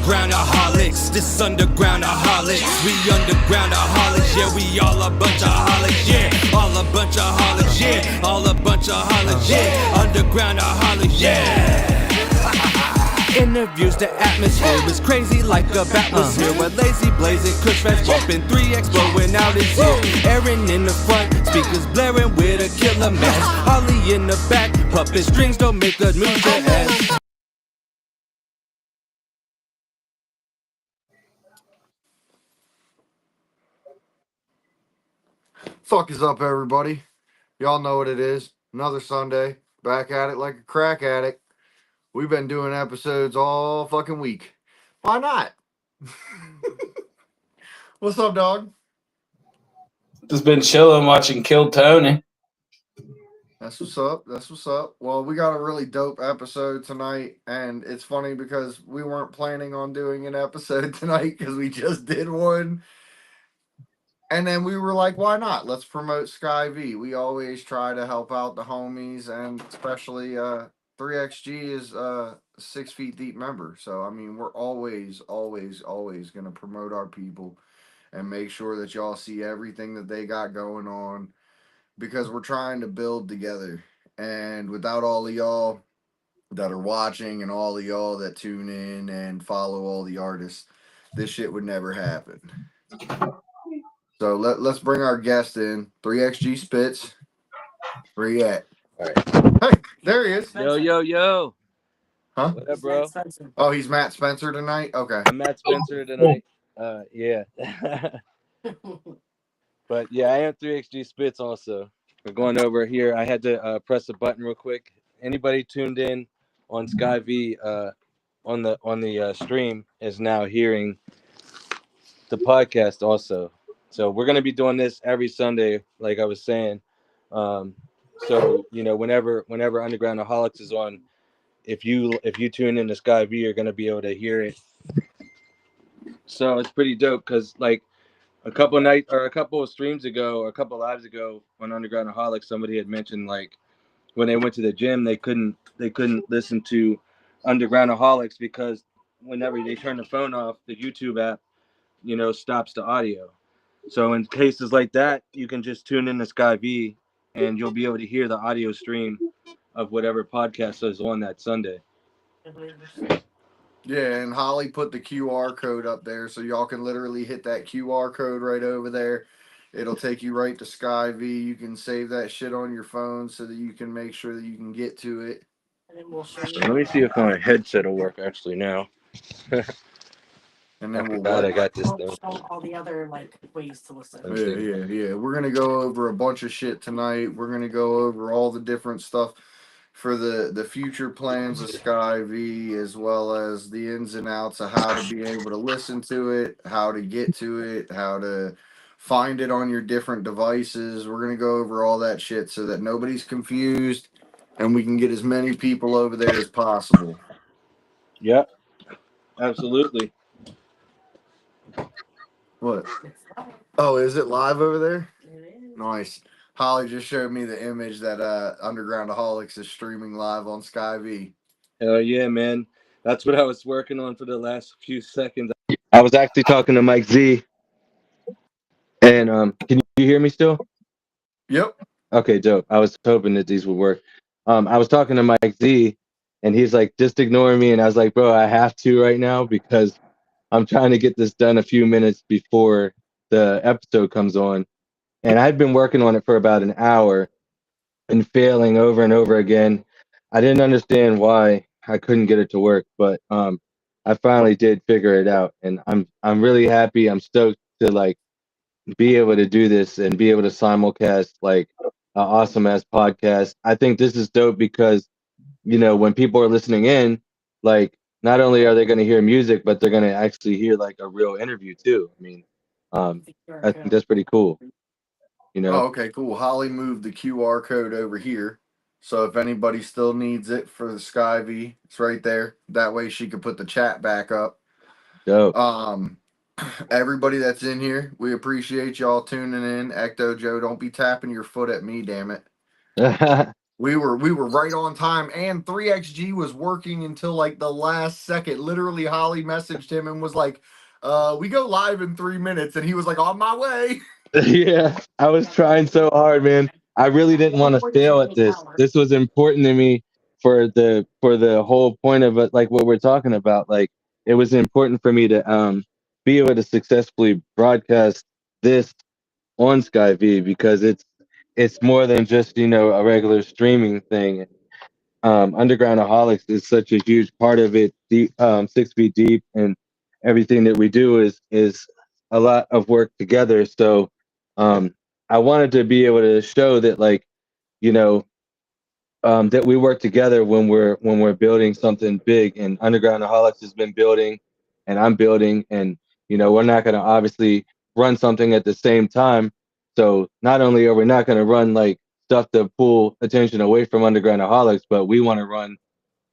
UndergroundAholics, this UndergroundAholics. We UndergroundAholics, yeah, we all a bunch of holics, yeah. All a bunch of holics, yeah. All a bunch of holics, yeah. UndergroundAholics, yeah. Interviews, the atmosphere is crazy like a bat was here. We're lazy, blazing, kush fast, bumping 3X, blowing out his ears. Aaron in the front, speakers blaring with a killer mask. Holly in the back, puppet strings don't make a move to ass. Fuck is up, everybody? Y'all know what it is. Another Sunday, back at it like a crack addict. We've been doing episodes all fucking week. Why not? What's up, dog? Just been chilling, watching Kill Tony. That's what's up. That's what's up. Well, we got a really dope episode tonight, and it's funny because we weren't planning on doing an episode tonight because we just did one. And then we were like, why not? Let's promote SkyV. We always try to help out the homies, and especially 3XG is a 6 feet deep member. So, I mean, we're always going to promote our people and make sure that y'all see everything that they got going on because we're trying to build together. And without all of y'all that are watching and all of y'all that tune in and follow all the artists, this shit would never happen. So let's bring our guest in. 3XG Spitz. Where you at? All right. Hey, there he is. Yo. Huh? What up, bro? Oh, he's Matt Spencer tonight? Okay. I'm Matt Spencer tonight. Yeah. But yeah, I am 3XG Spitz also. We're going over here. I had to press a button real quick. Anybody tuned in on SkyV on the stream is now hearing the podcast also. So we're gonna be doing this every Sunday, like I was saying. So you know, whenever UndergroundAholics is on, if you tune in to SkyV, you're gonna be able to hear it. So it's pretty dope because like a couple of streams ago or a couple lives ago on UndergroundAholics, somebody had mentioned like when they went to the gym they couldn't listen to UndergroundAholics because whenever they turn the phone off, the YouTube app, you know, stops the audio. So in cases like that, you can just tune in to SkyV and you'll be able to hear the audio stream of whatever podcast is on that Sunday. Yeah, and Holly put the QR code up there so y'all can literally hit that QR code right over there. It'll take you right to SkyV. You can save that shit on your phone so that you can make sure that you can get to it. Let me see if my headset will work actually now. And then I got this thing. All the other like ways to listen. Yeah. We're gonna go over a bunch of shit tonight. We're gonna go over all the different stuff for the future plans of SkyV, as well as the ins and outs of how to be able to listen to it, how to get to it, how to find it on your different devices. We're gonna go over all that shit so that nobody's confused and we can get as many people over there as possible. Yep, absolutely. What? Oh, is it live over there? Nice. Holly just showed me the image that UndergroundAholics is streaming live on SkyV. Hell yeah, man. That's what I was working on for the last few seconds. I was actually talking to Mike Z. And can you hear me still? Yep. Okay, dope. I was hoping that these would work. I was talking to Mike Z, and he's like, just ignore me. And I was like, bro, I have to right now because I'm trying to get this done a few minutes before the episode comes on. And I'd been working on it for about an hour and failing over and over again. I didn't understand why I couldn't get it to work, but I finally did figure it out. And I'm really happy. I'm stoked to like be able to do this and be able to simulcast like an awesome ass podcast. I think this is dope because, you know, when people are listening in, like not only are they going to hear music, but they're going to actually hear like a real interview too. I mean, I think that's pretty cool. You know? Oh, okay, cool. Holly moved the QR code over here. So if anybody still needs it for the SkyV, it's right there. That way she could put the chat back up. Dope. Everybody that's in here, we appreciate y'all tuning in. Ecto Joe, don't be tapping your foot at me, damn it. We were right on time, and 3XG was working until like the last second. Literally, Holly messaged him and was like, we go live in 3 minutes, and he was like, on my way. Yeah, I was trying so hard, man. I really didn't want to fail at this. This was important to me for the whole point of it, like what we're talking about. Like it was important for me to be able to successfully broadcast this on SkyV because it's more than just a regular streaming thing. UndergroundAholics is such a huge part of it. 6 feet deep and everything that we do is a lot of work together. So I wanted to be able to show that you know that we work together when we're building something big. And UndergroundAholics has been building, and I'm building, and we're not going to obviously run something at the same time. So not only are we not going to run like stuff to pull attention away from UndergroundAholics, but we want to run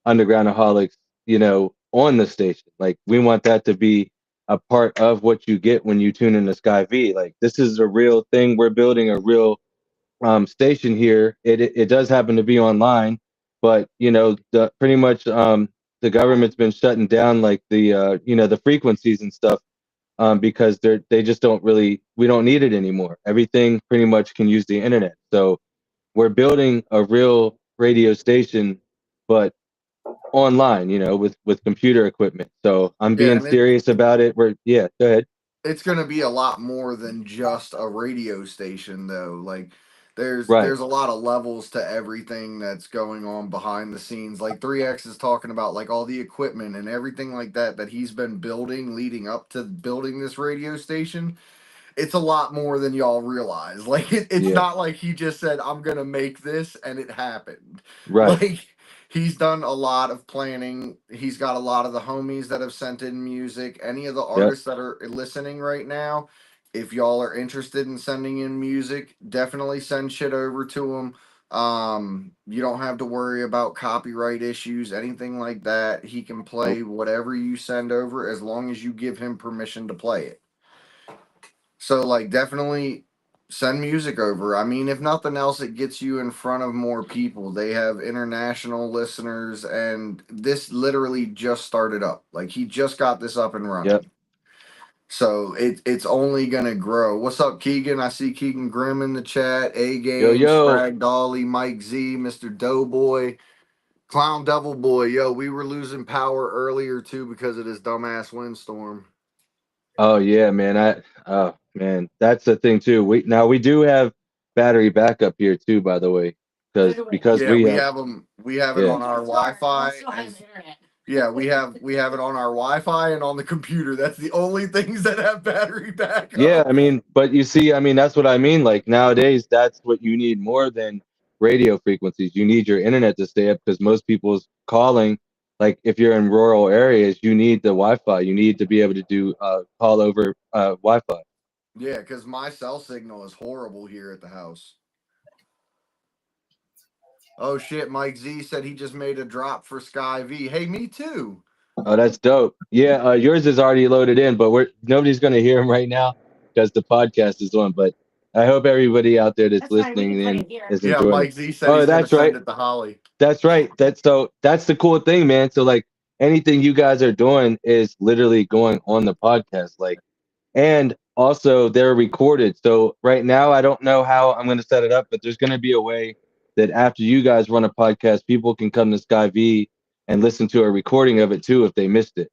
UndergroundAholics, on the station. Like we want that to be a part of what you get when you tune into SkyV. Like this is a real thing. We're building a real station here. It does happen to be online, but the pretty much the government's been shutting down like the frequencies and stuff because they just don't really, we don't need it anymore. Everything pretty much can use the internet. So we're building a real radio station, but online, with computer equipment. So I'm Yeah, being and serious about it. Yeah, go ahead. it's going to be a lot more than just a radio station, though. Like Right. there's a lot of levels to everything that's going on behind the scenes. Like 3X is talking about like all the equipment and everything like that he's been building leading up to building this radio station. It's a lot more than y'all realize. Like it's Yeah. not like he just said, I'm gonna make this and it happened. Right. Like he's done a lot of planning. He's got a lot of the homies that have sent in music. Any of the Yep. artists that are listening right now, if y'all are interested in sending in music, definitely send shit over to him. You don't have to worry about copyright issues, anything like that. He can play Nope. whatever you send over as long as you give him permission to play it. So like definitely send music over. I mean, if nothing else, it gets you in front of more people. They have international listeners, and this literally just started up. Like he just got this up and Yep. running. So it's only gonna grow. What's up, Keegan? I see Keegan Grimm in the chat. A Yo, Game, yo. Sprag Dolly, Mike Z, Mr. Doughboy, Clown Devil Boy. Yo, we were losing power earlier too because of this dumbass windstorm. Oh yeah, man. Oh man, that's the thing too. We do have battery backup here too, by the way, because Yeah, we we have. have them. We have it Yeah. on our Wi-Fi. Yeah, we have it on our Wi-Fi and on the computer. That's the only things that have battery Yeah, backup. I mean, but you see, I mean, that's what I mean. Like nowadays, that's what you need more than radio frequencies. You need your internet to stay up because most people's calling, like if you're in rural areas, you need the Wi-Fi. You need to be able to do call over Wi-Fi. Yeah, because my cell signal is horrible here at the house. Oh shit, Mike Z said he just made a drop for SkyV. Hey, me too. Oh, that's dope. Yeah, yours is already loaded in, but nobody's going to hear him right now because the podcast is on. But I hope everybody out there that's listening in is Yeah, enjoying Mike it. Z said Oh, he's gonna that's send right. it to Holly. That's right. That's the cool thing, man. So like anything you guys are doing is literally going on the podcast. Like, and also they're recorded. So right now I don't know how I'm going to set it up, but there's going to be a way that after you guys run a podcast, people can come to SkyV and listen to a recording of it too if they missed it.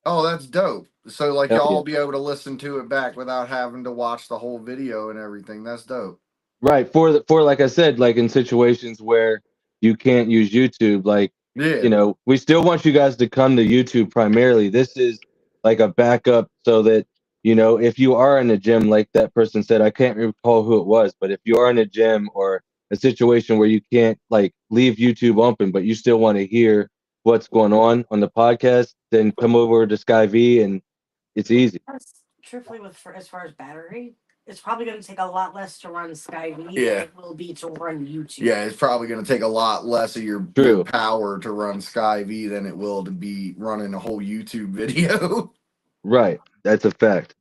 Oh, that's dope. So like Hell y'all yeah. will be able to listen to it back without having to watch the whole video and everything. That's dope. Right. For like I said, like in situations where you can't use YouTube, like, Yeah. we still want you guys to come to YouTube primarily. This is like a backup so that, if you are in a gym, like that person said, I can't recall who it was, but if you are in a gym or a situation where you can't like leave YouTube open, but you still want to hear what's going on the podcast, then come over to SkyV and it's easy. Truthfully, as far as battery, it's probably going to take a lot less to run SkyV Yeah. than it will be to run YouTube. Yeah, it's probably going to take a lot less of your True. power to run SkyV than it will to be running a whole YouTube video. Right. That's a fact.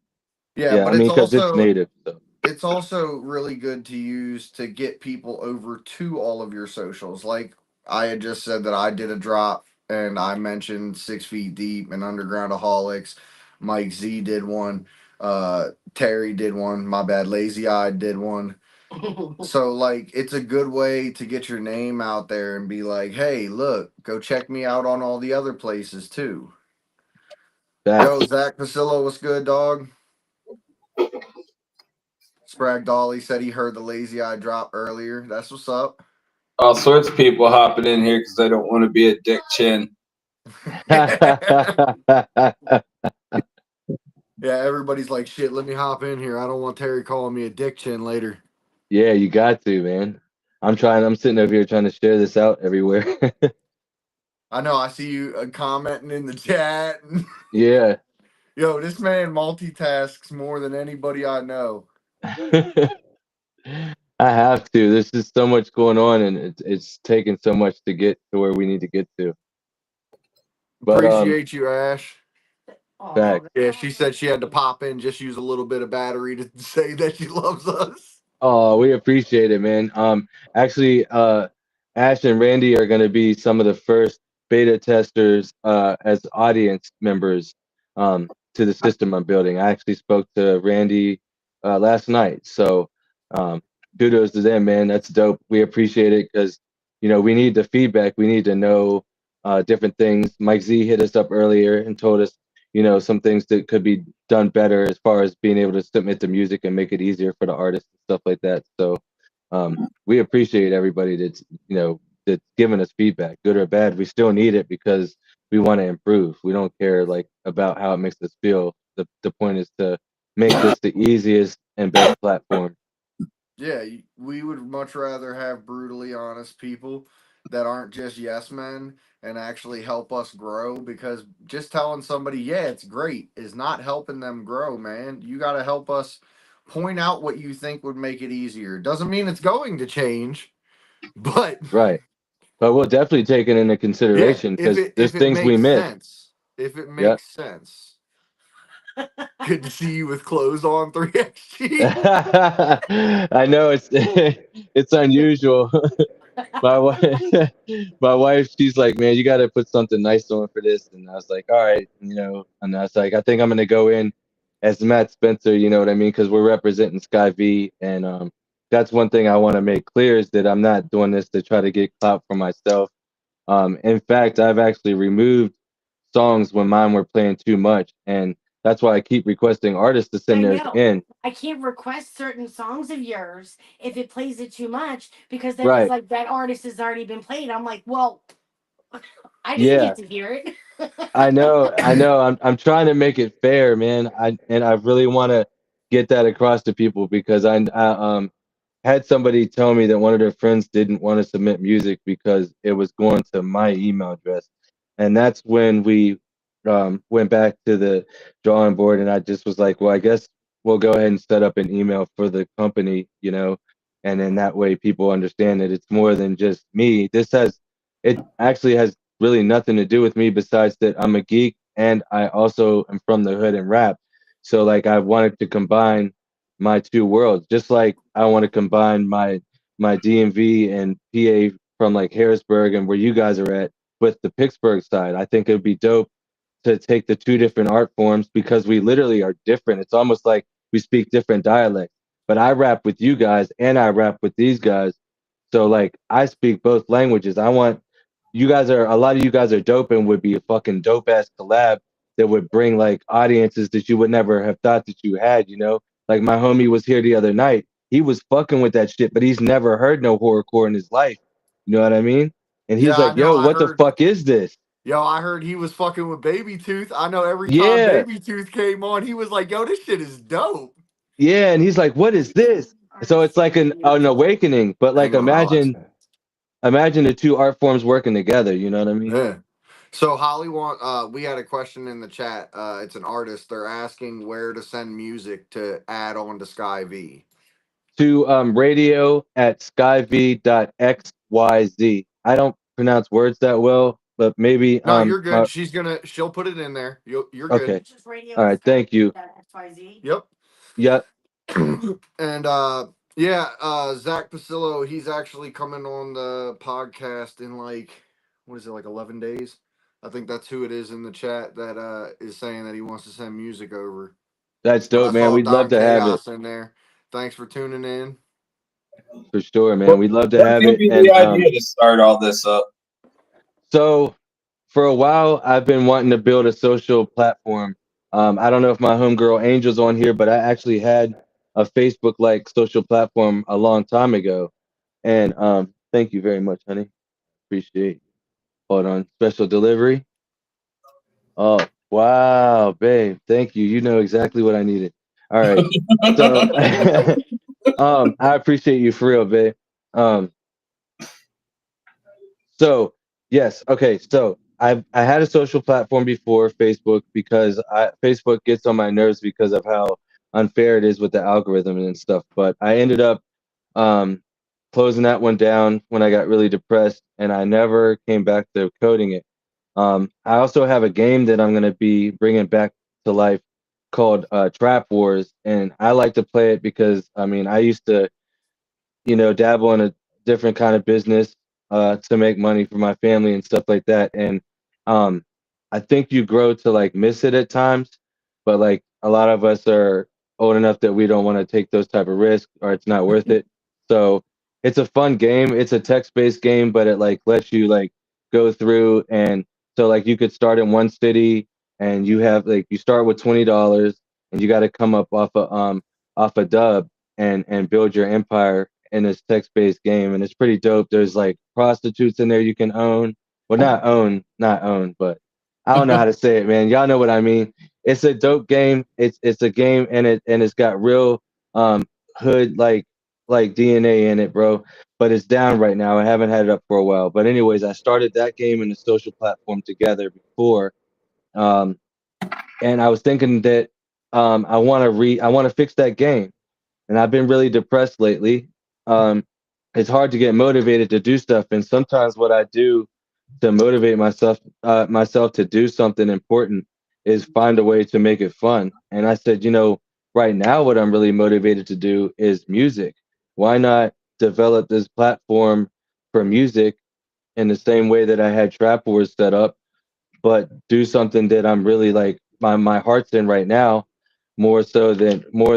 Yeah, Yeah, but I mean, it's because it's also native. So. it's also really good to use to get people over to all of your socials. Like I had just said that I did a drop and I mentioned 6 Feet Deep and UndergroundAholics. Mike Z did one. Terry did one. My bad, Lazy Eye did one. So like it's a good way to get your name out there and be like, hey, look, go check me out on all the other places too. Yo, Zach Pasillo, what's good, dog? Sprag Dolly said he heard the Lazy Eye drop earlier. That's what's up. All sorts of people hopping in here because they don't want to be a dick chin. Yeah, everybody's like, shit, let me hop in here. I don't want Terry calling me a dick chin later. Yeah, you got to, man. I'm sitting over here trying to share this out everywhere. I know, I see you commenting in the chat. Yeah. Yo, this man multitasks more than anybody I know. I have to. There's just so much going on, and it's taken so much to get to where we need to get to. But Appreciate you, Ash. Fact. Yeah, she said she had to pop in, just use a little bit of battery to say that she loves us. Oh, we appreciate it, man. Actually, Ash and Randy are going to be some of the first beta testers as audience members to the system I'm building. I actually spoke to Randy last night, so kudos to them, man. That's dope. We appreciate it because we need the feedback. We need to know different things. Mike Z hit us up earlier and told us some things that could be done better as far as being able to submit the music and make it easier for the artists and stuff like that. So we appreciate everybody that's that's giving us feedback, good or bad. We still need it because we want to improve. We don't care about how it makes us feel. The point is to make this the easiest and best platform. Yeah, we would much rather have brutally honest people that aren't just yes men and actually help us grow, because just telling somebody, yeah, it's great, is not helping them grow, man. You got to help us point out what you think would make it easier. Doesn't mean it's going to change, but Right. But we'll definitely take it into consideration because there's if it things we makes miss. sense, if it makes sense. Good to see you with clothes on, 3XG. I know it's unusual. My wife, she's like, man, you got to put something nice on for this, and I was like, all right, and I was like, I think I'm gonna go in as Matt Spencer, you know what I mean, because we're representing SkyV, and that's one thing I want to make clear is that I'm not doing this to try to get clout for myself. In fact, I've actually removed songs when mine were playing too much, and that's why I keep requesting artists to send theirs in. I can't request certain songs of yours if it plays it too much, because then Right. it's like that artist has already been played. I'm like, well, I didn't get to hear it. I know. I'm trying to make it fair, man. I really want to get that across to people because I had somebody tell me that one of their friends didn't want to submit music because it was going to my email address, and that's when we went back to the drawing board, and I just was like, well, I guess we'll go ahead and set up an email for the company, and then that way people understand that it's more than just me. It actually has really nothing to do with me besides that I'm a geek and I also am from the hood and rap. So like I wanted to combine my two worlds, just like I want to combine my DMV and PA from like Harrisburg and where you guys are at with the Pittsburgh side. I think it would be dope to take the two different art forms because we literally are different. It's almost like we speak different dialects. But I rap with you guys and I rap with these guys. So like I speak both languages. A lot of you guys are dope and would be a fucking dope ass collab that would bring like audiences that you would never have thought that you had. Like my homie was here the other night. He was fucking with that shit, but he's never heard no horrorcore in his life. You know what I mean? And he's Yeah, I like, know. yo, I what the heard. fuck is this? Yo, I heard he was fucking with Baby Tooth. I know every time Yeah. Baby Tooth came on, he was like, yo, this shit is dope. Yeah. And he's like, what is this? So it's like an awakening, but like Hang on, I'll ask that. imagine the two art forms working together. You know what I mean? Yeah. So Holly we had a question in the chat. It's an artist. They're asking where to send music to add on to SkyV. To radio at skyv.xyz. I don't pronounce words that well, but maybe No, you're good. She'll put it in there. You're good. okay. All right, thank you. Yep. Yep. And yeah, Zach Pasillo, he's actually coming on the podcast in like, what is it, like 11 days? I think that's who it is in the chat that is saying that he wants to send music over. That's But dope, I man. saw We'd love Don to have it Chaos in there. Thanks for tuning in. for sure, man. We'd love to What have gave it. you And the idea to start all this up? so for a while, I've been wanting to build a social platform. I don't know if my homegirl Angel's on here, but I actually had a Facebook like social platform a long time ago. And thank you very much, honey. Appreciate it. Hold on. Special delivery. Oh, wow, babe. Thank you. You know exactly what I needed. All right. So I appreciate you for real, babe. Um, So yes, okay. So I had a social platform before Facebook because Facebook gets on my nerves because of how unfair it is with the algorithm and stuff. But I ended up um, closing that one down when I got really depressed, and I never came back to coding it. I also have a game that I'm going to be bringing back to life called Trap Wars, and I like to play it because I mean I used to dabble in a different kind of business to make money for my family and stuff like that. And um, I think you grow to like miss it at times, but like a lot of us are old enough that we don't want to take those type of risks or it's not worth it. So it's a fun game. It's a text-based game, but it like lets you like go through and so like you could start in one city and you have like you start with $20 and you got to come up off a dub and build your empire in this text-based game, and it's pretty dope. There's like prostitutes in there you can own. Well, not own, but I don't know how to say it, man. Y'all know what I mean. It's a dope game. It's a game, and it's got real hood like DNA in it, bro. But it's down right now. I haven't had it up for a while. But anyways, I started that game and the social platform together before, um, and I was thinking that I want to fix that game, and I've been really depressed lately. It's hard to get motivated to do stuff, and sometimes what I do to motivate myself to do something important is find a way to make it fun. And I said, right now what I'm really motivated to do is music. Why not develop this platform for music in the same way that I had Trap Wars set up, but do something that I'm really like my heart's in right now, more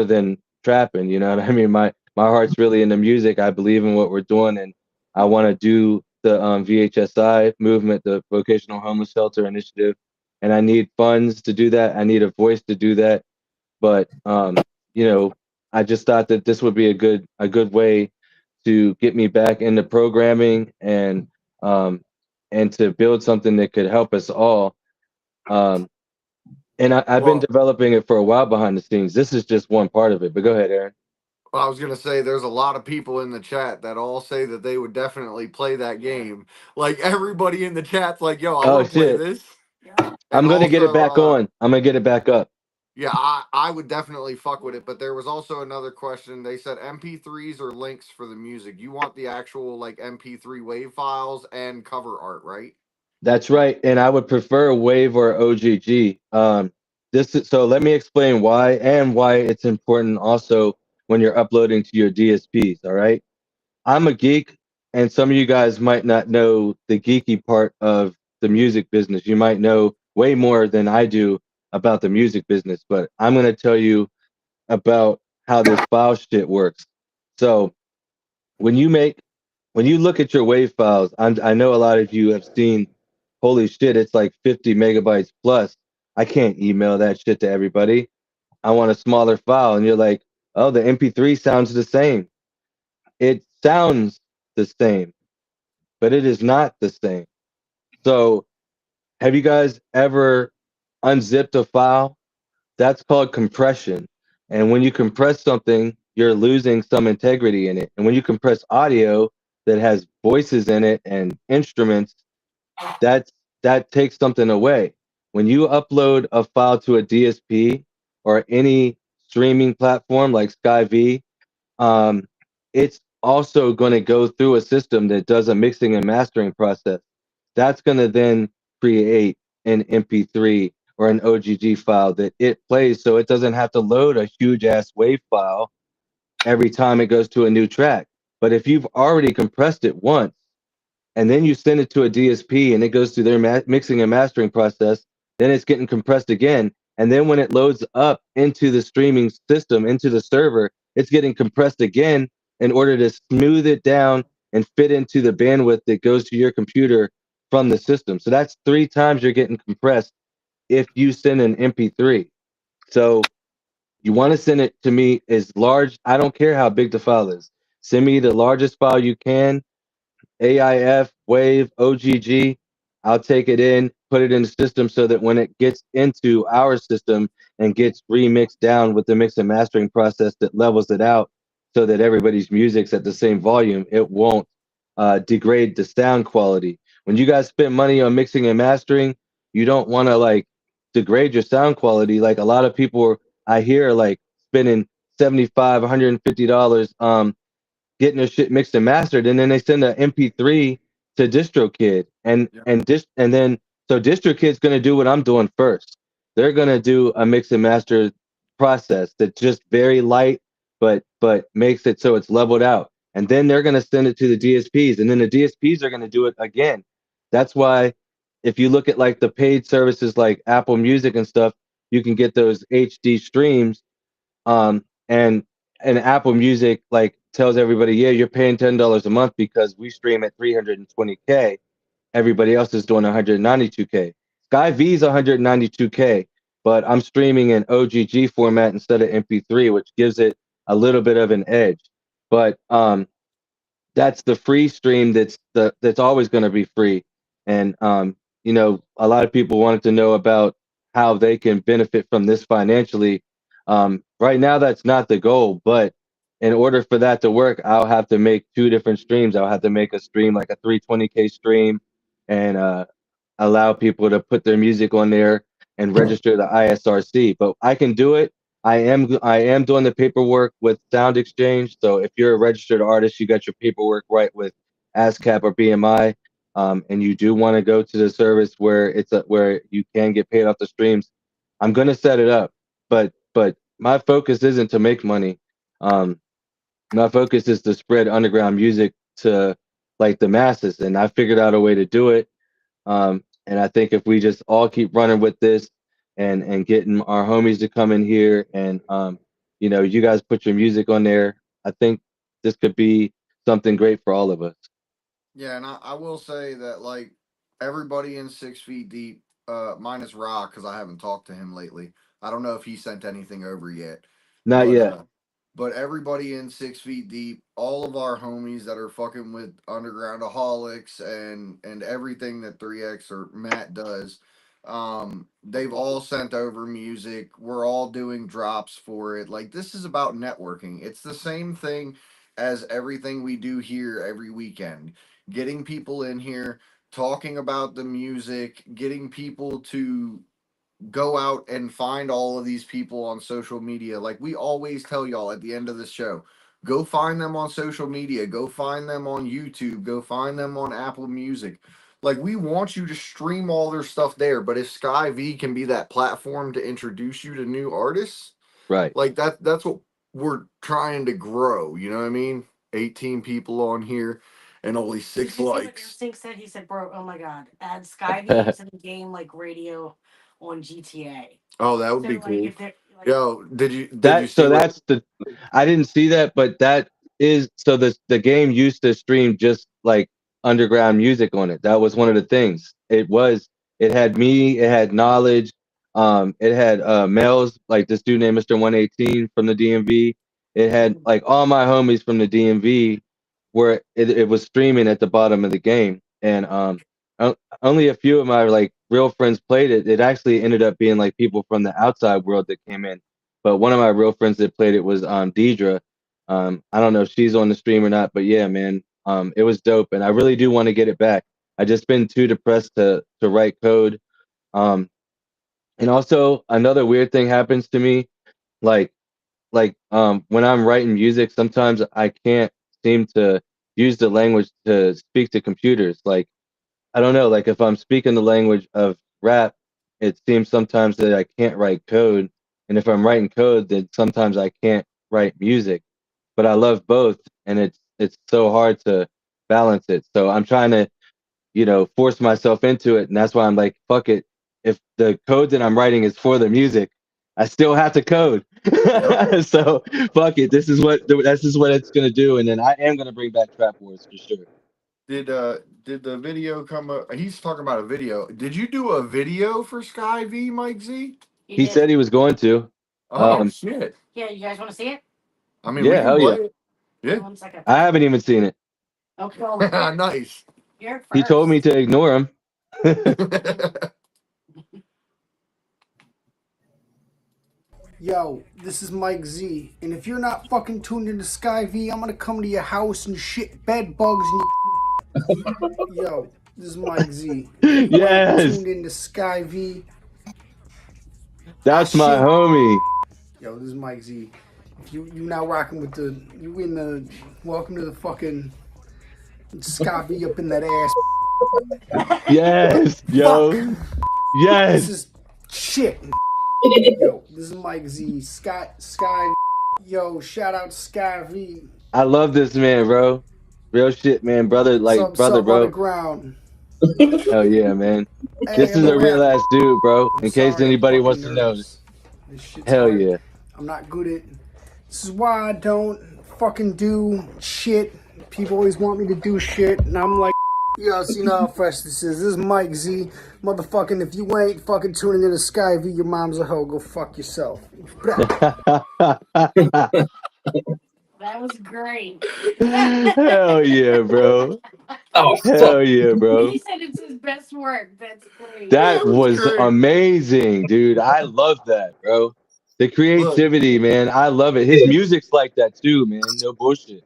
than trapping. You know what I mean? My heart's really in the music. I believe in what we're doing, and I want to do the VHSI movement, the Vocational Homeless Shelter Initiative, and I need funds to do that. I need a voice to do that. But you know, I just thought that this would be a good way to get me back into programming um, and to build something that could help us all. Um, and I've been Well, developing it for a while behind the scenes. This is just one part of it. But go ahead, Aaron. I was gonna say there's a lot of people in the chat that all say that they would definitely play that game. Like everybody in the chat's like, "Yo, I Oh want to play shit! this." Yeah. And I'm gonna get it also, back on. I'm gonna get it back up. yeah, I would definitely fuck with it. But there was also another question. They said MP3s or links for the music. You want the actual like MP3 wave files and cover art, right? That's right. And I would prefer Wave or OGG. So let me explain why and why it's important also when you're uploading to your DSPs. All right. I'm a geek, and some of you guys might not know the geeky part of the music business. You might know way more than I do about the music business, but I'm going to tell you about how this file shit works. So when you make, when you look at your wave files, I know a lot of you have seen, holy shit, it's like 50 megabytes plus. I can't email that shit to everybody. I want a smaller file. And you're like, oh, the MP3 sounds the same. It sounds the same, but it is not the same. So, have you guys ever unzipped a file? That's called compression. And when you compress something, you're losing some integrity in it. And when you compress audio that has voices in it and instruments, that's that takes something away. When you upload a file to a DSP or any streaming platform like SkyV, um, it's also going to go through a system that does a mixing and mastering process. That's going to then create an MP3 or an OGG file that it plays, so it doesn't have to load a huge ass wave file every time it goes to a new track. But if you've already compressed it once and then you send it to a DSP and it goes through their mixing and mastering process, then it's getting compressed again. And then when it loads up into the streaming system, into the server, it's getting compressed again in order to smooth it down and fit into the bandwidth that goes to your computer from the system. So that's 3 times you're getting compressed if you send an MP3. So you want to send it to me as large. I don't care how big the file is. Send me the largest file you can, AIF, WAVE, OGG. I'll take it in, put it in the system so that when it gets into our system and gets remixed down with the mix and mastering process that levels it out so that everybody's music's at the same volume, it won't degrade the sound quality. When you guys spend money on mixing and mastering, you don't want to like degrade your sound quality. Like a lot of people I hear like spending $75, $150 getting their shit mixed and mastered, and then they send an MP3 to DistroKid, Yeah. and then so DistroKid's gonna do what I'm doing first. They're gonna do a mix and master process that's just very light, but makes it so it's leveled out, and then they're gonna send it to the DSPs, and then the DSPs are gonna do it again. That's why if you look at like the paid services like Apple Music and stuff, you can get those HD streams and Apple Music like tells everybody, yeah, you're paying $10 a month because we stream at 320K. Everybody else is doing 192K. SkyV is 192K, but I'm streaming in OGG format instead of MP3, which gives it a little bit of an edge. But that's the free stream that's always going to be free. And you know, a lot of people wanted to know about how they can benefit from this financially. Right now that's not the goal, but in order for that to work, I'll have to make 2 different streams. I'll have to make a stream like a 320K stream and allow people to put their music on there and register the ISRC. But I can do it. I am doing the paperwork with Sound Exchange. So if you're a registered artist, you got your paperwork right with ASCAP or BMI, and you do want to go to the service where where you can get paid off the streams, I'm gonna set it up. But my focus isn't to make money. Um, my focus is to spread underground music to like the masses, and I figured out a way to do it. And I think if we just all keep running with this and getting our homies to come in here and you know, you guys put your music on there, I think this could be something great for all of us. Yeah, and I will say that like everybody in 6 feet deep, minus Rock, because I haven't talked to him lately. I don't know if he sent anything over yet, Not but yet. uh, but everybody in 6 feet deep, all of our homies that are fucking with Undergroundaholics and everything that 3X or Matt does, they've all sent over music. We're all doing drops for it. Like this is about networking. It's the same thing as everything we do here every weekend, getting people in here, talking about the music, getting people to go out and find all of these people on social media. Like we always tell y'all at the end of the show, go find them on social media, go find them on YouTube, go find them on Apple Music. Like we want you to stream all their stuff there, but if SkyV can be that platform to introduce you to new artists, Right. like that's what we're trying to grow, you know what I mean? 18 people on here and only Did 6 you see what likes. Instinct said? He said, "Bro, oh my God, add SkyV to the game like radio on GTA." Oh, that would So be like, cool. if they're like, Yo, did you That see so what that's the I didn't see that, but that is so the game used to stream just like underground music on it. That was one of the things. It had me, it had knowledge, it had males like this dude named Mr. 118 from the DMV. It had mm, like all my homies from the DMV where it was streaming at the bottom of the game. And only a few of my like real friends played it. It actually ended up being like people from the outside world that came in, but one of my real friends that played it was Deidre. I don't know if she's on the stream or not, but yeah, man, it was dope, and I really do want to get it back. I just been too depressed to write code. Um, and also another weird thing happens to me, like when I'm writing music, sometimes I can't seem to use the language to speak to computers. Like I don't know, like if I'm speaking the language of rap, it seems sometimes that I can't write code. And if I'm writing code, then sometimes I can't write music. but I love both, and it's so hard to balance it. So I'm trying to, force myself into it, and that's why I'm like, fuck it. If the code that I'm writing is for the music, I still have to code. Yep. So fuck it. This is what it's gonna do, and then I am gonna bring back Trap Wars for sure. Did the video come up? He's talking about a video. Did you do a video for SkyV, Mike Z? He said he was going to. Oh shit. Yeah, you guys want to see it? I mean, we Yeah, can hell yeah. play it. Hold on Yeah. 1 second. I haven't even seen it. Okay, well, look, Nice. you're first. He told me to ignore him. Yo, this is Mike Z, and if you're not fucking tuned into SkyV, I'm gonna come to your house and shit bed bugs and Yo, this is Mike Z. If you Yes. ain't tuned into SkyV, That's my homie. yo, this is Mike Z. If you now rocking with welcome to the fucking SkyV up in that ass. Yes, yo. Fuck. Yes. This is shit. Yo, this is Mike Z. Sky. Yo, shout out Sky V. I love this man, bro. Real shit, man, brother. Like Sup, brother, bro. Underground. Hell yeah, man. Hey, This is a real ass dude, bro. In case sorry, I'm anybody fucking wants to know. nervous. This shit's Hell hard. yeah. I'm not good at. This is why I don't fucking do shit. People always want me to do shit, and I'm like, yo, so you know how fresh this is. This is Mike Z. Motherfucking, if you ain't fucking tuning into Sky V, your mom's a hoe. Go fuck yourself. That was great. Hell yeah, bro. Oh, Hell yeah, bro. He said it's his best work. That's great. That was great. amazing, dude. I love that, bro. The creativity, man. I love it. His music's like that too, man. No bullshit.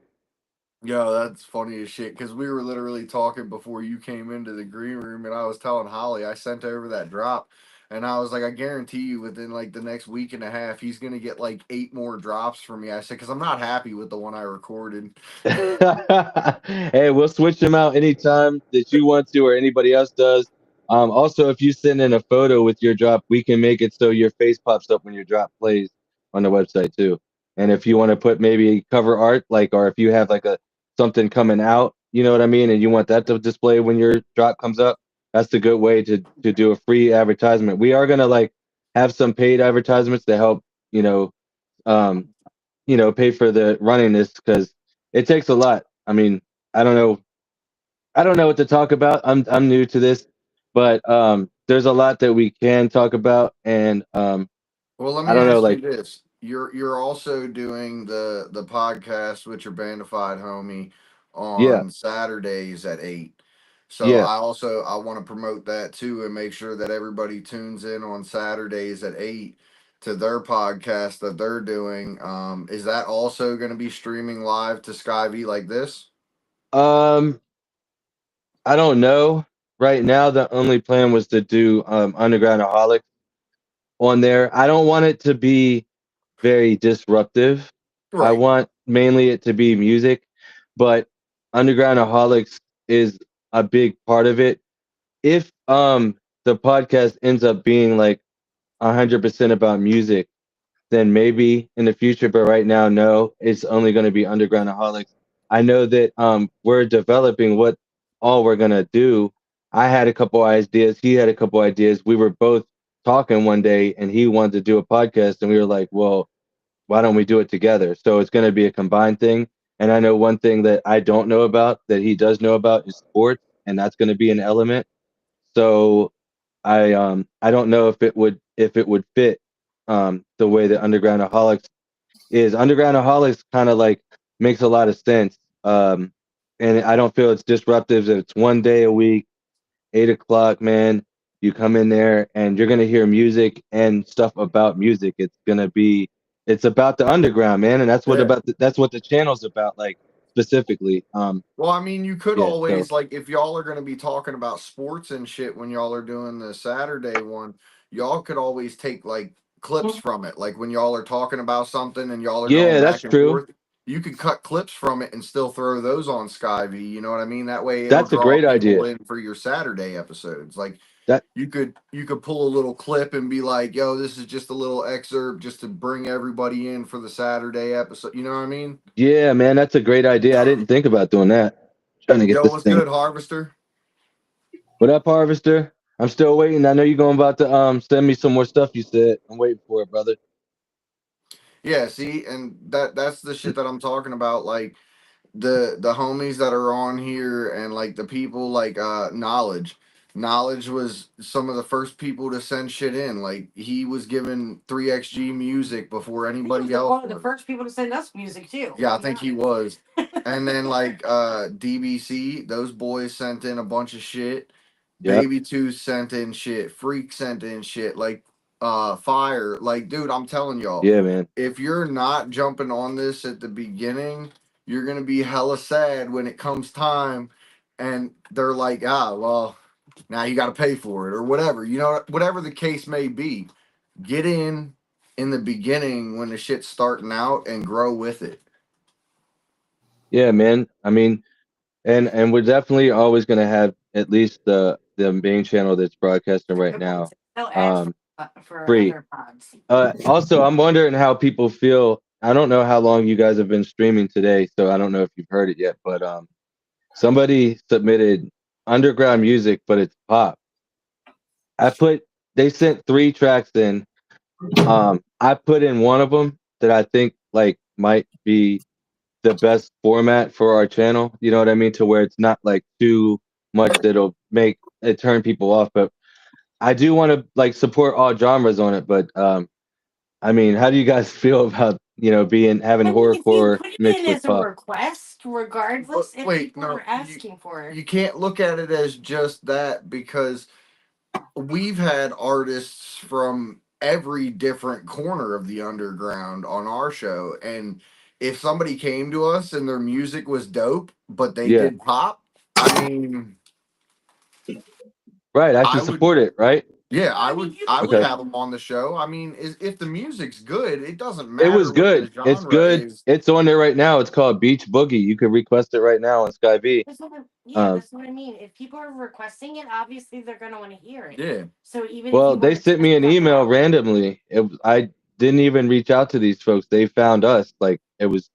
Yo, that's funny as shit because we were literally talking before you came into the green room, and I was telling Holly I sent over that drop, and I was like, I guarantee you within like the next week and a half, he's gonna get like 8 more drops from me. I said because I'm not happy with the one I recorded. Hey, we'll switch them out anytime that you want to or anybody else does. Also, if you send in a photo with your drop, we can make it so your face pops up when your drop plays on the website too. And if you want to put maybe cover art, like, or if you have like a something coming out, you know what I mean, and you want that to display when your drop comes up, that's a good way to do a free advertisement. We are gonna like have some paid advertisements to help, um, pay for the running this because it takes a lot. I mean, I don't know what to talk about. I'm new to this, but there's a lot that we can talk about, and Well, let I me don't know, ask you like, this: you're also doing the podcast with your bandified homie yeah, on Saturdays at 8. So yeah. I want to promote that too and make sure that everybody tunes in on Saturdays at 8 to their podcast that they're doing. Is that also going to be streaming live to SkyV like this? Um, I don't know. Right now, the only plan was to do UndergroundAholics on there. I don't want it to be very disruptive. I Right. want mainly it to be music, but UndergroundAholics is a big part of it. If the podcast ends up being like 100% about music, then maybe in the future, but right now, no, it's only going to be UndergroundAholics. I know that we're developing what all we're going to do. I had a couple ideas. He had a couple ideas. We were both talking one day and he wanted to do a podcast and we were like, well, why don't we do it together? So it's going to be a combined thing. And I know one thing that I don't know about that he does know about is sports, and that's going to be an element. So I don't know if it would fit the way that UndergroundAholics is. UndergroundAholics kind of like makes a lot of sense. And I don't feel it's disruptive. It's one day a week, 8 o'clock, man. You come in there and you're gonna hear music and stuff about music. It's about the underground, man, and Yeah. that's what the channel's about, like specifically. Well, I mean, you could Yeah. So always like if y'all are going to be talking about sports and shit when y'all are doing the Saturday one, y'all could always take like clips from it. Like when y'all are talking about something and y'all are going yeah, that's back and true. forth, you could cut clips from it and still throw those on SkyV. You know what I mean? That way it'll That's a draw great people idea. in for your Saturday episodes. Like That you could pull a little clip and be like, yo, this is just a little excerpt just to bring everybody in for the Saturday episode. You know what I mean? Yeah, man, that's a great idea. I didn't think about doing that. Trying to get Yo, this what's thing. good, Harvester? What up, Harvester? I'm still waiting. I know you're going about to send me some more stuff. You said I'm waiting for it, brother. Yeah, see, and that's the shit that I'm talking about. Like the homies that are on here and like the people like knowledge was some of the first people to send shit in. Like he was given 3xg music before I think he anybody was else one of the was. first people to send us music too. Yeah, I to be think he honest. was. And then like DBC, those boys sent in a bunch of shit. Yep. Baby Two sent in shit. Freak sent in shit. Like Fire. Like, dude, I'm telling y'all, Yeah, man. if you're not jumping on this at the beginning, you're gonna be hella sad when it comes time and they're like, ah, well, now you gotta pay for it or whatever. You know, whatever the case may be. Get in the beginning when the shit's starting out and grow with it. Yeah, man. I mean, and we're definitely always gonna have at least the main channel that's broadcasting right now. They'll add for Free. other pods. Also, I'm wondering how people feel. I don't know how long you guys have been streaming today, so I don't know if you've heard it yet. But somebody submitted underground music, but it's pop. They sent 3 tracks in. I put in one of them that I think like might be the best format for our channel. You know what I mean? To where it's not like too much that'll make it turn people off. But I do want to like support all genres on it. But I mean, how do you guys feel about having I mean, if you horrorcore put it mixed in with as a pop? request, regardless if Wait, people no, are asking for it. you can't look at it as just that because we've had artists from every different corner of the underground on our show. And if somebody came to us and their music was dope, but they Yeah, did pop, I mean, right. I I should would, support it, right? yeah, I mean, you I can would do Okay. have them on the show. I mean, if the music's good, it doesn't It was matter what the good. It's genre good. is. It's on there right now. It's called Beach Boogie. You can request it right now on SkyV. Yeah, Um, that's what I mean. If people are requesting it, obviously they're gonna want to hear it. Yeah. So even if well, you they want to sent test me an something email out, randomly. I didn't even reach out to these folks. They found us. Like it was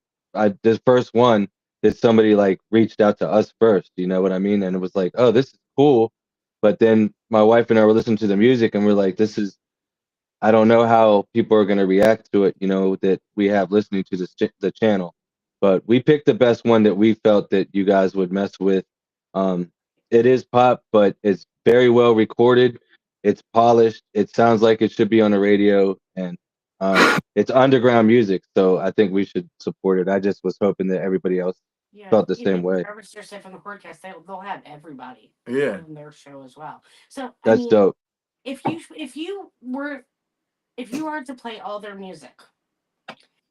this first one that somebody like reached out to us first. You know what I mean? And it was like, oh, this is cool. But then my wife and I were listening to the music, and we're like, this is. I don't know how people are going to react to it. That we have listening to the channel, but we picked the best one that we felt that you guys would mess with. Um, it is pop, but it's very well recorded. It's polished. It sounds like it should be on the radio, and it's underground music. So I think we should support it. I just was hoping that everybody else yeah, felt the same even way. Harvester said from the podcast, they'll have everybody Yeah. on their show as well. So I That's mean, dope. if you were to play all their music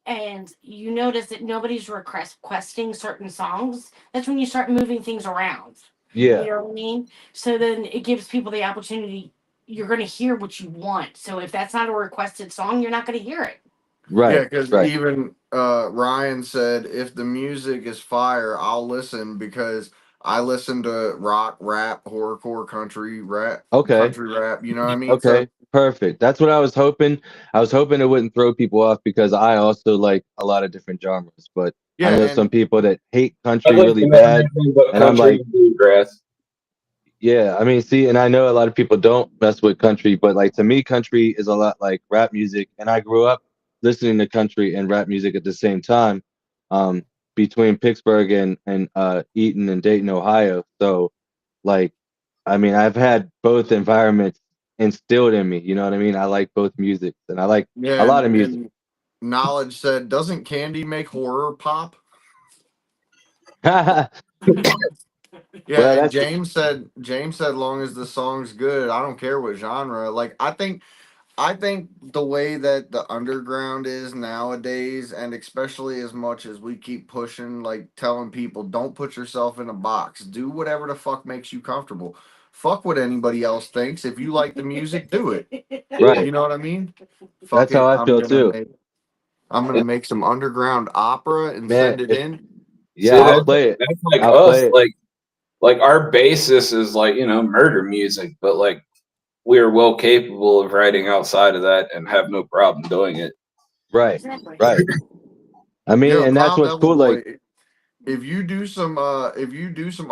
and you notice that nobody's requesting certain songs, that's when you start moving things around. Yeah. You know what I mean? So then it gives people the opportunity. You're going to hear what you want. So if that's not a requested song, you're not going to hear it. Yeah, Right. because Right. even Ryan said if the music is fire, I'll listen because I listen to rock, rap, horrorcore, Okay. country rap. You know what I mean? So Okay, perfect. That's what I was hoping. I was hoping it wouldn't throw people off because I also like a lot of different genres, but I yeah, know some and people that hate I'd country like really to know bad, anything but and I'm country like, and bluegrass. yeah, I mean, see, and I know a lot of people don't mess with country, but like to me, country is a lot like rap music, and I grew up listening to country and rap music at the same time, um, between Pittsburgh and Eaton and Dayton, Ohio. So, like, I mean, I've had both environments instilled in me. You know what I mean? I like both music, and I like a yeah, lot of music. and knowledge said, doesn't Candy make horror pop? Well, Yeah, and that's James said, long as the song's good, I don't care what genre. Like I think the way that the underground is nowadays, and especially as much as we keep pushing, like telling people, don't put yourself in a box. Do whatever the fuck makes you comfortable. Fuck what anybody else thinks. If you like the music, do it. Yeah. You know what I mean? Fuck that's how it. I feel too. I'm gonna And make some underground opera and Man, send it in. yeah, see, I'll that's play it. that's like I'll us. play it. Like our basis is like murder music, but like we are well capable of writing outside of that and have no problem doing it. Right. Exactly. Right. I mean, Yo, and that's Clown what's Devil cool. Boy, Like, if you do some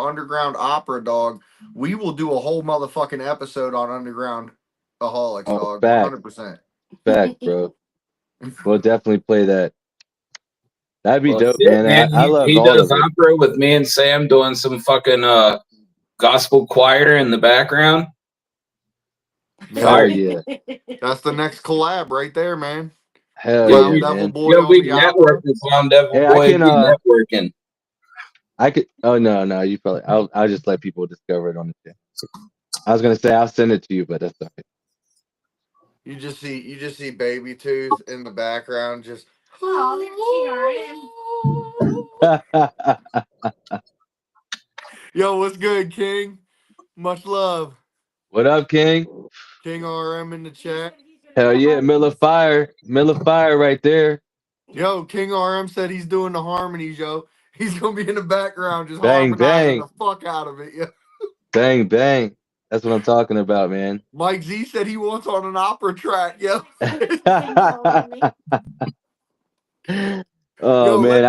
underground opera, dog, we will do a whole motherfucking episode on underground aholics, Oh, dog. fact, 100%. bro. We'll definitely play that. That'd be Well, dope, shit, man. man. I loved He all does of it. opera with me and Sam doing some fucking gospel choir in the background. Hell Yeah, yeah. that's the next collab right there, man. Hell Clown yeah, Devil man. Boy Yo, on we the opera. networking, Clown Devil Hey, Boy. We networking. I could. Oh no, you probably. I'll just let people discover it on the channel. I was gonna say I'll send it to you, but that's okay. You just see Baby Tooth in the background, just. Yo, what's good, King? Much love, What up, King? King RM in the chat. Hell yeah, Miller Fire right there. Yo, King RM said he's doing the harmonies, yo. He's gonna be in the background just Bang harmonizing bang, the fuck out of it, yo. bang bang. That's what I'm talking about, man. Mike Z said he wants on an opera track, yo. Oh Yo, man,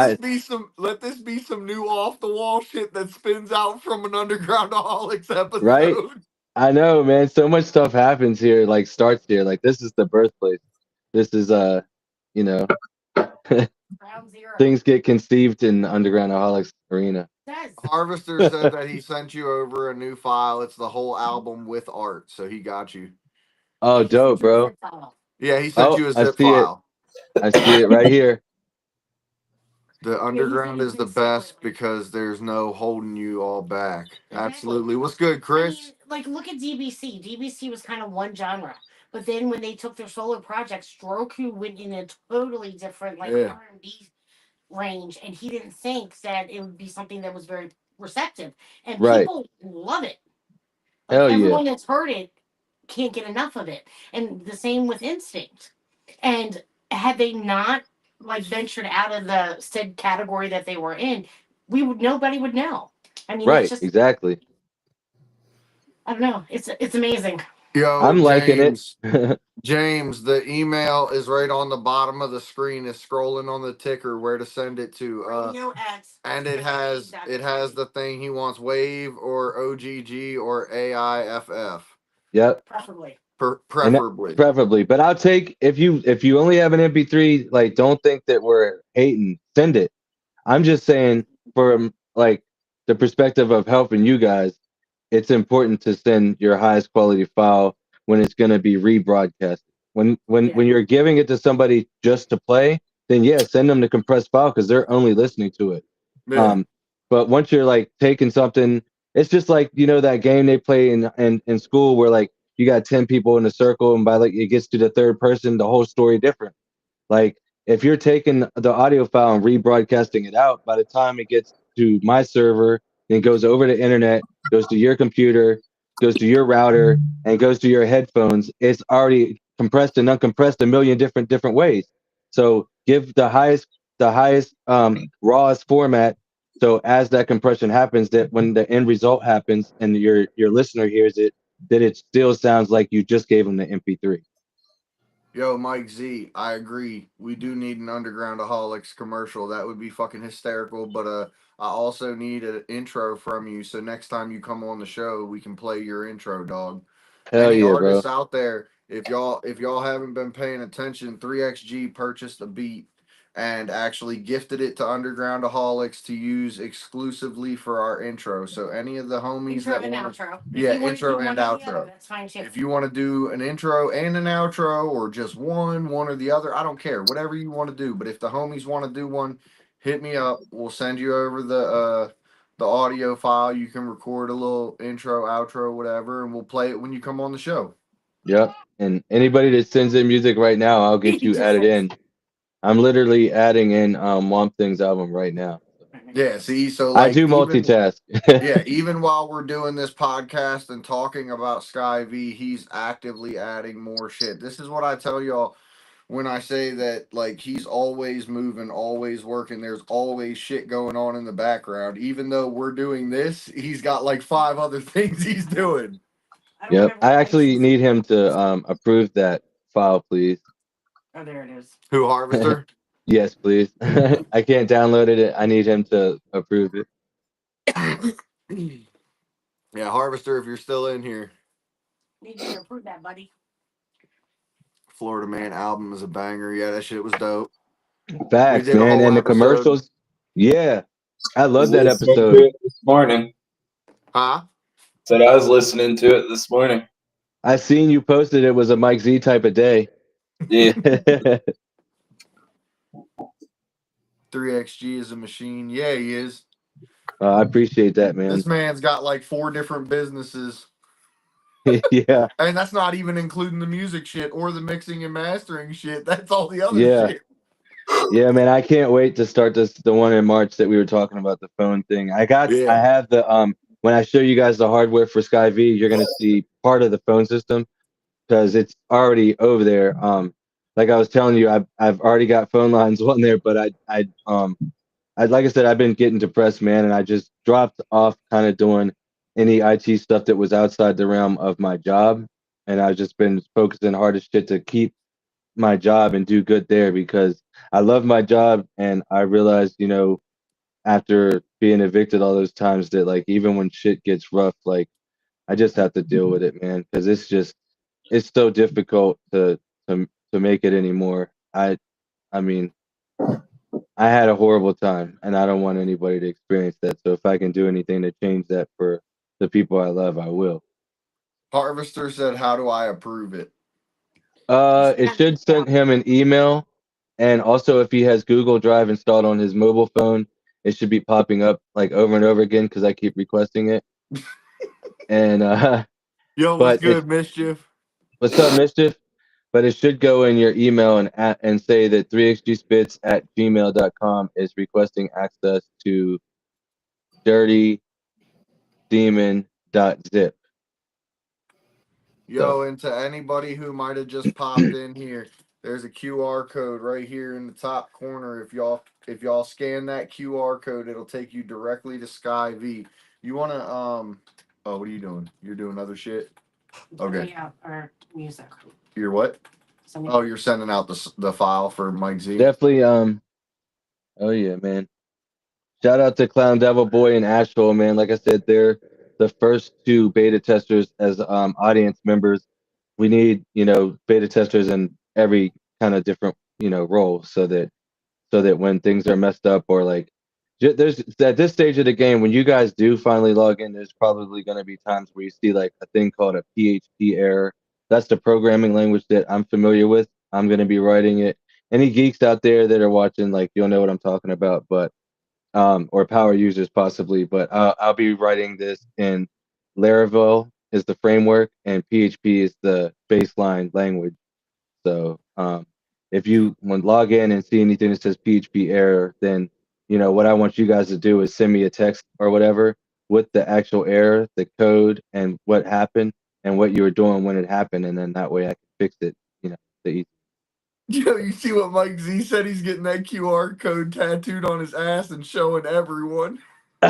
let this be some new off the wall shit that spins out from an Undergroundaholics right? episode. I know, man. So much stuff happens here, like starts here. Like this is the birthplace. This is you know, Ground zero. things get conceived in the Underground Aholics arena. Harvester said that he sent you over a new file. It's the whole album with art, so he got you. Oh, dope, bro. Yeah, he sent Oh, you a I zip see it. file. I see it right here. The underground is the best because there's no holding you all back. Exactly. Absolutely. What's good, Chris? I mean, like, look at DBC. DBC was kind of one genre, but then when they took their solo project, Stroku went in a totally different, like, Yeah. R&B range, and he didn't think that it would be something that was very receptive, and Right. people love it. Like, Hell yeah. everyone that's heard it can't get enough of it, and the same with Instinct. And had they not like ventured out of the said category that they were in, nobody would know. I mean, Right, it's just exactly. I don't know. It's amazing. Yo, I'm liking James. it. James, the email is right on the bottom of the screen. Is scrolling on the ticker where to send it to. Radio ads. And it has the thing he wants: Wave or OGG or AIFF. Yep. Preferably. Preferably. Preferably. But I'll take if you only have an MP3, like don't think that we're hating. Send it. I'm just saying from like the perspective of helping you guys, it's important to send your highest quality file when it's going to be rebroadcast. When you're giving it to somebody just to play, then yeah, send them the compressed file because they're only listening to it. Yeah. But once you're like taking something, it's just like that game they play in school where like you got 10 people in a circle and by like it gets to the third person, the whole story different. Like if you're taking the audio file and rebroadcasting it out, by the time it gets to my server, then goes over the internet, goes to your computer, goes to your router, and goes to your headphones, it's already compressed and uncompressed a million different ways. So give the highest rawest format. So as that compression happens, that when the end result happens and your listener hears it, that it still sounds like you just gave them the MP3. Yo, Mike Z, I agree. We do need an Undergroundaholics commercial. That would be fucking hysterical. But I also need an intro from you. So next time you come on the show, we can play your intro, dog. Hell Any yeah, artists bro. out there, if y'all haven't been paying attention, 3XG purchased a beat and actually gifted it to Undergroundaholics to use exclusively for our intro. So any of the homies Intro that and want outro. yeah, intro and outro. That's fine too. If you want to do an intro and an outro or just one or the other, I don't care. Whatever you want to do. But if the homies want to do one, hit me up. We'll send you over the audio file. You can record a little intro, outro, whatever, and we'll play it when you come on the show. Yep. And anybody that sends in music right now, I'll get you added in. I'm literally adding in Womp Thing's album right now. Yeah, see, so I like do multitask. yeah, even while we're doing this podcast and talking about SkyV, he's actively adding more shit. This is what I tell y'all when I say that, like, he's always moving, always working. There's always shit going on in the background. Even though we're doing this, he's got like 5 other things he's doing. don't Yep. remember I the actually license. need him to approve that file, please. Oh, there it is. Who, Harvester? Yes, please. I can't download it. I need him to approve it. Yeah, Harvester, if you're still in here. Need you to approve that, buddy. Florida Man album is a banger. Yeah, that shit was dope. We Facts, did a man. whole And the episode. commercials. Yeah. I love that listening to episode. it this morning. Huh? Said I was listening to it this morning. I seen you posted it was a Mike Z type of day. Yeah. 3XG is a machine. Yeah, he is. I appreciate that, man. This man's got like 4 different businesses. Yeah. And that's not even including the music shit or the mixing and mastering shit. That's all the other Yeah. shit. Yeah, man. I can't wait to start the one in March that we were talking about, the phone thing. I Yeah. have the when I show you guys the hardware for SkyV, you're gonna see part of the phone system because it's already over there. Like I was telling you, I've already got phone lines on there, but like I said, I've been getting depressed, man, and I just dropped off kind of doing any IT stuff that was outside the realm of my job, and I've just been focusing hard as shit to keep my job and do good there because I love my job, and I realized, after being evicted all those times that like even when shit gets rough, like I just have to deal with it, man, because it's so difficult to make it anymore. I mean, I had a horrible time, and I don't want anybody to experience that. So if I can do anything to change that for the people I love, I will. Harvester said, "How do I approve it?" It should send him an email, and also if he has Google Drive installed on his mobile phone, it should be popping up like over and over again because I keep requesting it. And Yo, what's good, Mischief? what's up, Mischief? But it should go in your email and say that 3xgspits@gmail.com is requesting access to dirtydemon.zip. Yo, and to anybody who might have just popped in here, there's a QR code right here in the top corner. If y'all scan that QR code, it'll take you directly to SkyV. You wanna oh, what are you doing? You're doing other shit? Okay. Yeah, or music. You're what? Oh, you're sending out the file for Mike Z. Definitely oh yeah, man. Shout out to Clown Devil Boy and Asheville, man. Like I said, they're the first 2 beta testers as audience members. We need, beta testers in every kind of different, role so that when things are messed up or like there's at this stage of the game when you guys do finally log in, there's probably going to be times where you see like a thing called a PHP error. That's the programming language that I'm familiar with. I'm going to be writing it. Any geeks out there that are watching, like you'll know what I'm talking about, but or power users possibly, but I'll be writing this in Laravel is the framework and PHP is the baseline language. So if you want to log in and see anything that says PHP error, then what I want you guys to do is send me a text or whatever with the actual error, the code, and what happened and what you were doing when it happened, and then that way I can fix it. The easy. Yo, you see what Mike Z said? He's getting that QR code tattooed on his ass and showing everyone. Hey,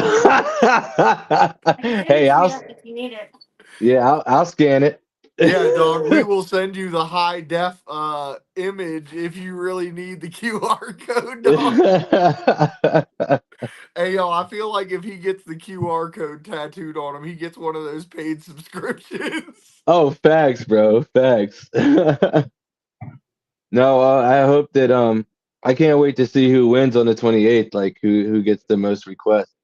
if you need it. Yeah, I'll scan it. Yeah, dog. We will send you the high def image if you really need the QR code, dog. Hey, yo, I feel like if he gets the QR code tattooed on him, he gets one of those paid subscriptions. Oh, facts, bro. Facts. No, I hope that I can't wait to see who wins on the 28th. Like who gets the most requests.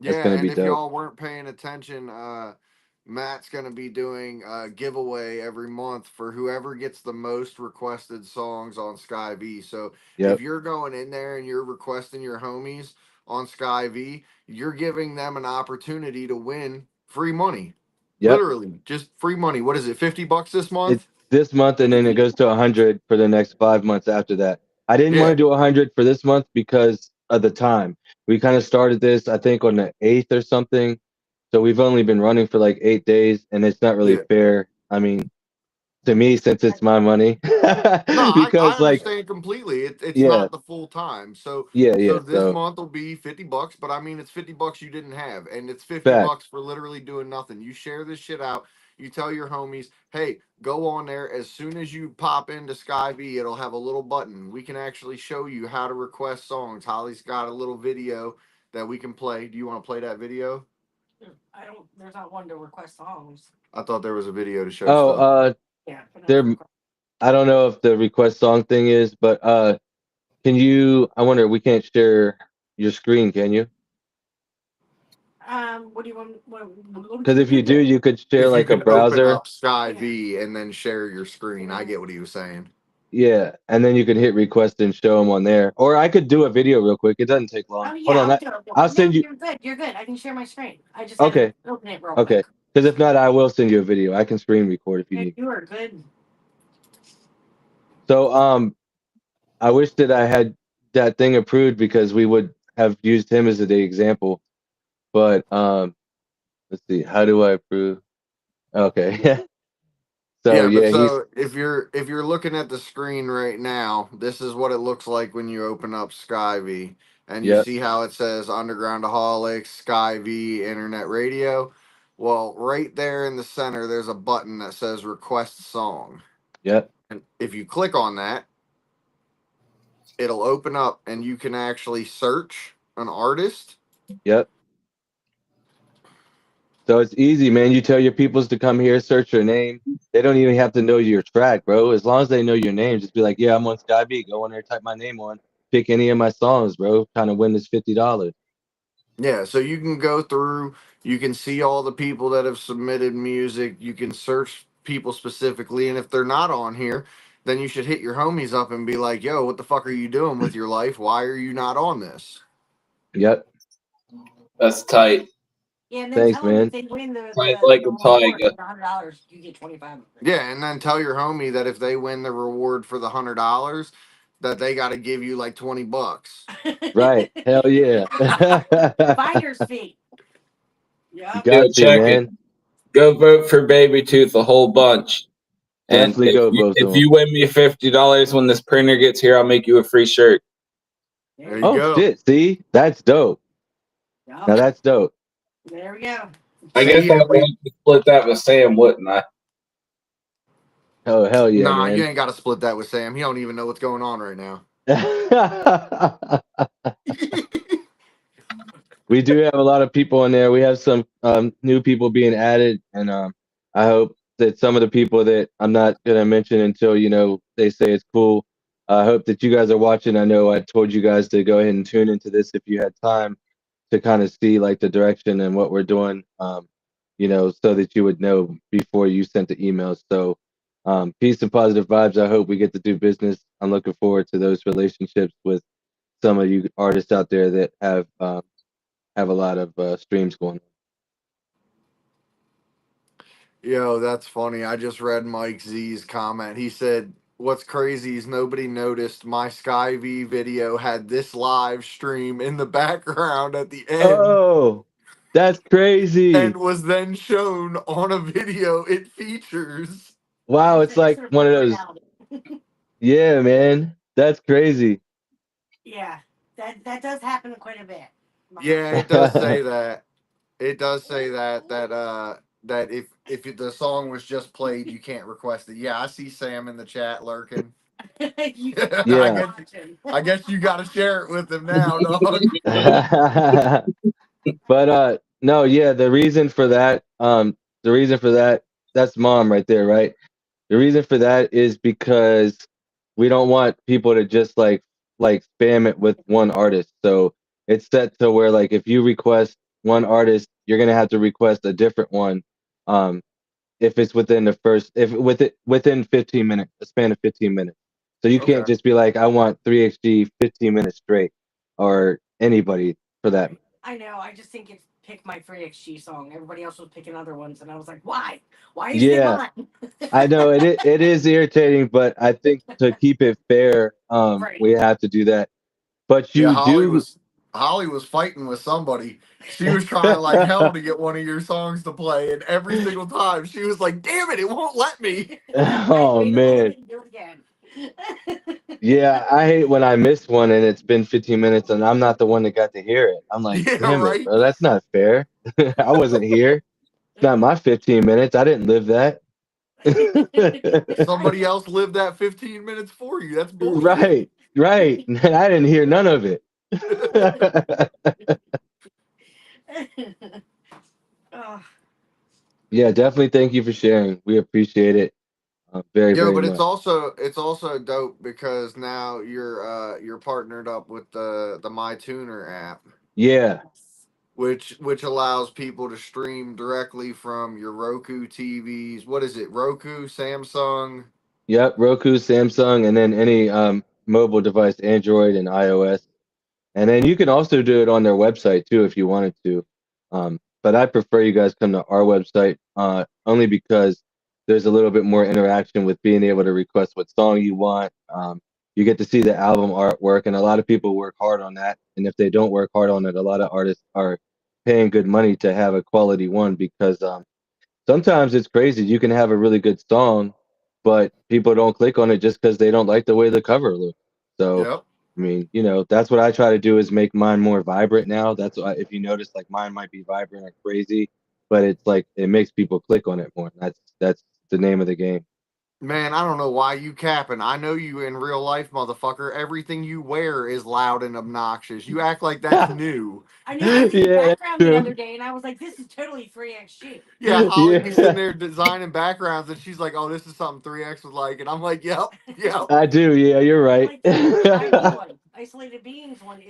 That's gonna be if dope. y'all weren't paying attention, Matt's gonna be doing a giveaway every month for whoever gets the most requested songs on SkyV. So if you're going in there and you're requesting your homies on SkyV, you're giving them an opportunity to win free money. Literally, just free money. What is it? $50 this month? It's this month, and then it goes to 100 for the next 5 months after that. I didn't want to do 100 for this month because of the time. We kind of started this, I think, on the 8th or something. So we've only been running for like 8 days, and it's not really fair. I mean, to me, since it's my money. No, because I understand completely. It's not the full time. So so this month will be $50, but I mean it's $50 you didn't have, and it's $50 for literally doing nothing. You share this shit out. You tell your homies, hey, go on there. As soon as you pop into SkyV, it'll have a little button. We can actually show you how to request songs. Holly's got a little video that we can play. Do you want to play that video? I don't. There's not one to request songs. I thought there was a video to show Oh, stuff. Yeah. But no there. request. I don't know if the request song thing is, but can you? I wonder. We can't share your screen, can you? What do you want? Because if you do, you could share If you like a can open browser. up SkyV and then share your screen. I get what he was saying. Yeah, and then you can hit request and show them on there. Or I could do a video real quick. It doesn't take long. Oh yeah, Hold on. I'll do it. I'll send No, you. you're good. You're good. I can share my screen. I just Okay. had to open it real Okay. quick. Because if not, I will send you a video. I can screen record if you need. You are good. So I wish that I had that thing approved because we would have used him as the example. But let's see. How do I approve? Okay. So Yeah, but he's so if you're looking at the screen right now, this is what it looks like when you open up SkyV, and you Yep. see how it says UndergroundAholics, SkyV, Internet Radio. Well, right there in the center, there's a button that says Request Song, Yep. and if you click on that, it'll open up, and you can actually search an artist. Yep. So it's easy, man. You tell your peoples to come here, search your name. They don't even have to know your track, bro. As long as they know your name, just be like, yeah, I'm on SkyB. Go on there, type my name on, pick any of my songs, bro. Trying to win this $50. Yeah, so you can go through, you can see all the people that have submitted music, you can search people specifically, and if they're not on here, then you should hit your homies up and be like, yo, what the fuck are you doing with your life? Why are you not on this? Yep. That's tight. Yeah, and then Thanks, tell them man. if they win Tight like a reward tiger. for $100, you get 25. Yeah, and then tell your homie that if they win the reward for the $100, that they got to give you like $20. Right. Hell yeah. Finder's fee. Yeah. Got to, check it. man. Go vote for Baby Tooth a whole bunch. And Definitely go vote if for you him. win me $50 when this printer gets here, I'll make you a free shirt. There you Oh, go. shit. See? That's dope. Yep. Now that's dope. There we go. I guess yeah, I'd want to split that with Sam, wouldn't I? Oh, hell yeah, Nah, you man. ain't got to split that with Sam. He don't even know what's going on right now. We do have a lot of people in there. We have some new people being added, and I hope that some of the people that I'm not gonna mention until they say it's cool. I hope that you guys are watching. I know I told you guys to go ahead and tune into this if you had time to kind of see like the direction and what we're doing, so that you would know before you sent the emails. So peace and positive vibes. I hope we get to do business. I'm looking forward to those relationships with some of you artists out there that have a lot of streams going on. Yo, that's funny. I just read Mike Z's comment. He said, what's crazy is nobody noticed my SkyV video had this live stream in the background at the end Oh, that's crazy. and was then shown on a video it features. Wow, it's like one of those. Yeah, man. That's crazy. Yeah, that does happen quite a bit. Yeah, it does say that. It does say that that if the song was just played, you can't request it. Yeah, I see Sam in the chat lurking. Yeah. I guess you got to share it with him now, dog. But no, yeah, the reason for that, that's mom right there, right? The reason for that is because we don't want people to just like spam it with one artist. So it's set to where like if you request one artist, you're gonna have to request a different one. If it's within within 15 minutes, a span of 15 minutes. So you can't Okay. just be like, I want 3XG 15 minutes straight, or anybody for that. I know. I just think it's pick my free XG song. Everybody else was picking other ones, and I was like, why? Why is it mine? I know it is irritating, but I think to keep it fair, Right. we have to do that. But you Yeah, Holly was fighting with somebody. She was trying like hell to get one of your songs to play, and every single time she was like, "Damn it, it won't let me." Oh man. Do it again. Yeah, I hate when I miss one and it's been 15 minutes and I'm not the one that got to hear it. I'm like, Yeah, damn right. it, bro, that's not fair. I wasn't here. It's not my 15 minutes. I didn't live that. Somebody else lived that 15 minutes for you. That's bullshit. Right. I didn't hear none of it. Oh, Yeah, definitely. Thank you for sharing. We appreciate it very, Yo, very but much. it's also dope because now you're partnered up with the MyTuner app, Yeah. which allows people to stream directly from your Roku TVs. What is it? Roku, Samsung. Yep. Roku, Samsung, and then any mobile device, Android and iOS. And then you can also do it on their website too if you wanted to. But I prefer you guys come to our website only because there's a little bit more interaction with being able to request what song you want. You get to see the album artwork, and a lot of people work hard on that. And if they don't work hard on it, a lot of artists are paying good money to have a quality one because sometimes it's crazy. You can have a really good song, but people don't click on it just because they don't like the way the cover looks. So, Yep. I mean, that's what I try to do is make mine more vibrant now. That's why, if you notice, like mine might be vibrant or crazy, but it's like it makes people click on it more. That's the name of the game. Man, I don't know why you capping. I know you in real life, motherfucker. Everything you wear is loud and obnoxious. You act like that's new. I know. I did the Yeah, that's background the true. other day, and I was like, "This is totally 3x shit." Yeah, Holly be Yeah, sitting there designing backgrounds, and she's like, "Oh, this is something 3X would like," and I'm like, "Yep, yep." I do. Yeah, you're right. Like the IB one, isolated beings one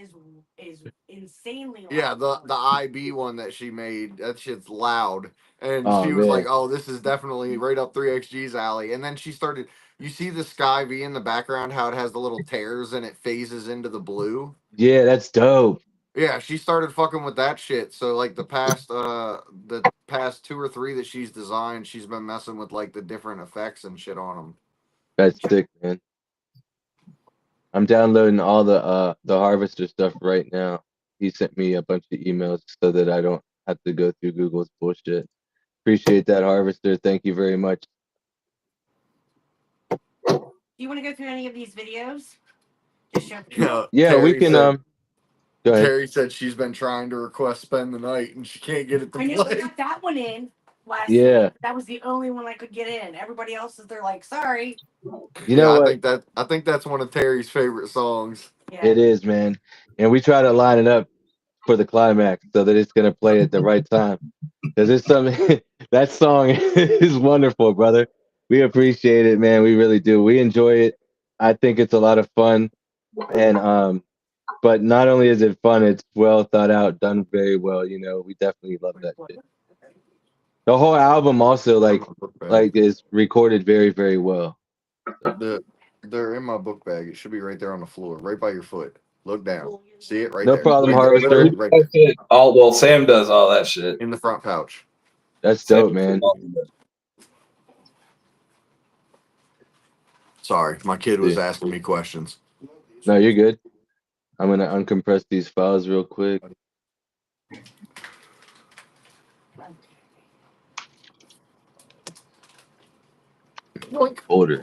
is insanely loud. Yeah, the IB one that she made, that shit's loud. And Oh she was like, man, "Oh, this is definitely right up 3XG's alley." And then she started. You see the SkyV in the background, how it has the little tears and it phases into the blue. yeah, that's dope. Yeah, she started fucking with that shit. So like the past two or three that she's designed, she's been messing with like the different effects and shit on them. That's sick, man. I'm downloading all the harvester stuff right now. He sent me a bunch of emails so that I don't have to go through Google's bullshit. Appreciate that, harvester. Thank you very much. Do you want to go through any of these videos? Just show. Yeah, Yeah, we can go ahead. Terry said she's been trying to request spend the night and she can't get it to I know I play. got that one in last Yeah. night. That was the only one I could get in. Everybody else is they're like, sorry. You know what? I think that's one of Terry's favorite songs. Yeah. It is, man. And we try to line it up for the climax so that it's gonna play at the right time. Because it's something that song is wonderful, brother. We appreciate it, man. We really do. We enjoy it. I think it's a lot of fun. And but not only is it fun, it's well thought out, done very well. We definitely love that shit. The whole album also is recorded very, very well. They're in my book bag. It should be right there on the floor, right by your foot. Look down. See it right No there. problem, Right there. Harvester. Literally right That's it. Well, Sam does all that shit. in the front pouch. That's dope, man. Sorry, my kid was asking me questions. No, you're good. I'm gonna uncompress these files real quick. Order.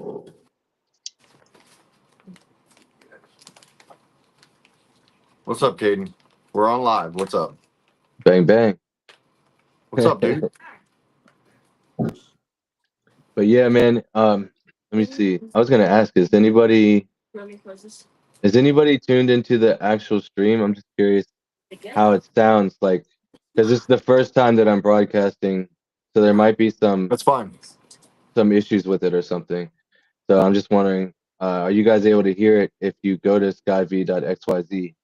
What's up, Caden? We're on live. What's up? Bang bang. What's up, dude? But yeah, man. Let me see. I was gonna ask, is anybody tuned into the actual stream? I'm just curious how it sounds like, because this is the first time that I'm broadcasting, so there might be some That's fine. issues with it or something. So I'm just wondering, are you guys able to hear it if you go to skyv.xyz?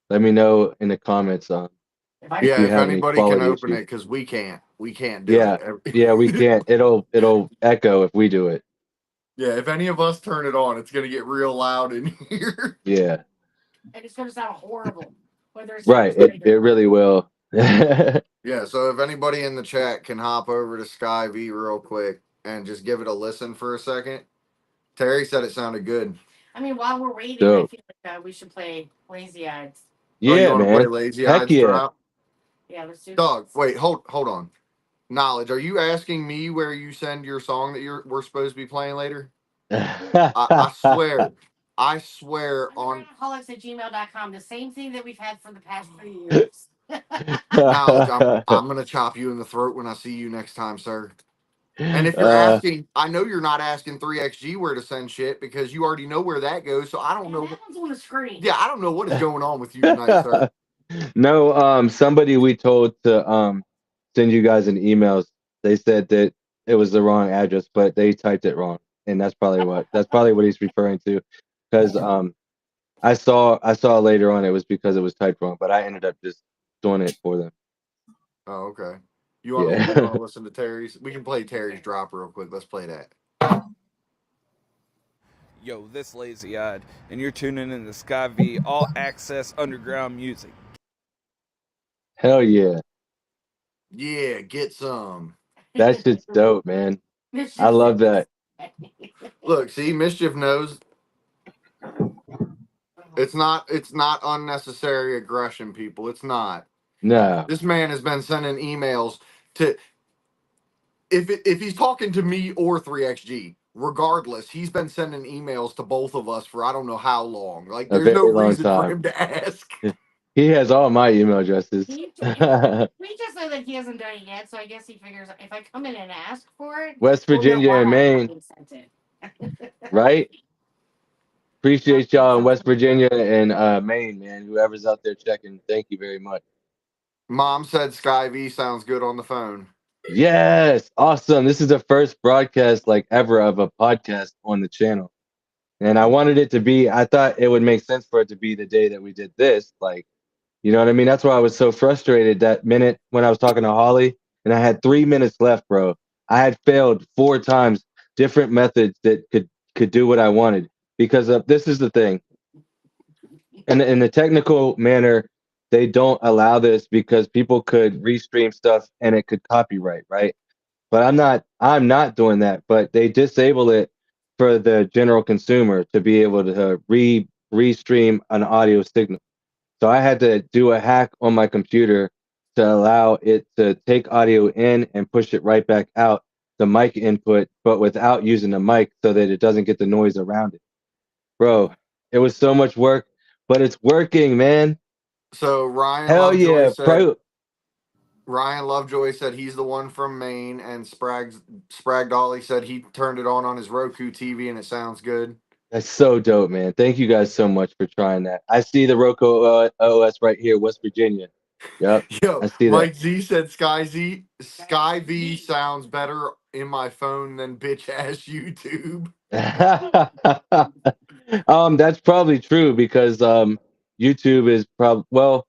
Let me know in the comments. Yeah, if have any anybody can quality open issues. it, because we can't do it. Yeah, we can't. It'll echo if we do it. Yeah, if any of us turn it on, it's gonna get real loud in here. Yeah. And it's gonna sound horrible. Whether it's Right. It really will. Yeah, so if anybody in the chat can hop over to SkyV real quick and just give it a listen for a second. Terry said it sounded good. I mean, while we're waiting, Dope. I feel like we should play Lazy Eyes. You Yeah, want to play man. Lazy Heck Eyes yeah. Drop? Yeah, let's do Dog, wait, hold on. Knowledge, are you asking me where you send your song that we're supposed to be playing later? I swear on UndergroundAholics@gmail.com. The same thing that we've had for the past 3 years. Knowledge, I'm gonna chop you in the throat when I see you next time, sir. And if you're asking, I know you're not asking 3XG where to send shit because you already know where that goes. So I don't know. That one's on the screen. Yeah, I don't know what is going on with you tonight, sir. No, somebody we told to send you guys an emails. They said that it was the wrong address, but they typed it wrong, and that's probably what he's referring to. Because I saw later on it was because it was typed wrong, but I ended up just doing it for them. Oh, okay. You want Yeah. to listen to Terry's? We can play Terry's drop real quick. Let's play that. Yo, this lazy eyed, and you're tuning in to SkyV all access underground music. Hell yeah. Yeah, get some. That shit's dope, man. I love that. Look, see, Mischief knows it's not unnecessary aggression, people. It's not. No. This man has been sending emails to if he's talking to me or 3XG, regardless, he's been sending emails to both of us for I don't know how long. Like, A there's no very long reason for time. him to ask. He has all my email addresses. We just know that he hasn't done it yet, so I guess he figures if I come in and ask for it, West we'll know Virginia why and I Maine, haven't sent it. right? Appreciate y'all in West Virginia and Maine, man. Whoever's out there checking, thank you very much. Mom said SkyV sounds good on the phone. Yes, awesome. This is the first broadcast like ever of a podcast on the channel. And I wanted it to be, I thought it would make sense for it to be the day that we did this. Like, you know what I mean? That's why I was so frustrated that minute when I was talking to Holly and I had 3 minutes left, bro. I had failed 4 times different methods that could do what I wanted because this is the thing. In the technical manner, they don't allow this because people could restream stuff and it could copyright, right? But I'm not doing that. But they disable it for the general consumer to be able to restream an audio signal. So I had to do a hack on my computer to allow it to take audio in and push it right back out the mic input, but without using the mic so that it doesn't get the noise around it. Bro, it was so much work, but it's working, man. So Ryan Hell yeah. Lovejoy said he's the one from Maine, and Spragdolly said he turned it on his Roku TV and it sounds good. That's so dope, man. Thank you guys so much for trying that. I see the Roku OS right here, West Virginia. Yep. Yo, I see Mike Z said SkyV sounds better in my phone than bitch ass YouTube. that. That's probably true because YouTube is probably, well,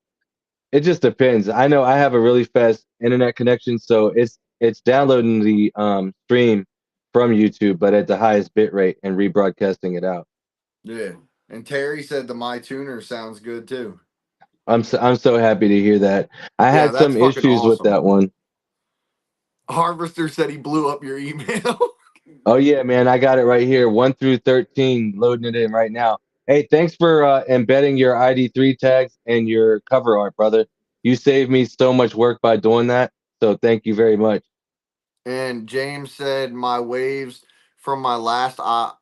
it just depends. I know I have a really fast internet connection, so it's downloading the stream from YouTube, but at the highest bit rate and rebroadcasting it out. Yeah. And Terry said the My Tuner sounds good too. I'm so happy to hear that. I had that's some fucking issues with awesome. that one. Harvester said he blew up your email. Oh yeah, man, I got it right here, 1 through 13, loading it in right now. Hey, thanks for embedding your ID3 tags and your cover art, brother. You saved me so much work by doing that, so thank you very much. And James said my waves from my last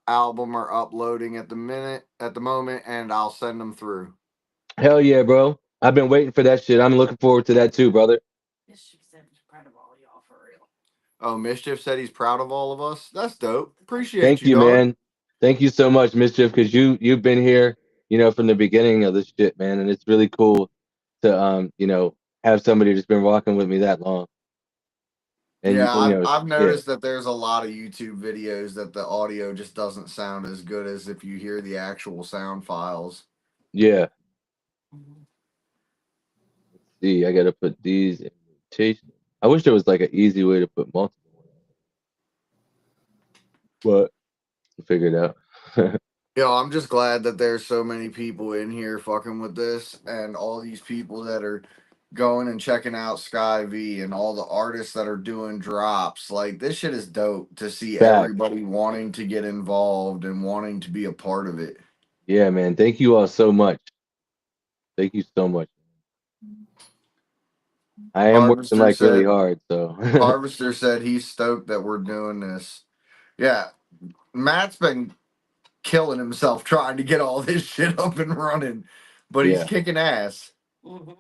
album are uploading at the moment, and I'll send them through. Hell yeah, bro. I've been waiting for that shit. I'm looking forward to that too, brother. Mischief said he's proud of all y'all for real. Oh, Mischief said he's proud of all of us. That's dope. Appreciate Thank you, dog. man. Thank you so much, Mischief, because you've been here, from the beginning of this shit, man, and it's really cool to have somebody that's been walking with me that long. And yeah, I've noticed that there's a lot of YouTube videos that the audio just doesn't sound as good as if you hear the actual sound files. Yeah. Let's see, I gotta put these in rotation. I wish there was like an easy way to put multiple. But we'll figure it out. Yo, I'm just glad that there's so many people in here fucking with this, and all these people that are going and checking out SkyV and all the artists that are doing drops. Like, this shit is dope to see everybody wanting to get involved and wanting to be a part of it. Yeah, man. Thank you all so much. Thank you so much. I am working like really hard, so Harvester said he's stoked that we're doing this. Yeah, Matt's been killing himself trying to get all this shit up and running, but he's kicking ass. Mm-hmm.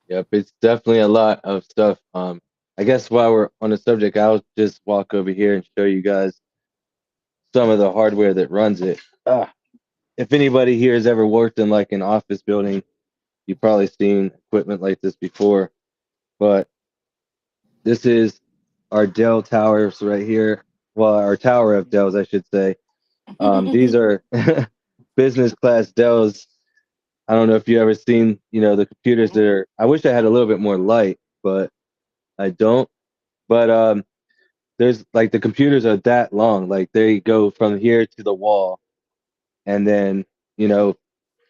Yep, it's definitely a lot of stuff. I guess while we're on the subject, I'll just walk over here and show you guys some of the hardware that runs it. If anybody here has ever worked in like an office building, you've probably seen equipment like this before. But this is our Dell towers right here. Well, our tower of Dells, I should say. These are business class Dells. I don't know if you ever seen, the computers that are. I wish I had a little bit more light, but I don't. But there's like the computers are that long, like they go from here to the wall, and then you know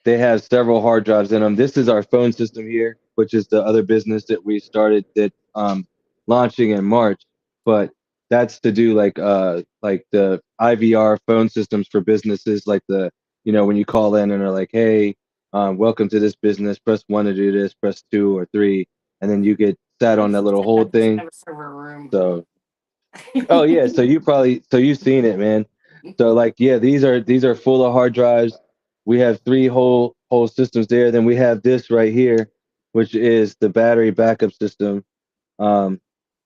they have several hard drives in them. This is our phone system here, which is the other business that we started that launching in March. But that's to do like the IVR phone systems for businesses, like the when you call in and are like, hey, welcome to this business. Press one to do this. Press two or three, and then you get sat on that little hold thing. Have a server room. So oh yeah, so you've seen it, man. So like yeah, these are full of hard drives. We have three whole systems there. Then we have this right here, which is the battery backup system. Um,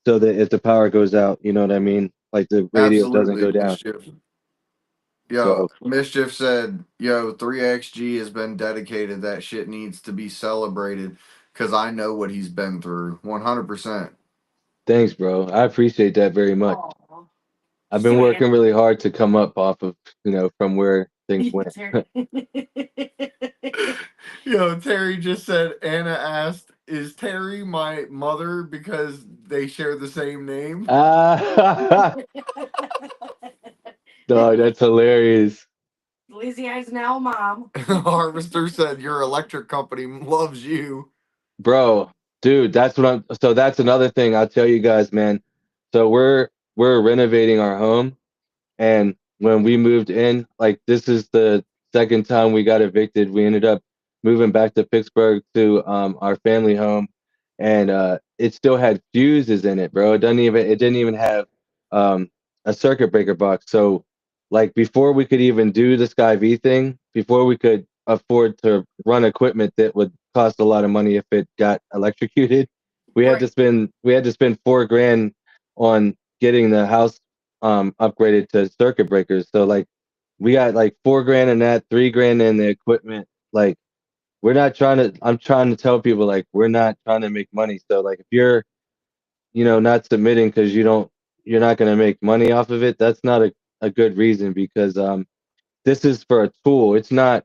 so that if the power goes out, you know what I mean? Like the radio doesn't Absolutely, go down. Mischief. Yo, So Mischief said, yo, 3XG has been dedicated. That shit needs to be celebrated because I know what he's been through. 100%. thanks, bro. I appreciate that very much. Aw. I've See been what working really hard to come up off of, from where things went. Terry. Yo, Terry just said, Anna asked, is Terry my mother because they share the same name? Ah, dog, that's hilarious. Lazy Eyes now, mom. Harvester said, your electric company loves you. Bro, dude, so that's another thing I'll tell you guys, man. So we're renovating our home, and when we moved in, like this is the second time we got evicted. We ended up moving back to Pittsburgh to our family home, and it still had fuses in it, bro. It didn't even have a circuit breaker box. So like before we could even do the SkyV thing, before we could afford to run equipment that would cost a lot of money if it got electrocuted, Right. we had to spend $4,000 on getting the house upgraded to circuit breakers. So like we got like $4,000 in that, $3,000 in the equipment. Like we're not trying to. I'm trying to tell people like we're not trying to make money. So like if you're not submitting because you're not going to make money off of it, that's not a good reason because this is for a tool. It's not.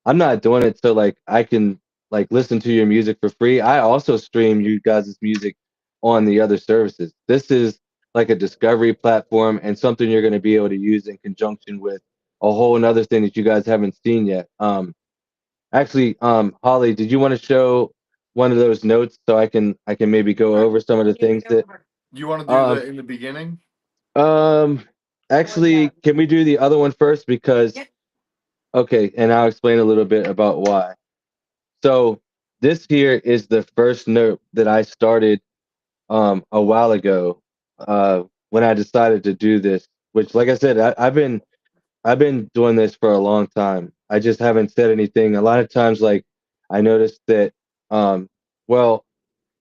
I'm not doing it so like I can like listen to your music for free. I also stream you guys' music on the other services. This is like a discovery platform and something you're going to be able to use in conjunction with a whole another thing that you guys haven't seen yet. Actually, Holly, did you want to show one of those notes so I can maybe go Sure. over some of the Give things it that over. You want to do um that in the beginning? um Like actually can we do the other one first because Yep. okay, and I'll explain a little bit about why. So this here is the first note that I started a while ago when I decided to do this, which like I said, I've been doing this for a long time. I just haven't said anything. A lot of times like I noticed that um well,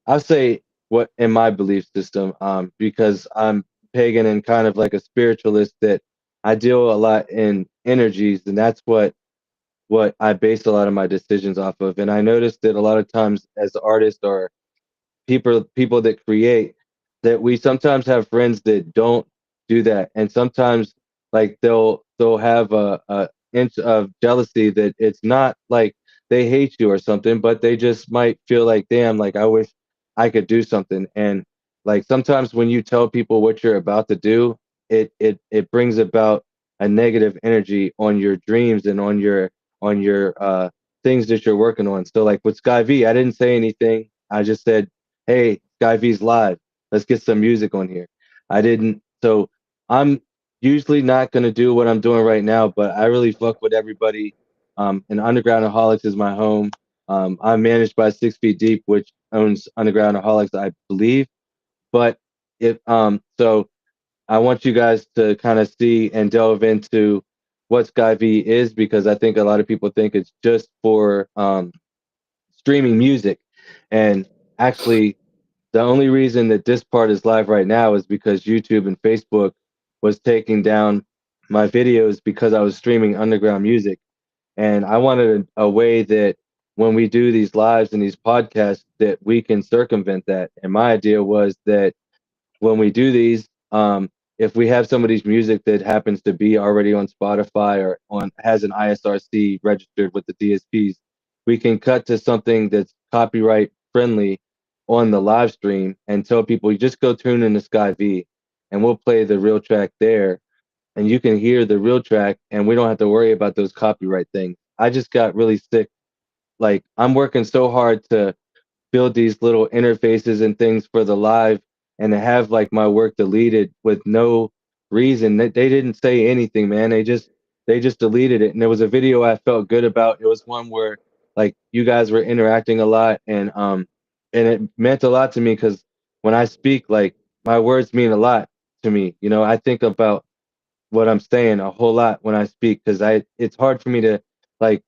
I'll say what in my belief system, because I'm pagan and kind of like a spiritualist that I deal a lot in energies and that's what I base a lot of my decisions off of. And I noticed that a lot of times as artists or people that create that we sometimes have friends that don't do that and sometimes like they'll have a inch of jealousy that it's not like they hate you or something but they just might feel like damn like I wish I could do something and like sometimes when you tell people what you're about to do it brings about a negative energy on your dreams and on your things that you're working on. So like with Sky V, I didn't say anything. I just said, hey, Sky V's live. Let's get some music on here. I didn't. So I'm usually not going to do what I'm doing right now, but I really fuck with everybody. And UndergroundAholics is my home. I'm managed by 6 Feet Deep, which owns UndergroundAholics, I believe. But if so I want you guys to kind of see and delve into what SkyV is because I think a lot of people think it's just for streaming music. And actually, the only reason that this part is live right now is because YouTube and Facebook was taking down my videos because I was streaming underground music. And I wanted a way that when we do these lives and these podcasts that we can circumvent that. And my idea was that when we do these, if we have somebody's music that happens to be already on Spotify or on has an ISRC registered with the DSPs, we can cut to something that's copyright friendly on the live stream and tell people you just go tune in to SkyV and we'll play the real track there and you can hear the real track and we don't have to worry about those copyright things. I just got really sick. Like I'm working so hard to build these little interfaces and things for the live and to have like my work deleted with no reason. They didn't say anything, man. They just deleted it. And there was a video I felt good about. It was one where like you guys were interacting a lot and it meant a lot to me because when I speak, like my words mean a lot to me. You know, I think about what I'm saying a whole lot when I speak because it's hard for me to like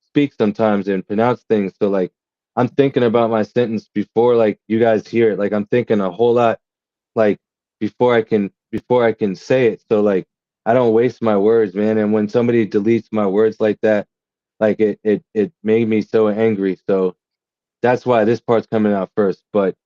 speak sometimes and pronounce things. So like I'm thinking about my sentence before like you guys hear it. Like I'm thinking a whole lot like before I can say it. So like I don't waste my words, man. And when somebody deletes my words like that, like it made me so angry. So that's why this part's coming out first. But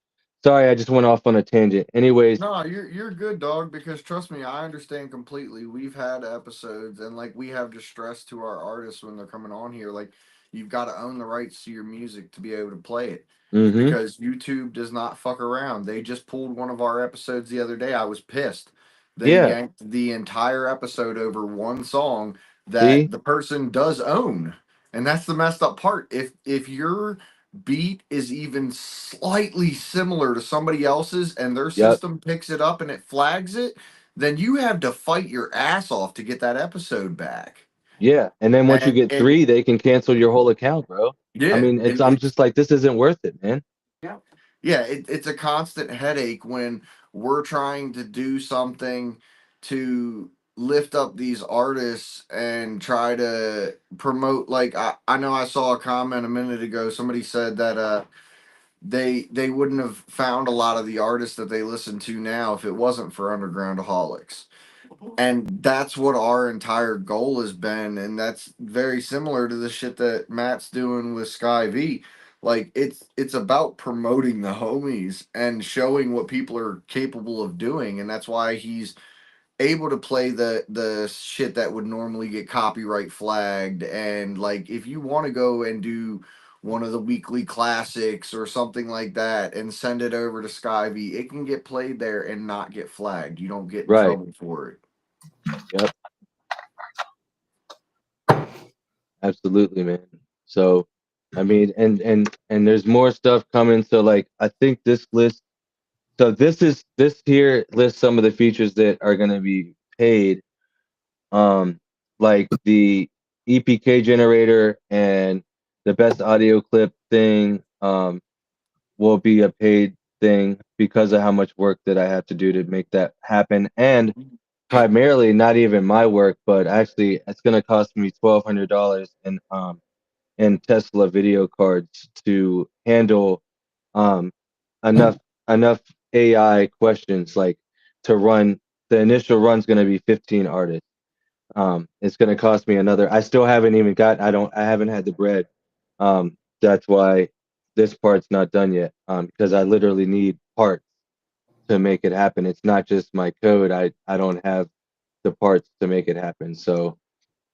sorry, I just went off on a tangent. Anyways, No, you're good, dog, because trust me, I understand completely. We've had episodes and like we have distress to our artists when they're coming on here. Like you've got to own the rights to your music to be able to play it. mm-hmm. Because YouTube does not fuck around. They just pulled one of our episodes the other day. I was pissed. They Yeah. yanked the entire episode over one song that See? the person does own. And that's the messed up part. If your beat is even slightly similar to somebody else's and their Yep. system picks it up and it flags it, then you have to fight your ass off to get that episode back. Yeah, and then once you And get three, they can cancel your whole account, bro. I yeah, mean, I'm it's just like, this isn't worth it, man. yeah, it's a constant headache when we're trying to do something to lift up these artists and try to promote. Like I know I saw a comment a minute ago. Somebody said that they wouldn't have found a lot of the artists that they listen to now if it wasn't for UndergroundAholics. And that's what our entire goal has been, and that's very similar to the shit that Matt's doing with Sky V. Like it's about promoting the homies and showing what people are capable of doing, and that's why he's able to play the shit that would normally get copyright flagged. And like if you want to go and do one of the weekly classics or something like that and send it over to SkyV, it can get played there and not get flagged. You don't get in Right. trouble for it. Yep. Absolutely, man. So, I mean, and there's more stuff coming. So, like, I think this list. So this here lists some of the features that are going to be paid. Like the EPK generator and the best audio clip thing. Will be a paid thing because of how much work that I have to do to make that happen. And primarily not even my work, but actually it's gonna cost me $1,200 in Tesla video cards to handle um enough enough AI questions like to run the initial run's gonna be 15 artists. It's gonna cost me another. I still haven't even got. I haven't had the bread. That's why this part's not done yet. Because I literally need parts to make it happen. It's not just my code. I don't have the parts to make it happen. So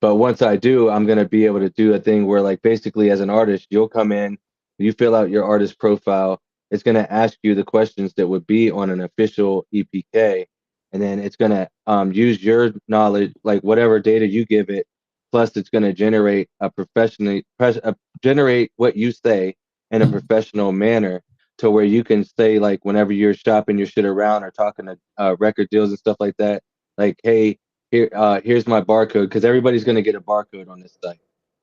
but once I do, I'm gonna be able to do a thing where, like, basically, as an artist, you'll come in, you fill out your artist profile. It's gonna ask you the questions that would be on an official EPK, and then it's gonna use your knowledge, like whatever data you give it, plus it's gonna generate generate what you say in a professional manner, to where you can say, like, whenever you're shopping your shit around or talking to record deals and stuff like that, like, hey, here's my barcode, because everybody's going to get a barcode on this site.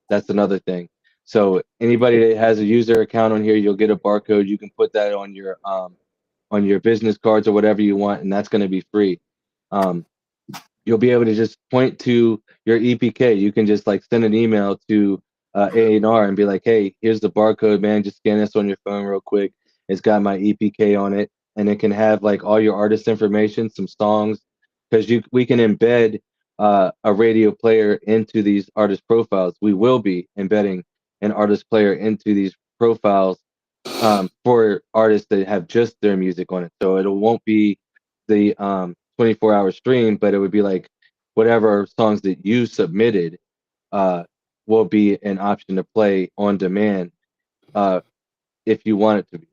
That's another thing. So anybody that has a user account on here, you'll get a barcode. You can put that on your business cards or whatever you want, and that's going to be free. You'll be able to just point to your EPK. You can just like send an email to A&R and be like, hey, here's the barcode, man. Just scan this on your phone real quick. It's got my EPK on it, and it can have like all your artist information, some songs, because we can embed a radio player into these artist profiles. We will be embedding an artist player into these profiles for artists that have just their music on it. So it won't be the 24-hour stream, but it would be like whatever songs that you submitted uh, will be an option to play on demand if you want it to be.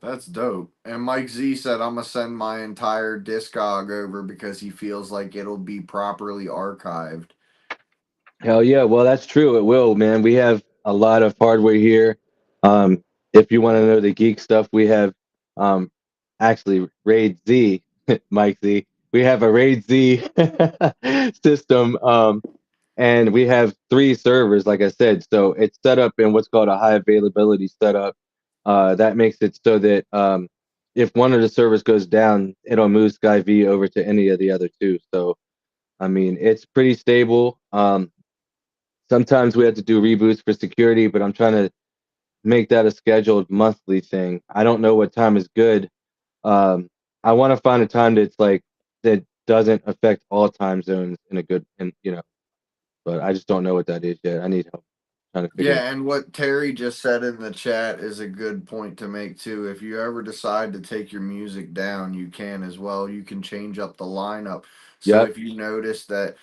That's dope. And Mike Z said, I'm going to send my entire Discog over because he feels like it'll be properly archived. Hell yeah. Well, that's true. It will, man. We have a lot of hardware here. If you want to know the geek stuff, we have actually RAID Z, Mike Z. We have a RAID Z system, and we have 3 servers, like I said. So it's set up in what's called a high availability setup. That makes it so that if one of the servers goes down, it'll move SkyV over to any of the other 2. So, I mean, it's pretty stable. Sometimes we have to do reboots for security, but I'm trying to make that a scheduled monthly thing. I don't know what time is good. I want to find a time that's like that doesn't affect all time zones in a good, and but I just don't know what that is yet. I need help trying to figure it out. Yeah, and what Terry just said in the chat is a good point to make too. If you ever decide to take your music down, you can as well. You can change up the lineup. So Yep, if you notice that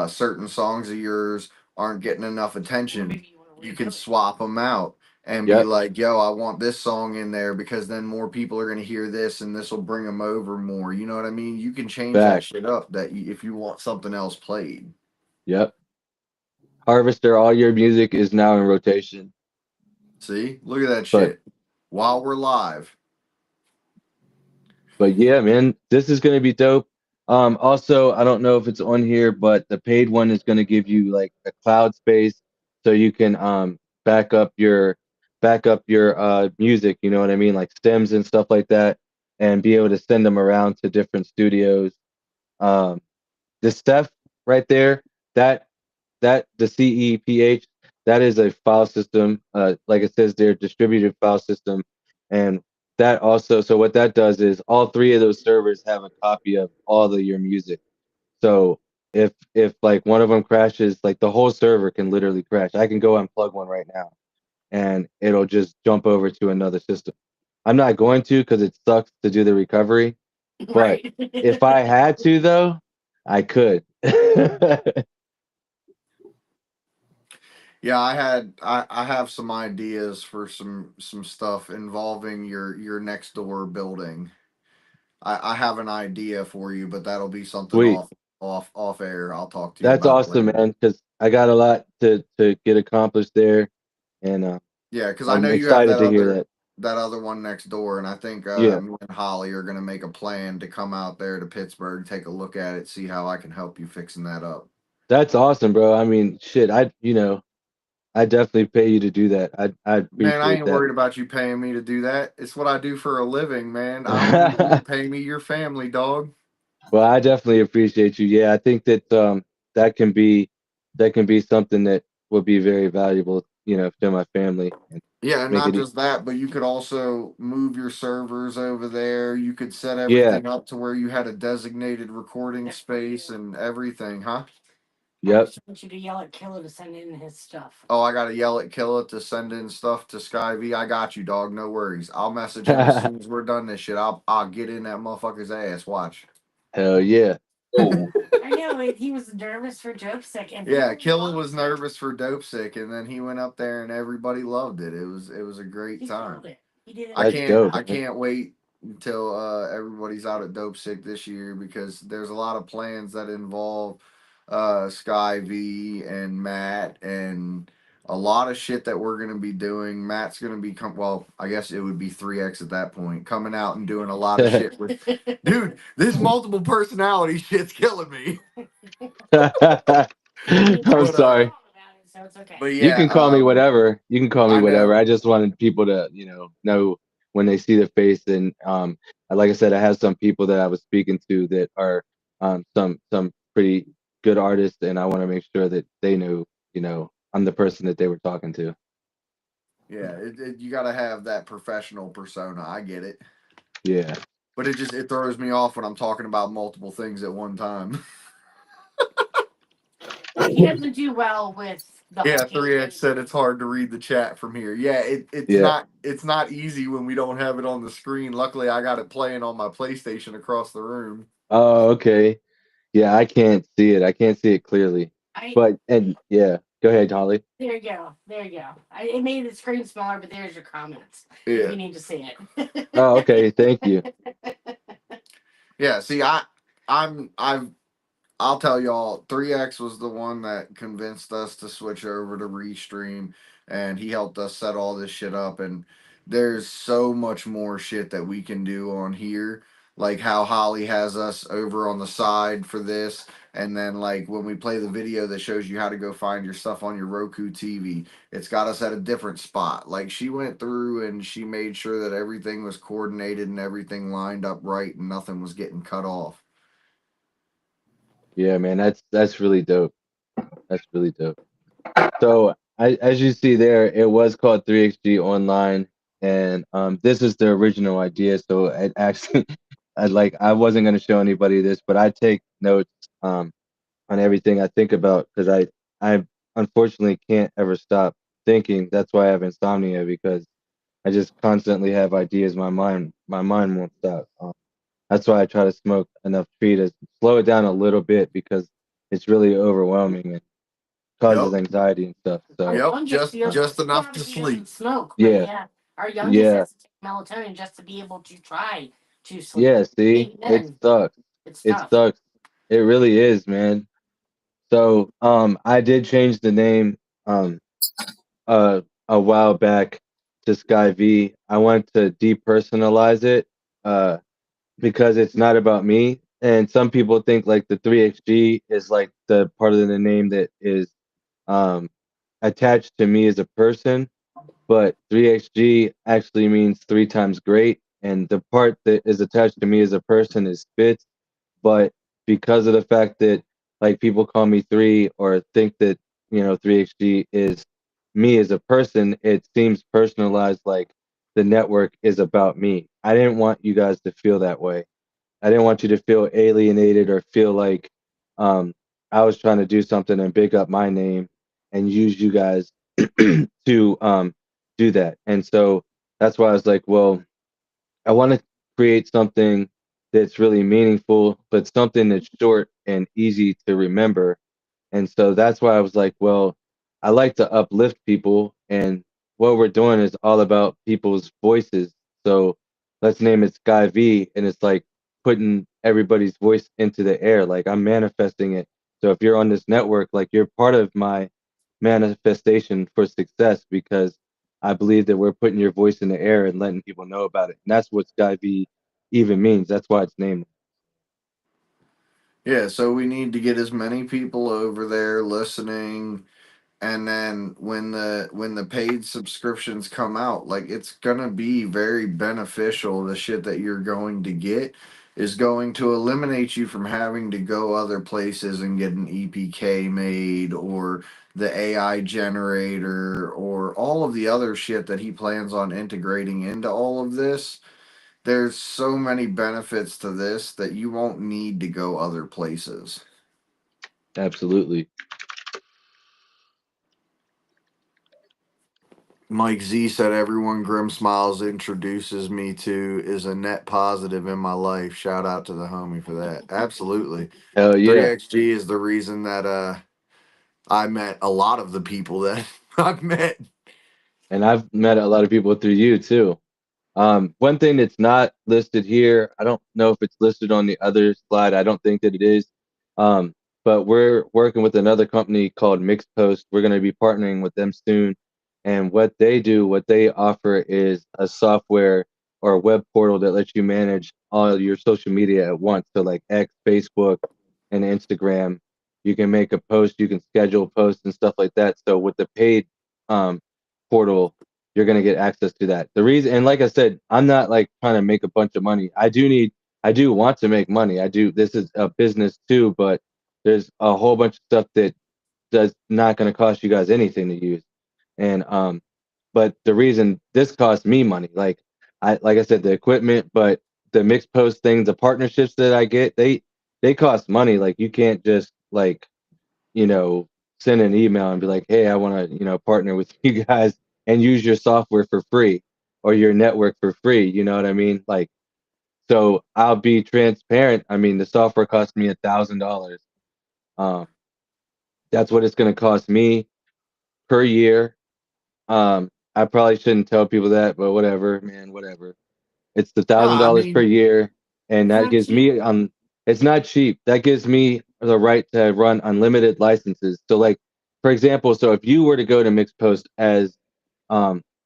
certain songs of yours aren't getting enough attention, you can swap them out and be yep, like, "Yo, I want this song in there because then more people are going to hear this and this will bring them over more." You know what I mean? You can change that back. shit up if you want something else played. Yep. Harvester, all your music is now in rotation. See? Look at that But shit. While we're live. But yeah, man, this is gonna be dope. Also, I don't know if it's on here, but the paid one is gonna give you like a cloud space, so you can back up your music. You know what I mean, like stems and stuff like that, and be able to send them around to different studios. Um, the stuff right there, that the CEPH, that is a file system. Like it says there, distributed file system, and that also. So what that does is all 3 of those servers have a copy of all of your music. So if like one of them crashes, like the whole server can literally crash. I can go unplug one right now, and it'll just jump over to another system. I'm not going to because it sucks to do the recovery, but Right. if I had to though, I could. Yeah, I have some ideas for some stuff involving your next door building. I have an idea for you, but that'll be something Sweet. off air. I'll talk to you That's about awesome, later. man, because I got a lot to get accomplished there, and Yeah, because I know I'm you have excited to hear that. that other one next door, and I think Yeah, me and Holly are gonna make a plan to come out there to Pittsburgh, take a look at it, see how I can help you fixing that up. that's awesome, bro. I mean, shit, I definitely pay you to do that. I Man, I appreciate ain't that. worried about you paying me to do that. It's what I do for a living, man. I don't need you to pay me your family, dog. Well, I definitely appreciate you. Yeah, I think that that can be that can be something that will be very valuable, to my family and Yeah, and make not it. just that, but you could also move your servers over there. You could set Yeah, everything up to where you had a designated recording space and everything, huh? I yep. just want you to yell at Killer to send in his stuff. Oh, I gotta yell at Killa to send in stuff to SkyV. I got you, dog. No worries. I'll message him as soon as we're done this shit. I'll get in that motherfucker's ass. Watch. Hell yeah. Oh, I know he was nervous for Joke Sick, and Yeah, people Killa loved was it. nervous for Dope Sick, and then he went up there and everybody loved it. It was a great He time. killed it. He did it. That's dope, I man. can't wait until everybody's out at Dope Sick this year because there's a lot of plans that involve Sky V and Matt and a lot of shit that we're gonna be doing. Matt's gonna be well, I guess it would be 3X at that point, coming out and doing a lot of shit with dude, this multiple personality shit's killing me. You're I'm But perfectly sorry. calm about it, so it's okay. but You yeah, can call me whatever. You can call me I whatever. know. I just wanted people to, know when they see the face. And like I said, I have some people that I was speaking to that are some pretty good artists, and I want to make sure that they know, I'm the person that they were talking to. Yeah, you got to have that professional persona. I get it. Yeah. But it throws me off when I'm talking about multiple things at one time. He doesn't do well with the Yeah, whole 3X said it's hard to read the chat from here. Yeah, Yeah. it's not easy when we don't have it on the screen. Luckily, I got it playing on my PlayStation across the room. Oh, okay. Yeah, I can't see it. I can't see it clearly. But yeah, go ahead, Holly. There you go. There you go. It made the screen smaller, but there's your comments. Yeah. If you need to see it. Oh, okay. Thank you. Yeah, see, I'll tell y'all, 3X was the one that convinced us to switch over to Restream, and he helped us set all this shit up. And there's so much more shit that we can do on here, like how Holly has us over on the side for this. And then, like, when we play the video that shows you how to go find your stuff on your Roku TV, it's got us at a different spot. Like, she went through and she made sure that everything was coordinated and everything lined up right and nothing was getting cut off. Yeah, man, that's really dope. That's really dope. So, as you see there, it was called 3XG Online, and this is the original idea. So, it actually, I wasn't gonna show anybody this, but I take notes on everything I think about because I unfortunately can't ever stop thinking. That's why I have insomnia because I just constantly have ideas. My mind won't stop. That's why I try to smoke enough tree to slow it down a little bit because it's really overwhelming and causes Yep. anxiety and stuff. Our So Yep, youngest just enough to he doesn't sleep. smoke, but yeah, yeah, our youngest yeah, has to take melatonin just to be able to try to sleep. yeah. See, Even it then, sucks. it's It tough. sucks. It really is, man. So I did change the name a while back to SkyV. I want to depersonalize it because it's not about me. And some people think like the 3XG is like the part of the name that is um, attached to me as a person, but 3XG actually means three times great. And the part that is attached to me as a person is Spitz. But because of the fact that like people call me three or think that, 3XG is me as a person, it seems personalized like the network is about me. I didn't want you guys to feel that way. I didn't want you to feel alienated or feel like um, I was trying to do something and big up my name and use you guys to do that. And so that's why I was like, well, I want to create something that's really meaningful, but something that's short and easy to remember. And so that's why I was like, well, I like to uplift people, and what we're doing is all about people's voices. So let's name it Sky V, and it's like putting everybody's voice into the air. Like I'm manifesting it. So if you're on this network, like you're part of my manifestation for success because I believe that we're putting your voice in the air and letting people know about it. And that's what Sky V even means. That's why it's named. Yeah, so we need to get as many people over there listening, and then when the paid subscriptions come out, like it's gonna be very beneficial. The shit that you're going to get is going to eliminate you from having to go other places and get an EPK made or the AI generator or all of the other shit that he plans on integrating into all of this. There's so many benefits to this that you won't need to go other places. Absolutely. Mike Z said everyone Grim Smiles introduces me to is a net positive in my life. Shout out to the homie for that. Absolutely. Hell yeah. 3XG is the reason that I met a lot of the people that I've met. And I've met a lot of people through you too. One thing that's not listed here, I don't know if it's listed on the other slide. I don't think that it is. Um, but we're working with another company called Mixpost. We're going to be partnering with them soon. And what they do, what they offer is a software or a web portal that lets you manage all your social media at once. So like X, Facebook, and Instagram. You can make a post, you can schedule posts and stuff like that. So with the paid um, portal, you're going to get access to that. The reason, and like I said, I'm not like trying to make a bunch of money. I do want to make money. This is a business too, but there's a whole bunch of stuff that does not going to cost you guys anything to use. And, but the reason this costs me money, like I said, the equipment, but the mixed post thing, the partnerships that I get, they cost money. Like you can't just like, you know, send an email and be like, hey, I want to, you know, partner with you guys and use your software for free or your network for free. You know what I mean? Like, so I'll be transparent. I mean, the software cost me $1,000. Um, that's what it's going to cost me per year. I probably shouldn't tell people that, but whatever, man, whatever. It's the No, I $1,000 per mean, year, and It's that not gives cheap. me it's not cheap. That gives me the right to run unlimited licenses. So like, for example, so if you were to go to Mixpost as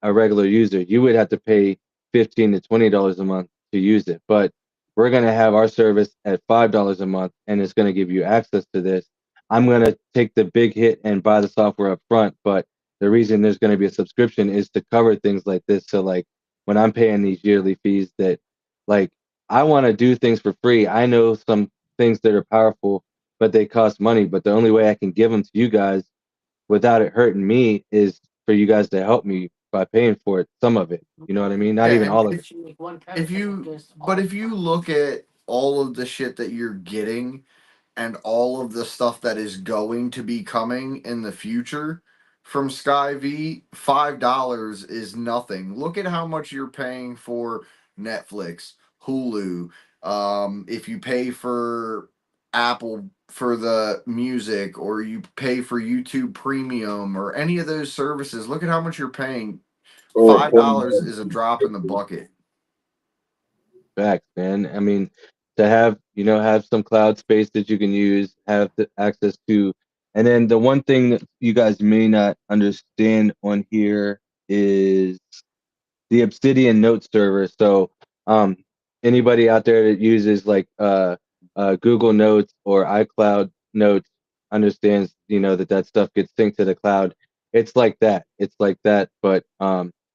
a regular user, you would have to pay $15 to $20 a month to use it. But we're gonna have our service at $5 a month, and it's gonna give you access to this. I'm gonna take the big hit and buy the software up front, but the reason there's gonna be a subscription is to cover things like this. So like when I'm paying these yearly fees that like I want to do things for free. I know some things that are powerful, but they cost money. But the only way I can give them to you guys without it hurting me is for you guys to help me by paying for it, some of it. You know what I mean? Not yeah, even and all of it. Like one if post and you just but if you look at all of the shit that you're getting and all of the stuff that is going to be coming in the future from SkyV, $5 is nothing. Look at how much you're paying for Netflix, Hulu. If you pay for Apple for the music, or you pay for YouTube Premium, or any of those services, look at how much you're paying. Oh, $5 is a drop in the bucket. Facts, man. I mean, to have, you know, have some cloud space that you can use, have the access to. And then the one thing that you guys may not understand on here is the Obsidian Note server. So, um, anybody out there that uses like Google Notes or iCloud Notes understands, you know, that that stuff gets synced to the cloud. It's like that. It's like that, but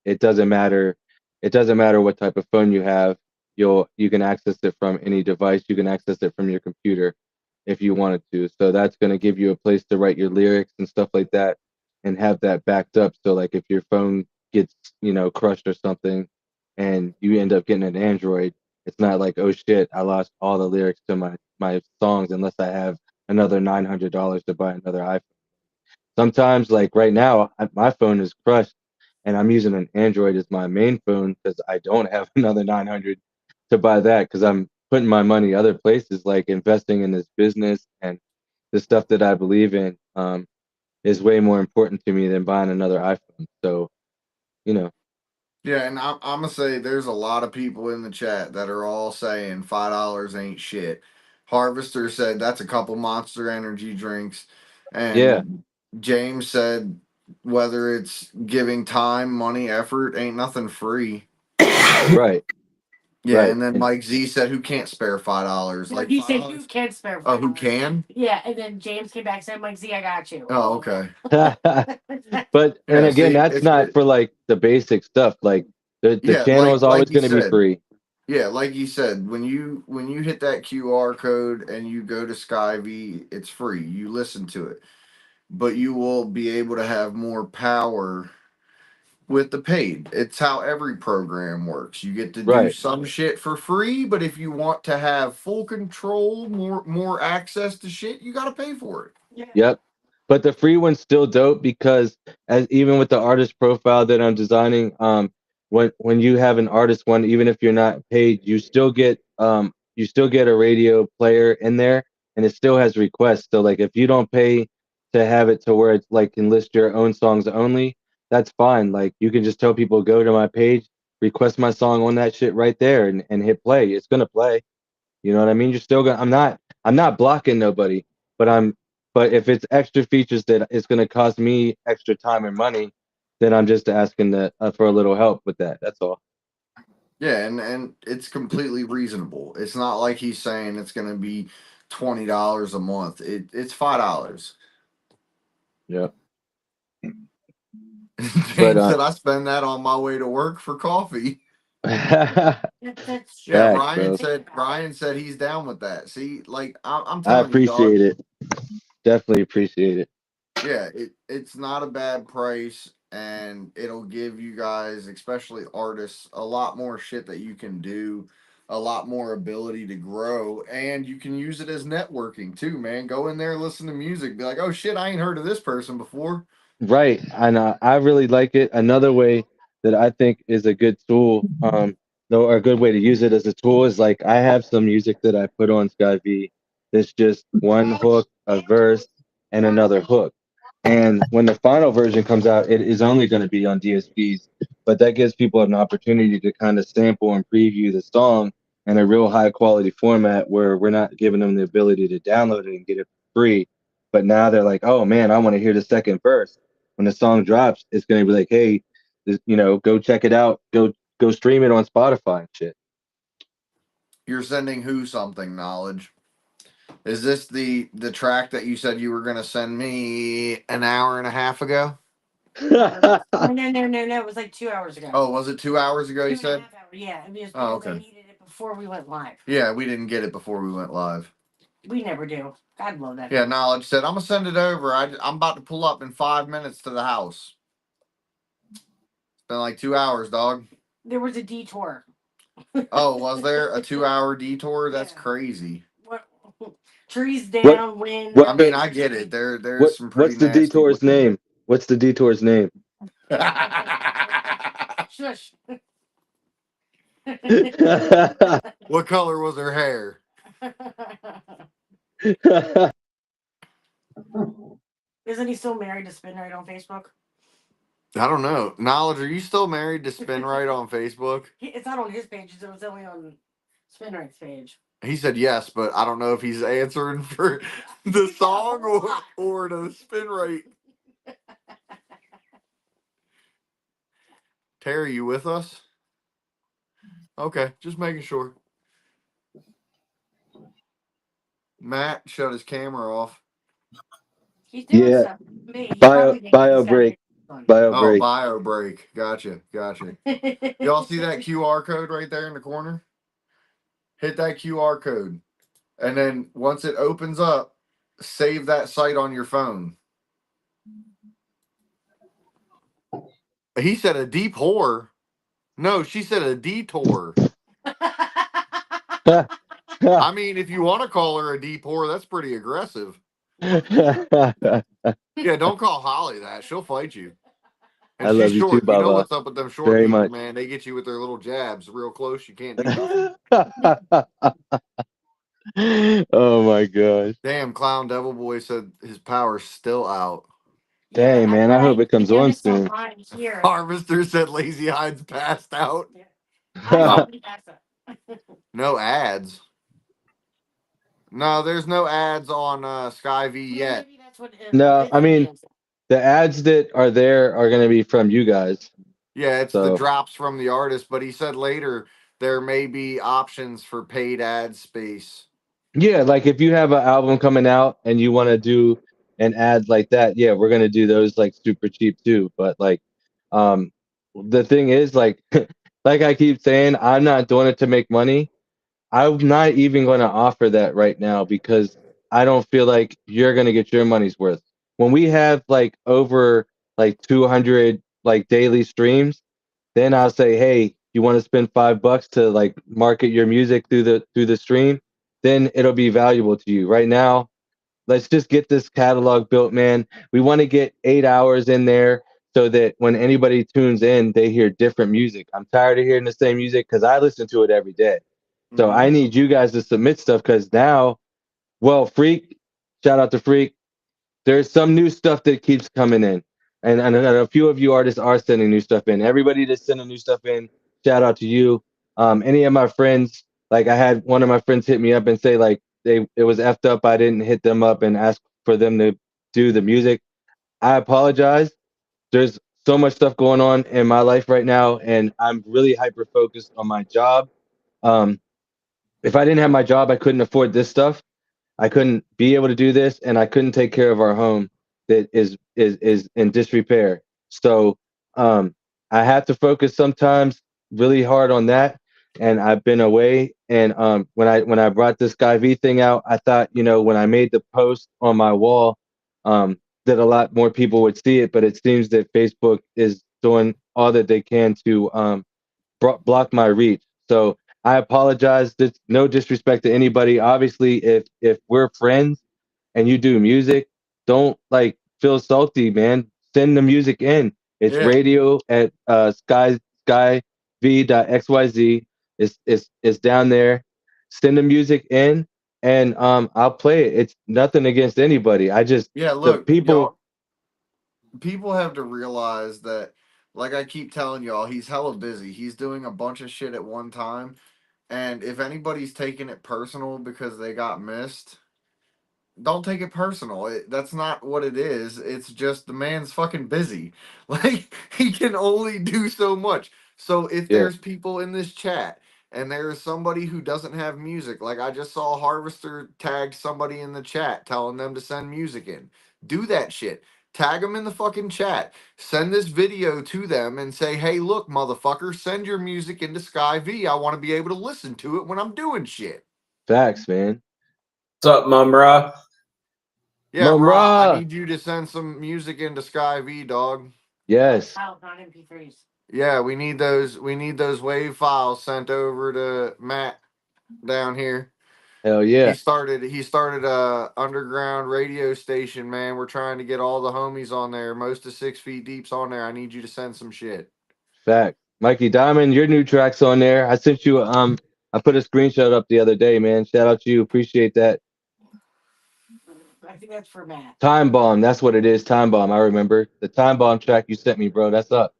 it doesn't matter. It doesn't matter what type of phone you have. You can access it from any device. You can access it from your computer if you wanted to. So that's going to give you a place to write your lyrics and stuff like that, and have that backed up. So like if your phone gets, you know, crushed or something and you end up getting an Android, it's not like, oh shit, I lost all the lyrics to my songs unless I have another $900 to buy another iPhone. Sometimes, like right now, my phone is crushed and I'm using an Android as my main phone because I don't have another 900 to buy that, because I'm putting my money other places, like investing in this business and the stuff that I believe in, is way more important to me than buying another iPhone. So, you know, Yeah, and I'm gonna say there's a lot of people in the chat that are all saying $5 ain't shit. Harvester said that's a couple Monster Energy drinks, yeah, and James said whether it's giving time, money, effort, ain't nothing free. right, Yeah, right. and then Mike Z said who can't spare $5? no, Like he said who $5. can spare Oh, who $5. can? Yeah, and then James came back and said, Mike Z, I got you. Oh, okay. But and Yeah, again, see, that's not for like the basic stuff. Like the yeah, channel is like always you going to be said. free. Yeah, like you said, when you hit that QR code and you go to SkyV, it's free. You listen to it, but you will be able to have more power with the paid. It's how every program works. You get to do Right. some shit for free, but if you want to have full control, more access to shit, you got to pay for it. Yeah. Yep. But the free one's still dope because as even with the artist profile that I'm designing, when you have an artist one, even if you're not paid, you still get a radio player in there, and it still has requests. So like if you don't pay to have it to where it's like can list your own songs only, that's fine. Like you can just tell people go to my page, request my song on that shit right there, and hit play. It's gonna play. You know what I mean? You're still gonna. I'm not blocking nobody, but but if it's extra features that it's gonna cost me extra time and money, then I'm just asking for a little help with that. That's all. Yeah, and it's completely reasonable. It's not like he's saying it's going to be $20 a month. It's $5. Yeah. But James said I spend that on my way to work for coffee. That's Yeah, true. facts, Ryan bro. said he's down with that. See, like I'm I telling you, dog. appreciate it. Definitely appreciate it. Yeah, it's not a bad price. and it'll give you guys, especially artists, a lot more shit that you can do, a lot more ability to grow, and you can use it as networking too, man. Go in there, listen to music, be like, oh shit, I ain't heard of this person before. Right, and I really like it. Another way that I think is a good tool, though, or a good way to use it as a tool is like I have some music that I put on SkyV. That's just one hook, a verse, and another hook. And when the final version comes out, it is only going to be on DSPs, but that gives people an opportunity to kind of sample and preview the song in a real high quality format where we're not giving them the ability to download it and get it free. But now they're like, oh man, I want to hear the second verse. When the song drops, it's going to be like, hey, go check it out. Go stream it on Spotify and shit. You're sending who something, Knowledge? Is this the track that you said you were going to send me an hour and a half ago? No. It was like 2 hours ago. Oh, was it 2 hours ago? You Two and said. a half hours. Yeah, it was Oh, because I okay. needed it before we went live. Yeah, we didn't get it before we went live. We never do. God love that. Yeah, Knowledge said, I'm going to send it over. I'm about to pull up in 5 minutes to the house. It's been like 2 hours, dog. There was a detour. Oh, was there a 2 hour detour? That's Yeah. crazy. What? Trees down, wind. I mean, I get it. There's some pretty What's the nasty detour's name? What's the detour's name? Shush. What color was her hair? Isn't he still married to Spin Right on Facebook? I don't know. Knowledge, are you still married to Spin Right on Facebook? It's not on his page. It was only on Spin Right's page. He said yes, but I don't know if he's answering for the song or the Spin Right. Terry, you with us? Okay, just making sure. Matt shut his camera off. He's doing Yeah. stuff. Me. Bio break. Bio break. Gotcha. Y'all see that QR code right there in the corner? Hit that QR code. And then once it opens up, save that site on your phone. He said a deep whore. No, she said a detour. I mean, if you want to call her a deep whore, that's pretty aggressive. Yeah, don't call Holly that. She'll fight you. And I she's love you short. too, Baba. You know what's up with them short Very people, much. man. They get you with their little jabs real close. You can't do nothing. Oh my gosh. Damn, Clown Devil Boy said his power's still out. Dang, man. I hope it comes on soon. Harvester said Lazy Hide's passed out. No ads. No, there's no ads on SkyV yet. Maybe that's what No, I mean, the ads that are there are going to be from you guys. Yeah, it's the drops from the artist, but he said later there may be options for paid ad space. Yeah, like if you have an album coming out and you want to do an ad like that, yeah, we're going to do those like super cheap too. But like, the thing is, like, like I keep saying, I'm not doing it to make money. I'm not even going to offer that right now because I don't feel like you're going to get your money's worth. When we have like over like 200 like daily streams, then I'll say, hey, you want to spend $5 to like market your music through the stream? Then it'll be valuable to you. Right now, let's just get this catalog built, man. We want to get 8 hours in there so that when anybody tunes in, they hear different music. I'm tired of hearing the same music because I listen to it every day. So I need you guys to submit stuff because now, well, Freak, shout out to Freak. There's some new stuff that keeps coming in. And a few of you artists are sending new stuff in. Everybody that's sending new stuff in, shout out to you. Any of my friends, like I had one of my friends hit me up and say like it was effed up. I didn't hit them up and ask for them to do the music. I apologize. There's so much stuff going on in my life right now, and I'm really hyper focused on my job. If I didn't have my job, I couldn't afford this stuff. I couldn't be able to do this, and I couldn't take care of our home that is in disrepair. So I have to focus sometimes really hard on that. And I've been away. And when I brought this SkyV thing out, I thought, when I made the post on my wall, that a lot more people would see it, but it seems that Facebook is doing all that they can to block my reach. So I apologize. There's no disrespect to anybody. Obviously, if we're friends and you do music, don't like feel salty, man. Send the music in. It's Yeah, radio at skyv.xyz. It's down there. Send the music in, and I'll play it. It's nothing against anybody. I just yeah. the Look, people. y'all, people have to realize that, like I keep telling y'all, he's hella busy. He's doing a bunch of shit at one time. And if anybody's taking it personal because they got missed, don't take it personal. That's not what it is. It's just the man's fucking busy. Like he can only do so much. So if Yeah, there's people in this chat and there is somebody who doesn't have music, like I just saw Harvester tagged somebody in the chat telling them to send music in. Do that shit. Tag them in the fucking chat. Send this video to them and say, "Hey, look, motherfucker, send your music into SkyV. I want to be able to listen to it when I'm doing shit." facts, man. What's up, Mumra? Yeah, Ra, I Mumra. need you to send some music into SkyV, dog. Yes, Files, not MP3s. Yeah, we need those. We need those wave files sent over to Matt down here. hell He yeah. started. He started a underground radio station. Man, we're trying to get all the homies on there. Most of 6 Feet Deep's on there. I need you to send some shit. Fact. Mikey Diamond, your new track's on there. I sent you I put a screenshot up the other day, man. Shout out to you. Appreciate that. I think that's for Matt. Time Bomb, that's what it is. Time Bomb. I remember. The Time Bomb track you sent me, bro. That's up.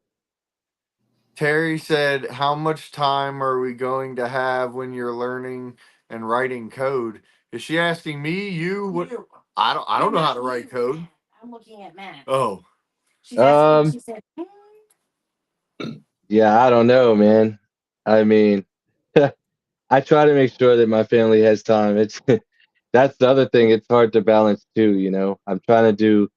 Terry said, "How much time are we going to have when you're learning and writing code?" Is she asking me? You? What? You. I don't. I don't I'm know how not to write looking at code. Matt. I'm looking at Matt. Oh. She's asking. Um, She said, yeah, I don't know, man. I mean, I try to make sure that my family has time. It's that's the other thing. It's hard to balance too, you know. I'm trying to do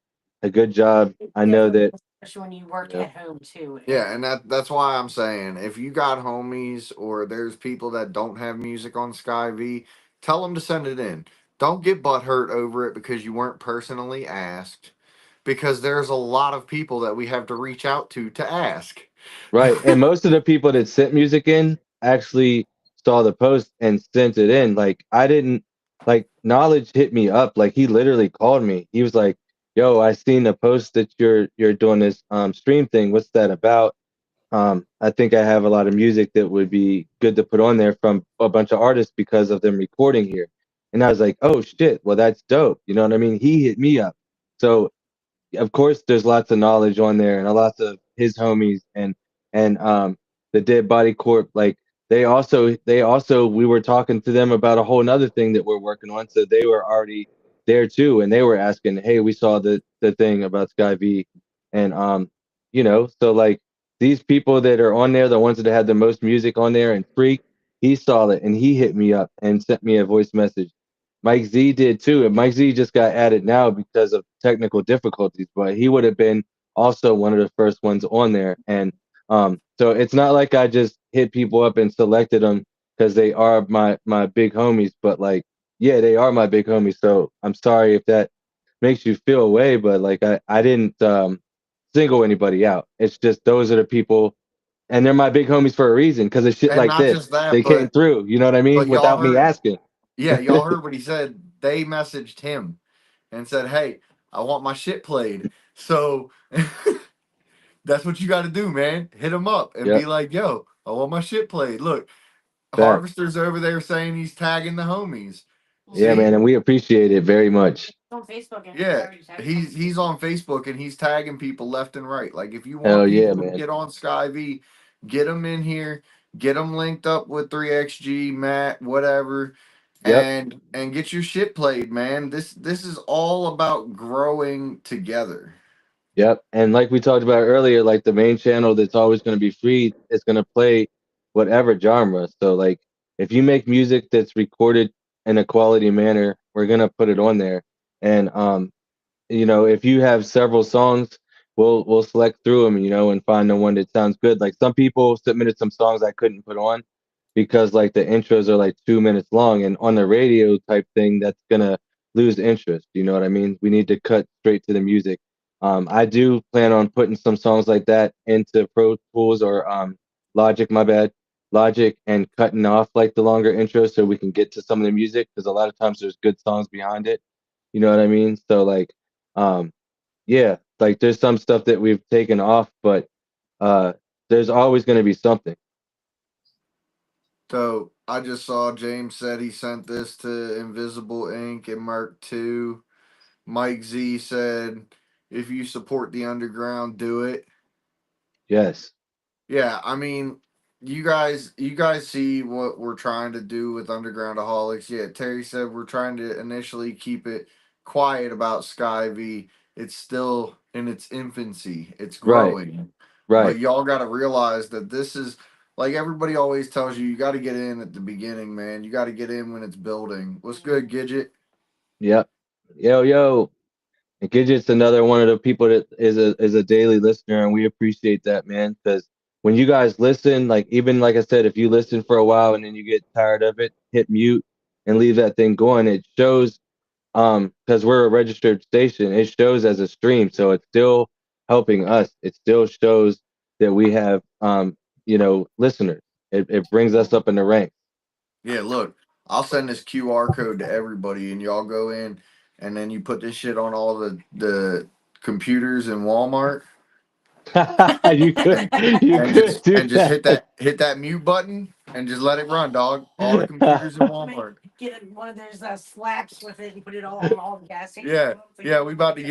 a good job. "It's I know different, that, especially when you you work know, at home too." Yeah, and that's why I'm saying if you got homies or there's people that don't have music on SkyV, tell them to send it in. Don't get butthurt over it because you weren't personally asked. Because there's a lot of people that we have to reach out to ask. right. And most of the people that sent music in actually saw the post and sent it in. Like I didn't like Knowledge hit me up. Like he literally called me. He was like, "Yo, I seen the post that you're doing this stream thing. What's that about?" I think I have a lot of music that would be good to put on there from a bunch of artists because of them recording here. And I was like, "Oh shit, well that's dope." You know what I mean? He hit me up. So of course there's lots of knowledge on there and a lots of his homies and the Dead Body Corp. Like they also we were talking to them about a whole nother thing that we're working on, so they were already there too, and they were asking, hey, we saw the thing about SkyV. And so like these people that are on there, the ones that had the most music on there, and Freak, he saw it and he hit me up and sent me a voice message. Mike Z did too, and Mike Z just got added now because of technical difficulties, but he would have been also one of the first ones on there. And so it's not like I just hit people up and selected them because they are my big homies, but like, yeah, they are my big homies. So I'm sorry if that makes you feel away, but like I didn't single anybody out. It's just those are the people, and they're my big homies for a reason because of shit And like not this. just that, They came through. You know what I mean? but y'all Without me heard, asking. yeah, y'all heard what he said. They messaged him and said, "Hey, I want my shit played." So that's what you got to do, man. Hit him up and be Yep. like, "Yo, I want my shit played." Look, Fact. Harvester's over there saying he's tagging the homies. Yeah, man, See? and we appreciate it very much. on Facebook and he's Yeah, already tagged he's on Facebook and he's tagging people left and right. Like if you want Hell yeah, people to man. get on SkyV, get them in here, get them linked up with 3XG, Matt, whatever, Yep. and get your shit played, man. This is all about growing together. Yep. And like we talked about earlier, like the main channel that's always going to be free is going to play whatever genre. So like if you make music that's recorded in a quality manner, we're going to put it on there. And if you have several songs, we'll select through them, and find the one that sounds good. Like some people submitted some songs I couldn't put on because like the intros are like 2 minutes long, and on the radio type thing, that's gonna lose interest. You know what I mean? We need to cut straight to the music. I do plan on putting some songs like that into Pro Tools or Logic, my bad, Logic, and cutting off like the longer intro so we can get to some of the music because a lot of times there's good songs behind it. You know what I mean? So like, um, yeah, like there's some stuff that we've taken off, but uh, there's always going to be something. So I just saw James said he sent this to Invisible Ink and Merc 2. Mike Z said, if you support the underground, do it. Yes. Yeah, I mean, you guys see what we're trying to do with UndergroundAholics. Yeah, Terry said we're trying to initially keep it quiet about SkyV. It's still in its infancy. It's Right. growing. But Right. y'all got to realize that this is like everybody always tells you, you got to get in at the beginning, man. You got to get in when it's building. What's good, Gidget? Yep. Yo, yo. And Gidget's another one of the people that is a daily listener, and we appreciate that, man. Because when you guys listen, like even like I said, if you listen for a while and then you get tired of it, hit mute and leave that thing going. It shows, because we're a registered station, it shows as a stream, so it's still helping us. It still shows that we have, listeners. It brings us up in the ranks. Yeah, look, I'll send this QR code to everybody, and y'all go in, and then you put this shit on all the computers in Walmart, you could you and could just do and just that. hit that mute button, and just let it run, dog. All the computers in Walmart. Get one of those slaps with it and put it all on all the gas stations. Yeah, yeah, we about to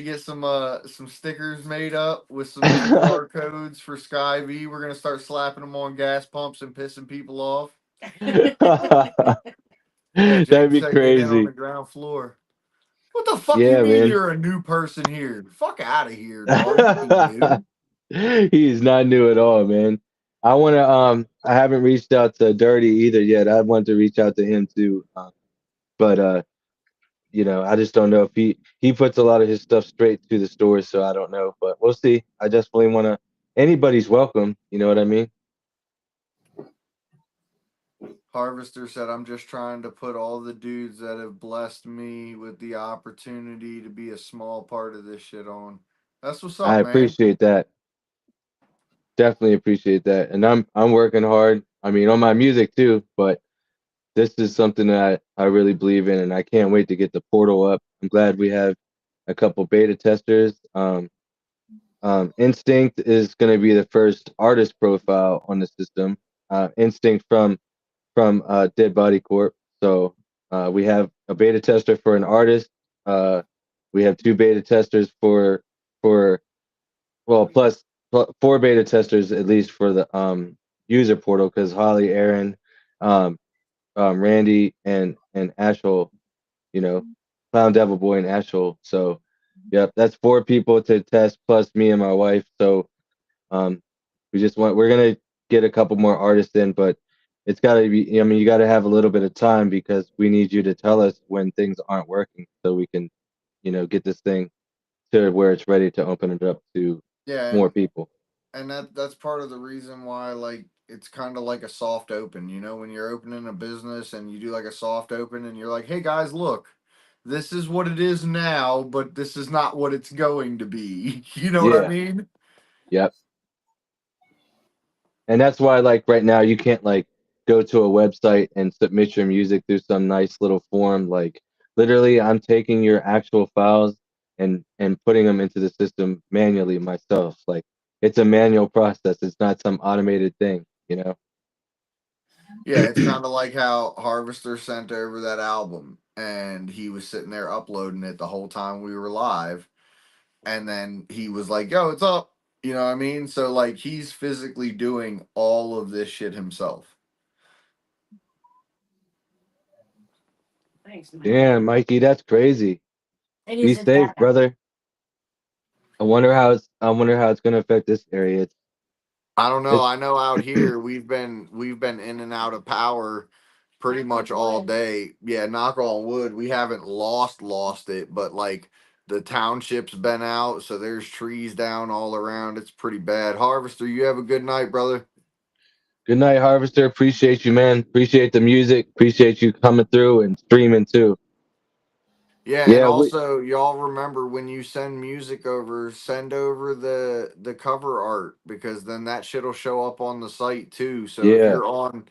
get some stickers made up with some QR codes for SkyV. We're gonna start slapping them on gas pumps and pissing people off. Yeah, That'd James be said get in on the crazy. ground floor. What the fuck you Yeah, mean man. you're a new person here? Fuck out of here, dog. You ain't new. He is not new at all, man. I haven't reached out to Dirty either yet. I want to reach out to him too. But I just don't know if he puts a lot of his stuff straight to the stores, so I don't know. But we'll see. I definitely want to. Anybody's welcome. You know what I mean? Harvester said, I'm just trying to put all the dudes that have blessed me with the opportunity to be a small part of this shit on. That's what's I up, man. appreciate that. Definitely appreciate that. And I'm working hard. I mean, on my music too, but this is something that I really believe in, and I can't wait to get the portal up. I'm glad we have a couple beta testers. Instinct is going to be the first artist profile on the system. Instinct from Dead Body Corp. So we have a beta tester for an artist. We have two beta testers for well four beta testers at least for the user portal because Holly, Aaron, um, Randy, and Ashel, you know, Clown Devil Boy and Ashel. So, yep, that's four people to test plus me and my wife. So, um, we're gonna get a couple more artists in, but it's gotta be. I mean, you gotta have a little bit of time because we need you to tell us when things aren't working, so we can, get this thing to where it's ready to open it up to Yeah, more people. and that's part of the reason why like it's kind of like a soft open, when you're opening a business and you do like a soft open and you're like, hey guys, look, this is what it is now, but this is not what it's going to be. You know what I Yeah. mean? Yep. And that's why, like right now, you can't like go to a website and submit your music through some nice little form. Like literally, I'm taking your actual files and putting them into the system manually myself. Like it's a manual process. It's not some automated thing, you know? Yeah, it's kind of like how Harvester sent over that album and he was sitting there uploading it the whole time we were live. And then he was like, yo, it's up. You know what I mean? So, like, he's physically doing all of this shit himself. Thanks, man. Damn, Mikey, that's crazy. It Be isn't safe, bad. brother. I wonder how it's gonna affect this area. I don't know. It's I know out here we've been in and out of power pretty Knock on much all wood. day. Yeah, knock on wood. We haven't lost it, but like the township's been out, so there's trees down all around. It's pretty bad. Harvester, you have a good night, brother. good night, Harvester. Appreciate you, man. Appreciate the music. Appreciate you coming through and streaming too. Yeah, and Yeah, we also y'all remember when you send music over, send over the cover art because then that shit'll show up on the site too. So if yeah, you're on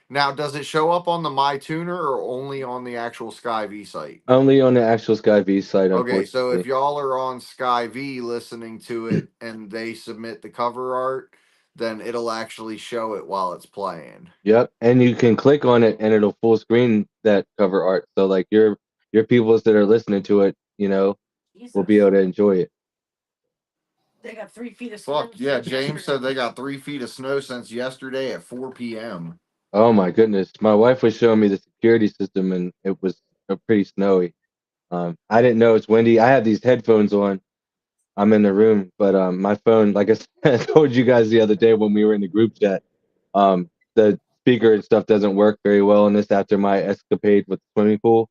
now, does it show up on the MyTuner or only on the actual SkyV site? only on the actual SkyV site, Okay, so if unfortunately. y'all are on SkyV listening to it and they submit the cover art, then it'll actually show it while it's playing. Yep, and you can click on it and it'll full screen that cover art. So like your peoples that are listening to it, will be Jesus. able to enjoy it. They got 3 feet of snow Fuck yeah, since James said yesterday. they got 3 feet of snow since yesterday at 4 p.m. Oh my goodness. My wife was showing me the security system and it was pretty snowy. I didn't know it's windy. I have these headphones on. I'm in the room, but my phone, like I said, I told you guys the other day when we were in the group chat, the speaker and stuff doesn't work very well in this after my escapade with the swimming pool.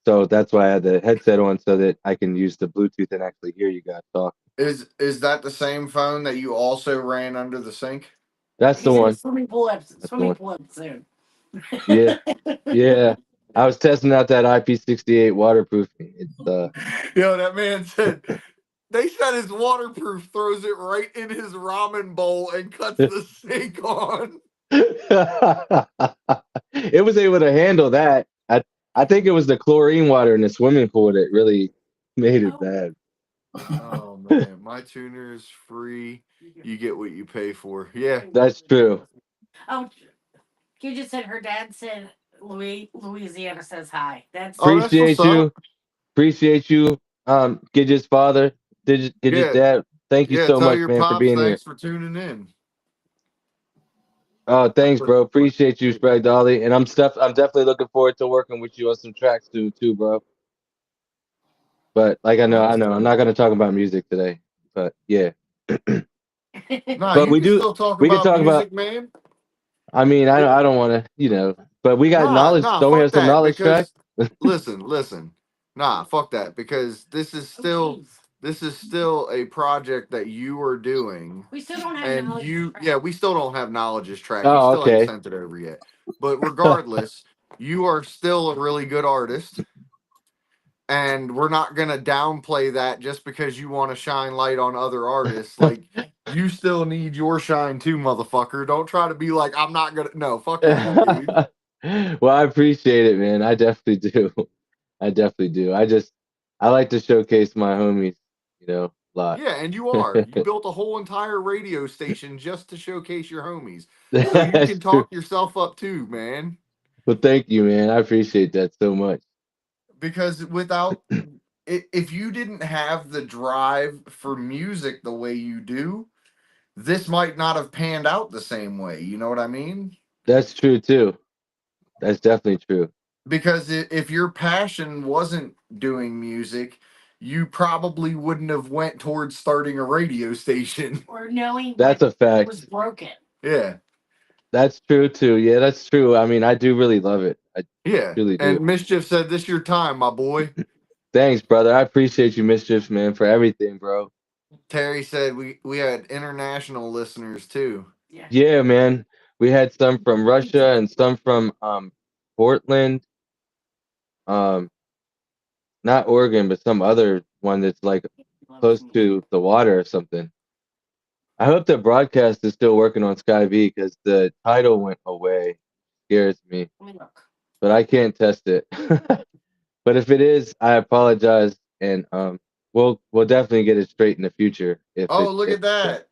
So that's why I had the headset on so that I can use the Bluetooth and actually hear you guys talk. Is that the same phone that you also ran under the sink? That's the He's in a one. swimming pool episode. That's the Swimming one. pool episode. Yeah, yeah. I was testing out that IP68 waterproofing. It's Yo, that man said they said his waterproof throws it right in his ramen bowl and cuts the sink on. it was able to handle that. I think it was the chlorine water in the swimming pool that really made it Oh, bad. Oh man, my tuner is free. You get what you pay for. Yeah. That's true. oh, you just said her dad said Louisiana says hi. That's Oh, that's what's Appreciate up. you. Appreciate you. Gidget's father, Gidget's Yeah, dad. Thank you yeah. so Tell much, your man, for pops being here. thanks for tuning in. Oh, thanks, bro. Appreciate you, Sprague Dolly. And I'm definitely looking forward to working with you on some tracks too, bro. But like Oh, I that's know, I'm dope. not gonna talk about music today. But yeah. Nah, But you can still talk we can about talk about music, man. I mean, It, I don't wanna, but we got knowledge. nah, Don't we fuck have some that. knowledge track? Because listen. Nah, fuck that. Because oh, jeez. this is still a project that you are doing, We still don't have and knowledge. yeah, we still don't have knowledge's track. You Oh, still ain't okay. sent it over yet. But regardless, you are still a really good artist. And we're not gonna downplay that just because you want to shine light on other artists. Like you still need your shine too, motherfucker. Don't try to be like I'm not gonna. No, fuck you, dude. Well, I appreciate it, man. I definitely do. I definitely do. I like to showcase my homies, a lot. Yeah, and you are. You built a whole entire radio station just to showcase your homies, so you That's can true. talk yourself up too, man. Well, thank you, man. I appreciate that so much. Because without if you didn't have the drive for music the way you do, this might not have panned out the same way. You know what I mean? That's true too. That's definitely true. Because if your passion wasn't doing music, you probably wouldn't have went towards starting a radio station. Or knowing That's what a was fact. broken. Yeah, That's true too. Yeah, that's true. I mean, I do really love it. I yeah. truly do. And Mischief said, "This your time, my boy." Thanks, brother. I appreciate you, Mischief, man, for everything, bro. Terry said we had international listeners too. Yeah. Yeah, man. We had some from Russia and some from Portland, um, not Oregon, but some other one that's like close to the water or something. I hope the broadcast is still working on SkyV because the title went away. Scares me, Let me look. but I can't test it. But if it is, I apologize, and we'll definitely get it straight in the future if Oh, it look if at it does. that!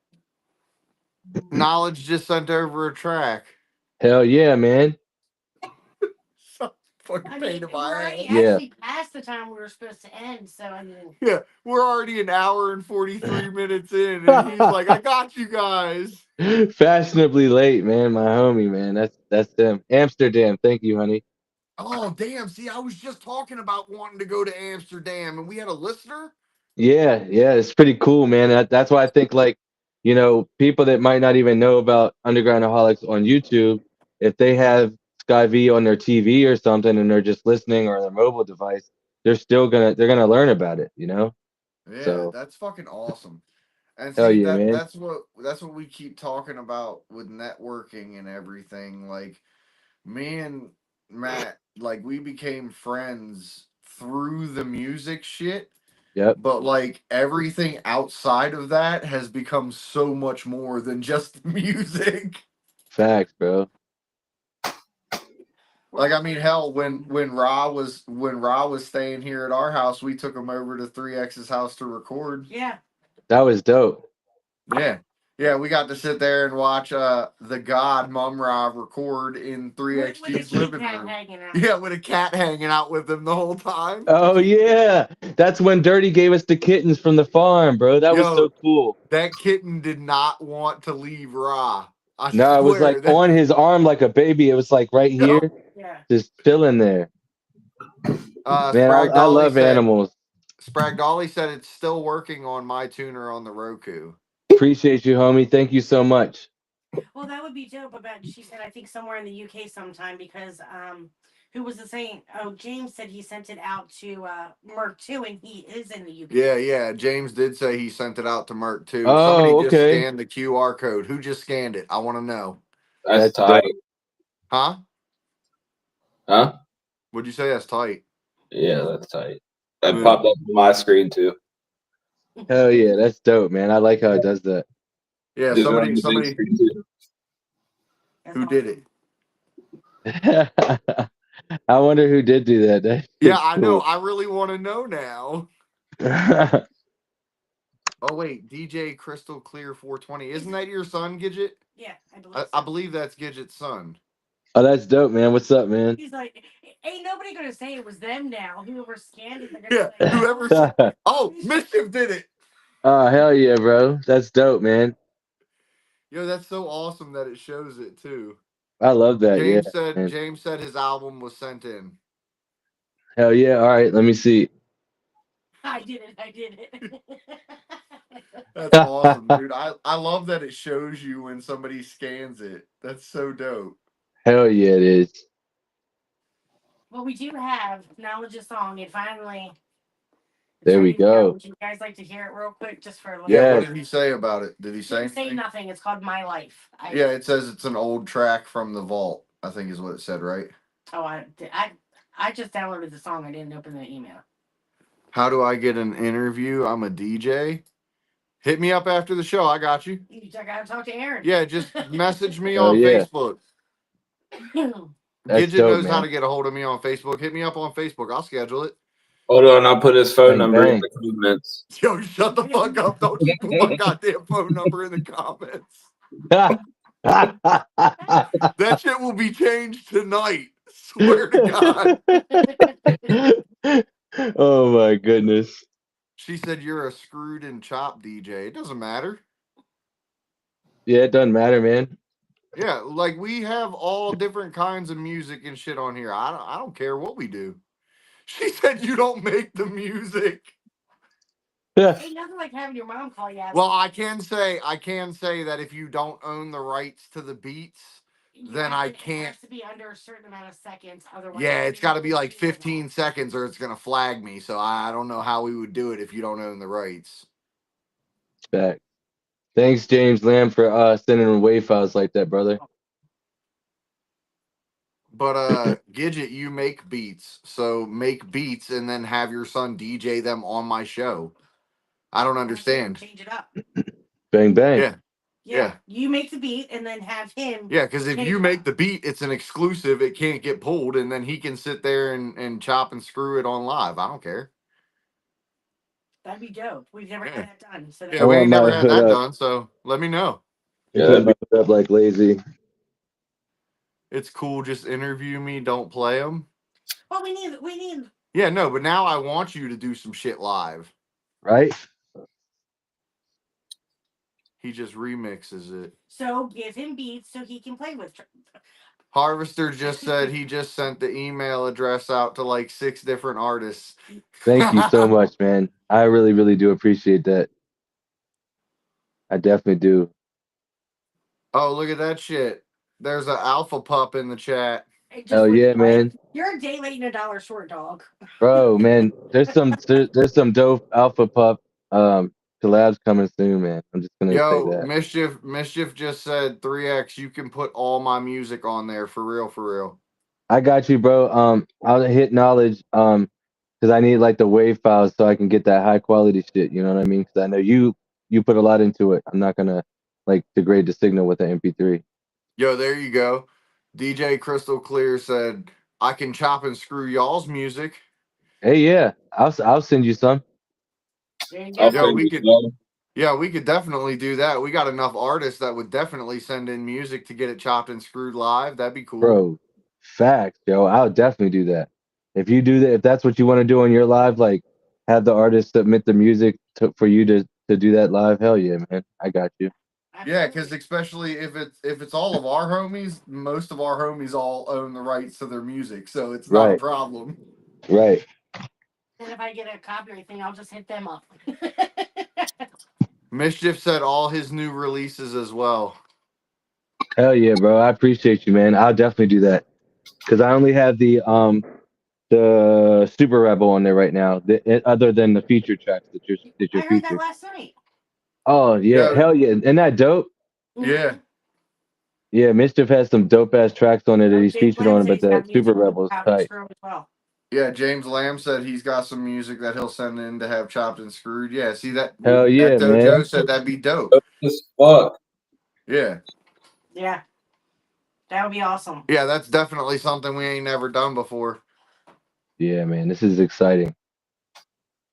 Knowledge just sent over a track. Hell yeah, man. So fucking I pain mean, in we're my already ass. Yeah. actually past the time we were supposed to end, so I mean, Yeah, we're already an hour and 43 minutes in, and he's like, "I got you guys." Fashionably late, man. My homie, man. That's them. Amsterdam. Thank you, honey. Oh, damn. See, I was just talking about wanting to go to Amsterdam, and we had a listener. Yeah, yeah. It's pretty cool, man. That's why I think like, people that might not even know about UndergroundAholics on YouTube, if they have SkyV on their TV or something and they're just listening or their mobile device, they're gonna learn about it. Yeah, So that's fucking awesome. And hell see yeah, man. that's what we keep talking about with networking and everything. Like me and Matt, like we became friends through the music shit. Yep. But like everything outside of that has become so much more than just music. Facts, bro. Like I mean, hell, when Ra was staying here at our house, we took him over to 3X's house to record. Yeah. That was dope. Yeah. Yeah, we got to sit there and watch the God Mum Ra record in 3XG's living room. Yeah, with a cat hanging out with him the whole time. Oh yeah, that's when Dirty gave us the kittens from the farm, bro. That was so cool. That kitten did not want to leave Ra. I No, it was swear like on his arm like a baby. It was like right here, just chilling there. Man, I love animals. Spragdolly said it's still working on my tuner on the Roku. Appreciate you, homie. Thank you so much. Well, that would be dope. But she said, I think somewhere in the UK sometime because who was it saying? Oh, James said he sent it out to Merc too, and he is in the UK. Yeah. James did say he sent it out to Merc too. Oh, somebody just okay. scanned the QR code. Who just scanned it? I want to know. That's tight. Dope. Huh? Huh? What'd you say? That's tight. Yeah, that's tight. That popped up on my screen too. Hell yeah, that's dope, man. I like how it does that. Yeah, Did somebody who did it. I wonder who did do that. That's I cool. know. I really want to know now. Oh wait, DJ Crystal Clear 420. Isn't that your son, Gidget? Yeah, I believe. I believe that's Gidget's son. Oh, that's dope, man. What's up, man? He's like, ain't nobody gonna say it was them now. Whoever scanned it, Yeah, like, whoever. Oh, Mischief did it. Oh, hell yeah, bro. That's dope, man. Yo, that's so awesome that it shows it too. I love that. James said his album was sent in. Hell yeah. All right, let me see. I did it. That's awesome, dude. I love that it shows you when somebody scans it. That's so dope. Hell yeah, it is. Well, we do have Knowledge of Song, and finally. There we go. Would you guys like to hear it real quick, just for a little? Yeah. What did he say about it? Did he say? Didn't say nothing. It's called My Life. Yeah, it says it's an old track from the vault. I think is what it said, right? Oh, I just downloaded the song. I didn't open the email. How do I get an interview? I'm a DJ. Hit me up after the show. I got you. I gotta talk to Aaron. Yeah, just message me on Facebook. Gidget knows how to get a hold of me on Facebook. Hit me up on Facebook. I'll schedule it. Hold on, I'll put his phone number in the comments. Yo, shut the fuck up. Don't you put my goddamn phone number in the comments. That shit will be changed tonight. Swear to God. Oh my goodness. She said you're a screwed and chopped DJ. It doesn't matter. Yeah, it doesn't matter, man. Yeah, like we have all different kinds of music and shit on here. I don't care what we do. She said you don't make the music. Ain't nothing like having your mom call you out. Well, I can say that if you don't own the rights to the beats, then I can't. It has to be under a certain amount of seconds. Otherwise, yeah, it's got to be like 15 seconds, or it's gonna flag me. So I don't know how we would do it if you don't own the rights. Back. Thanks, James Lamb, for sending WAV files like that, brother. But Gidget, you make beats, so make beats and then have your son DJ them on my show. I don't understand. Change it up. Bang bang. Yeah. You make the beat and then have him. Yeah, because if you make the beat, it's an exclusive. It can't get pulled, and then he can sit there and chop and screw it on live. I don't care. That'd be dope. We've never had that done. So we ain't never had that done. So let me know. Yeah, that'd be up like lazy. It's cool. Just interview me. Don't play them. Well, we need. Yeah, no, but now I want you to do some shit live. Right. He just remixes it. So give him beats so he can play with. Harvester just said he just sent the email address out to like 6 different artists. Thank you so much, man. I really, really do appreciate that. I definitely do. Oh, look at that shit. There's an alpha pup in the chat. Hell yeah, man. You're a day late and $1 short, dog. Bro, man, there's some dope alpha pup collabs coming soon, man. I'm just gonna say that. Mischief just said 3X, you can put all my music on there for real. I got you, bro. I'll hit Knowledge. because I need like the wave files so I can get that high quality shit. You know what I mean? Because I know you put a lot into it. I'm not gonna like degrade the signal with the MP3. Yo, there you go. DJ Crystal Clear said, I can chop and screw y'all's music. Hey, yeah, I'll send you some. There you I'll go. Yeah, send we you could. some. Yeah, we could definitely do that. We got enough artists that would definitely send in music to get it chopped and screwed live. That'd be cool. Bro, facts, yo. I'll definitely do that. If you do that, if that's what you want to do on your live, like have the artist submit the music for you to do that live. Hell yeah, man. I got you. Yeah, because especially if it's all of our homies, most of our homies all own the rights to their music, so it's not a Right, problem. right. Then if I get a copyright thing, I'll just hit them up. Mischief said all his new releases as well. Hell yeah, bro. I appreciate you, man. I'll definitely do that because I only have the Super Rebel on there right now. Other than the feature tracks that you're I heard that featured. last night. Oh yeah, Yeah, hell yeah. Isn't that dope? yeah. Yeah, Mischief has some dope ass tracks on it that he's James featured on, Lamb but he's got the Super music for Rebel is Chopped and tight. Screw as well. Yeah, James Lamb said he's got some music that he'll send in to have chopped and screwed. Yeah, see that Hell yeah, Ecto man. Joe said that'd be dope. Dope as fuck. Yeah. Yeah, that would be awesome. Yeah, that's definitely something we ain't never done before. Yeah, man. This is exciting.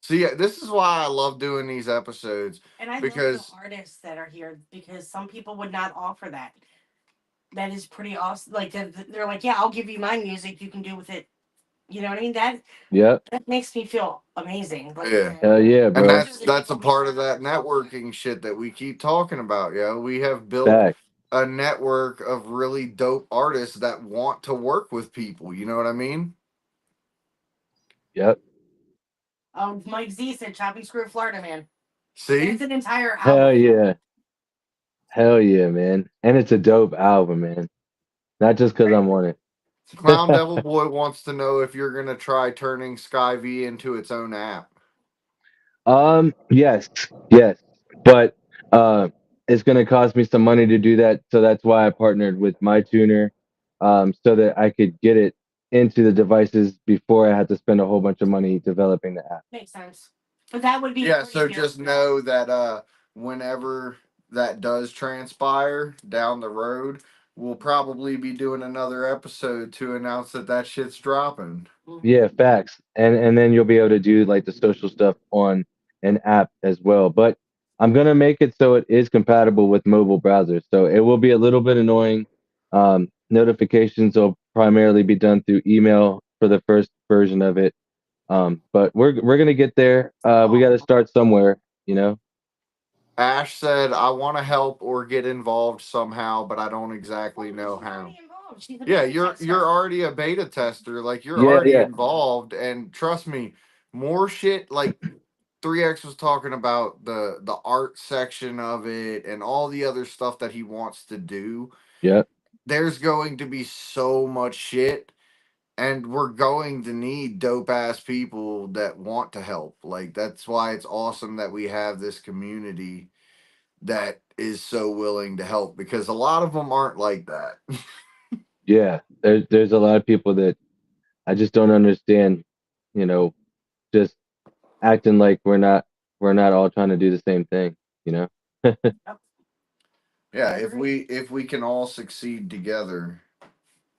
See, this is why I love doing these episodes. And I love Because the artists that are here because some people would not offer that. That is pretty awesome. Like they're like, yeah, I'll give you my music. You can do with it. You know what I mean? Yep. That makes me feel amazing. Like, yeah. Hell yeah, And bro. that's a part of that networking shit that we keep talking about, yo. We have built Fact. a network of really dope artists that want to work with people. You know what I mean? Yep. Mike Z said Chopping Screw Florida Man. See? It's an entire Hell album. yeah. Hell yeah, man. And it's a dope album, man. Not just because I'm on it. Clown Devil Boy wants to know if you're gonna try turning SkyV into its own app. Yes, yes. But it's gonna cost me some money to do that. So that's why I partnered with my tuner, so that I could get it into the devices before I had to spend a whole bunch of money developing the app. Makes sense. But that would be Yeah, free so if you're- just know that whenever that does transpire down the road, we'll probably be doing another episode to announce that shit's dropping. Yeah, facts. And then you'll be able to do like the social stuff on an app as well. But I'm gonna make it so it is compatible with mobile browsers. So it will be a little bit annoying. Notifications will primarily be done through email for the first version of it. But we're gonna get there. We got to start somewhere, you know. Ash said, I want to help or get involved somehow, but I don't exactly know how. Yeah, you're already a beta tester. Like you're Yeah, already yeah, involved, and trust me, more shit like 3X was talking about the art section of it and all the other stuff that he wants to do. yeah, There's going to be so much shit, and we're going to need dope ass people that want to help. Like that's why it's awesome that we have this community that is so willing to help, because a lot of them aren't like that. yeah. There's a lot of people that I just don't understand. You know, just acting like we're not all trying to do the same thing. You know. Yeah, if we can all succeed together,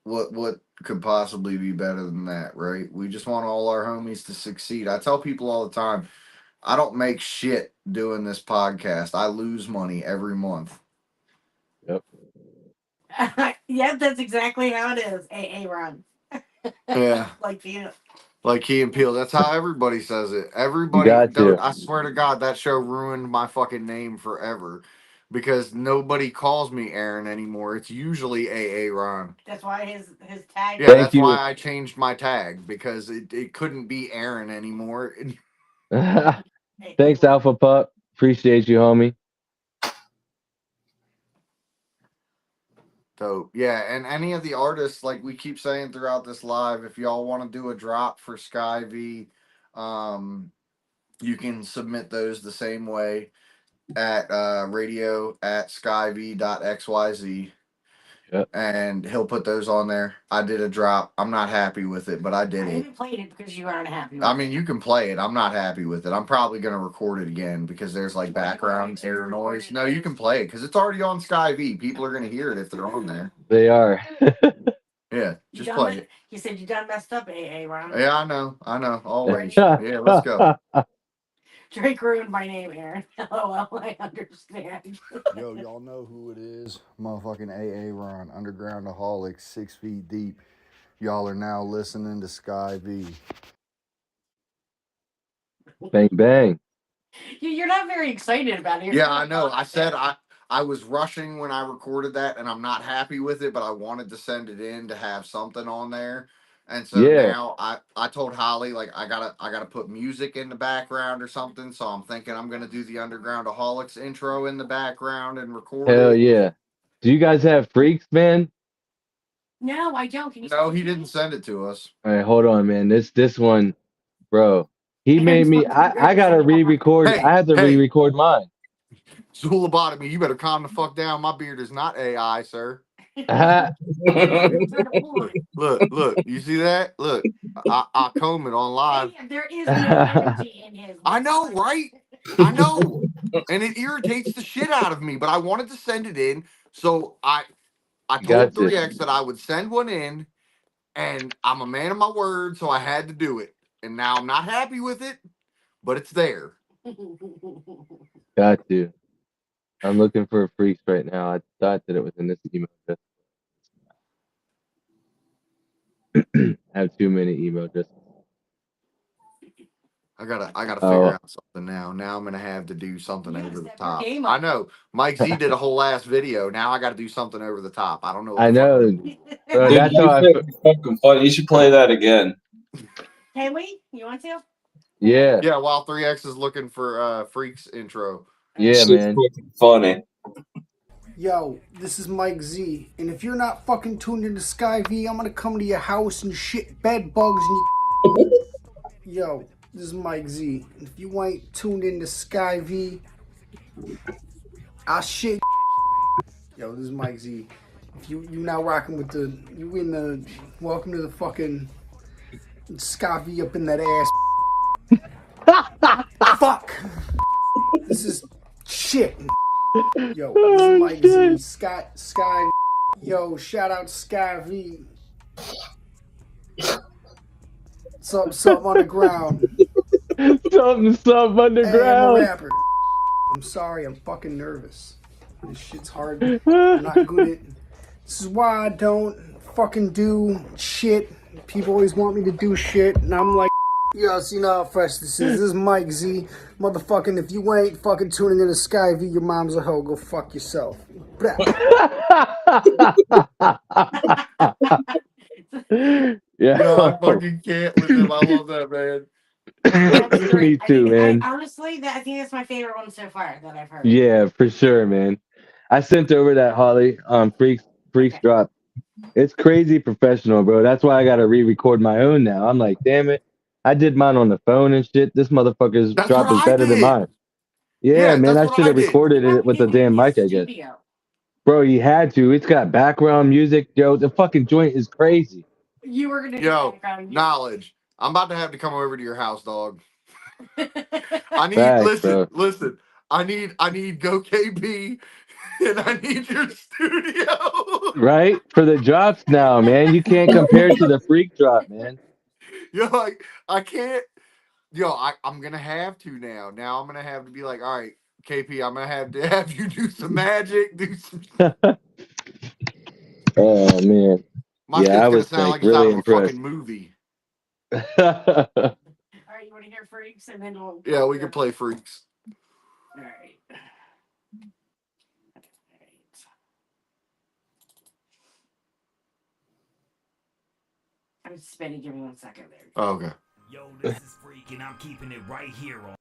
what could possibly be better than that, right? We just want all our homies to succeed. I tell people all the time, I don't make shit doing this podcast. I lose money every month. Yep. Yeah, that's exactly how it is. AA run. Yeah. Like you. Like Key and Peele. That's how everybody says it. You Everybody, got dude, to. I swear to God, that show ruined my fucking name forever. Because nobody calls me Aaron anymore. It's usually AA Ron. That's why his tag. Yeah, Thank that's you. why I changed my tag, because it couldn't be Aaron anymore. Thanks, Alpha Pup. Appreciate you, homie. Dope. Yeah, and any of the artists, like we keep saying throughout this live, if y'all want to do a drop for SkyV, you can submit those the same way at radio@skyv.xyz. Yep. and he'll put those on there. I did a drop. I'm not happy with it, but I I did it. haven't played it because you aren't happy with I mean, you can play it. I'm not happy with it. I'm probably gonna record it again because there's like background air noise. No, you can play it because it's already on SkyV. People are gonna hear it if they're on there. They are. Yeah, just play it. You said you done messed up, AA, Ron. Yeah, I know. Always. Yeah, let's go. Drake ruined my name, Aaron. LOL, I understand. Yo, y'all know who it is. Motherfucking AA Ron, UndergroundAholics, 6 feet deep. Y'all are now listening to SkyV. Bang bang. You're not very excited about it. Yeah, I know. I said I was rushing when I recorded that, and I'm not happy with it, but I wanted to send it in to have something on there. And so Yeah. now I told Holly, like, I gotta put music in the background or something. So I'm thinking I'm gonna do the UndergroundAholics intro in the background and record Hell it. yeah. Do you guys have freaks, man? No, I don't. Can you No, he didn't send it to us. All right, hold on, man. This one, bro. He made me. I gotta re-record. Hey, I had to hey. re-record mine. Zulabotomy, you better calm the fuck down. My beard is not AI, sir. Look, you see that? Look, I comb it on live. There is no energy in his. I know, right? I know. And it irritates the shit out of me, but I wanted to send it in. So I told Gotcha. 3X that I would send one in, and I'm a man of my word, so I had to do it. And now I'm not happy with it, but it's there. Got you. I'm looking for freaks right now. I thought that it was in this email address. I have too many email addresses. I gotta figure out something now. Now I'm gonna have to do something over the top. I know. Mike Z did a whole last video. Now I gotta do something over the top. I don't know. I know. Bro, Dude, that's how I. fucking funny. You should play that again. Can we? You want to? Yeah. Yeah, while 3X is looking for Freaks intro. Yeah, Shit's man. fucking funny. Yo, this is Mike Z, and if you're not fucking tuned into SkyV, I'm gonna come to your house and shit bed bugs and you. Yo, this is Mike Z, and if you ain't tuned into SkyV, I shit. Yo, this is Mike Z. If you now rocking with welcome to the fucking SkyV up in that ass. Fuck. This is shit. Yo, this is Mike Z. Sky. Yo, shout out SkyV. Something underground. Something underground. Hey, I'm a rapper. I'm sorry, I'm fucking nervous. This shit's hard. I'm not good at. This is why I don't fucking do shit. People always want me to do shit, and I'm like, yo, so you know how fresh this is. This is Mike Z. Motherfucking, if you ain't fucking tuning into SkyV, your mom's a hoe. Go fuck yourself. Yeah. Yo, I fucking can't with him. I love that, man. Me too, man. Honestly, I think that's my favorite one so far that I've heard. Yeah, for sure, man. I sent over that Holly Freaks drop. It's crazy professional, bro. That's why I gotta re-record my own now. I'm like, damn it. I did mine on the phone and shit. This motherfucker's drop is better than mine. Yeah, man, I should have recorded it with a damn mic, I guess. Bro, you had to. It's got background music, yo. The fucking joint is crazy. You were gonna do background music. Knowledge. I'm about to have to come over to your house, dog. I need Facts, listen. I need Go KB and I need your studio. Right? For the drops now, man. You can't compare to the freak drop, man. Yo, I can't. Yo, I'm gonna have to now. Now I'm gonna have to be like, all right, KP, I'm gonna have to have you do some magic, do some. Oh man. My shit's I gonna was sound like it's really out of impressed. a fucking movie. All right, you want to hear Freaks, and then we'll. Yeah, we can play Freaks. All right. I'm spinning. Give me 1 second there. Oh, okay. Yo, this is Freak, and I'm keeping it right here on.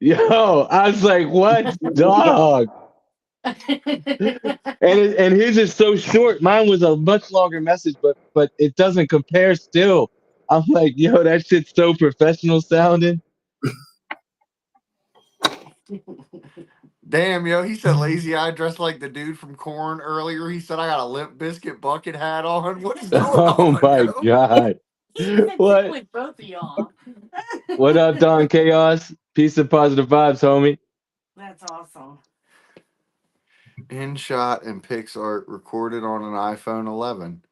Yo, I was like, what, dog? and his is so short. Mine was a much longer message, but it doesn't compare still. I'm like, yo, that shit's so professional sounding. Damn, yo, he said lazy eye dressed like the dude from Corn earlier. He said I got a Limp Biscuit bucket hat on. What is going Oh on, my yo? god. He said that What? with both of y'all. What up, Don Chaos? Peace and positive vibes, homie. That's awesome. InShot and PixArt recorded on an iPhone 11.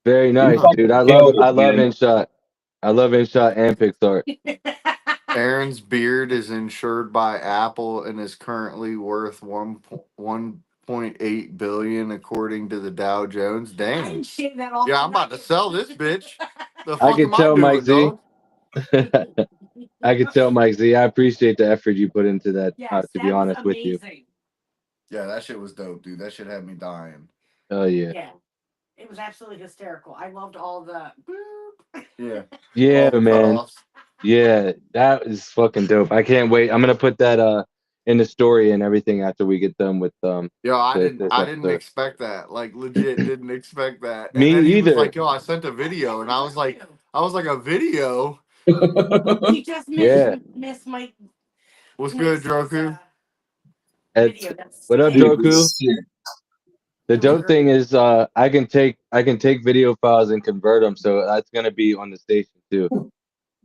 Very nice, fucking dude. killed I it, love man. InShot. I love InShot and PixArt. Aaron's beard is insured by Apple and is currently worth 1.8 billion according to the Dow Jones. I Damn. didn't shave that off. Yeah, I'm about to sell this bitch. The I fuck can am I tell, Mike doing, Z. dog? I can tell, Mike Z. I appreciate the effort you put into that, Yes, to be that was honest with you. amazing. Yeah, that shit was dope, dude. That shit had me dying. Oh, yeah. Yeah, it was absolutely hysterical. I loved all the. Boop. Yeah. Yeah, All the man. cutoffs. Yeah, that is fucking dope. I can't wait. I'm gonna put that in the story and everything after we get done with Yo, this I didn't episode. expect that. Like legit didn't expect that. And Me then he was either. like, yo, I sent a video. And I was like, a video? You just Yeah. missed Mike. What's good, Mike's, Droku? It's, video. That's what up, yeah. Dude, Droku? shit. The It was dope thing is I can take video files and convert them, so that's gonna be on the station too.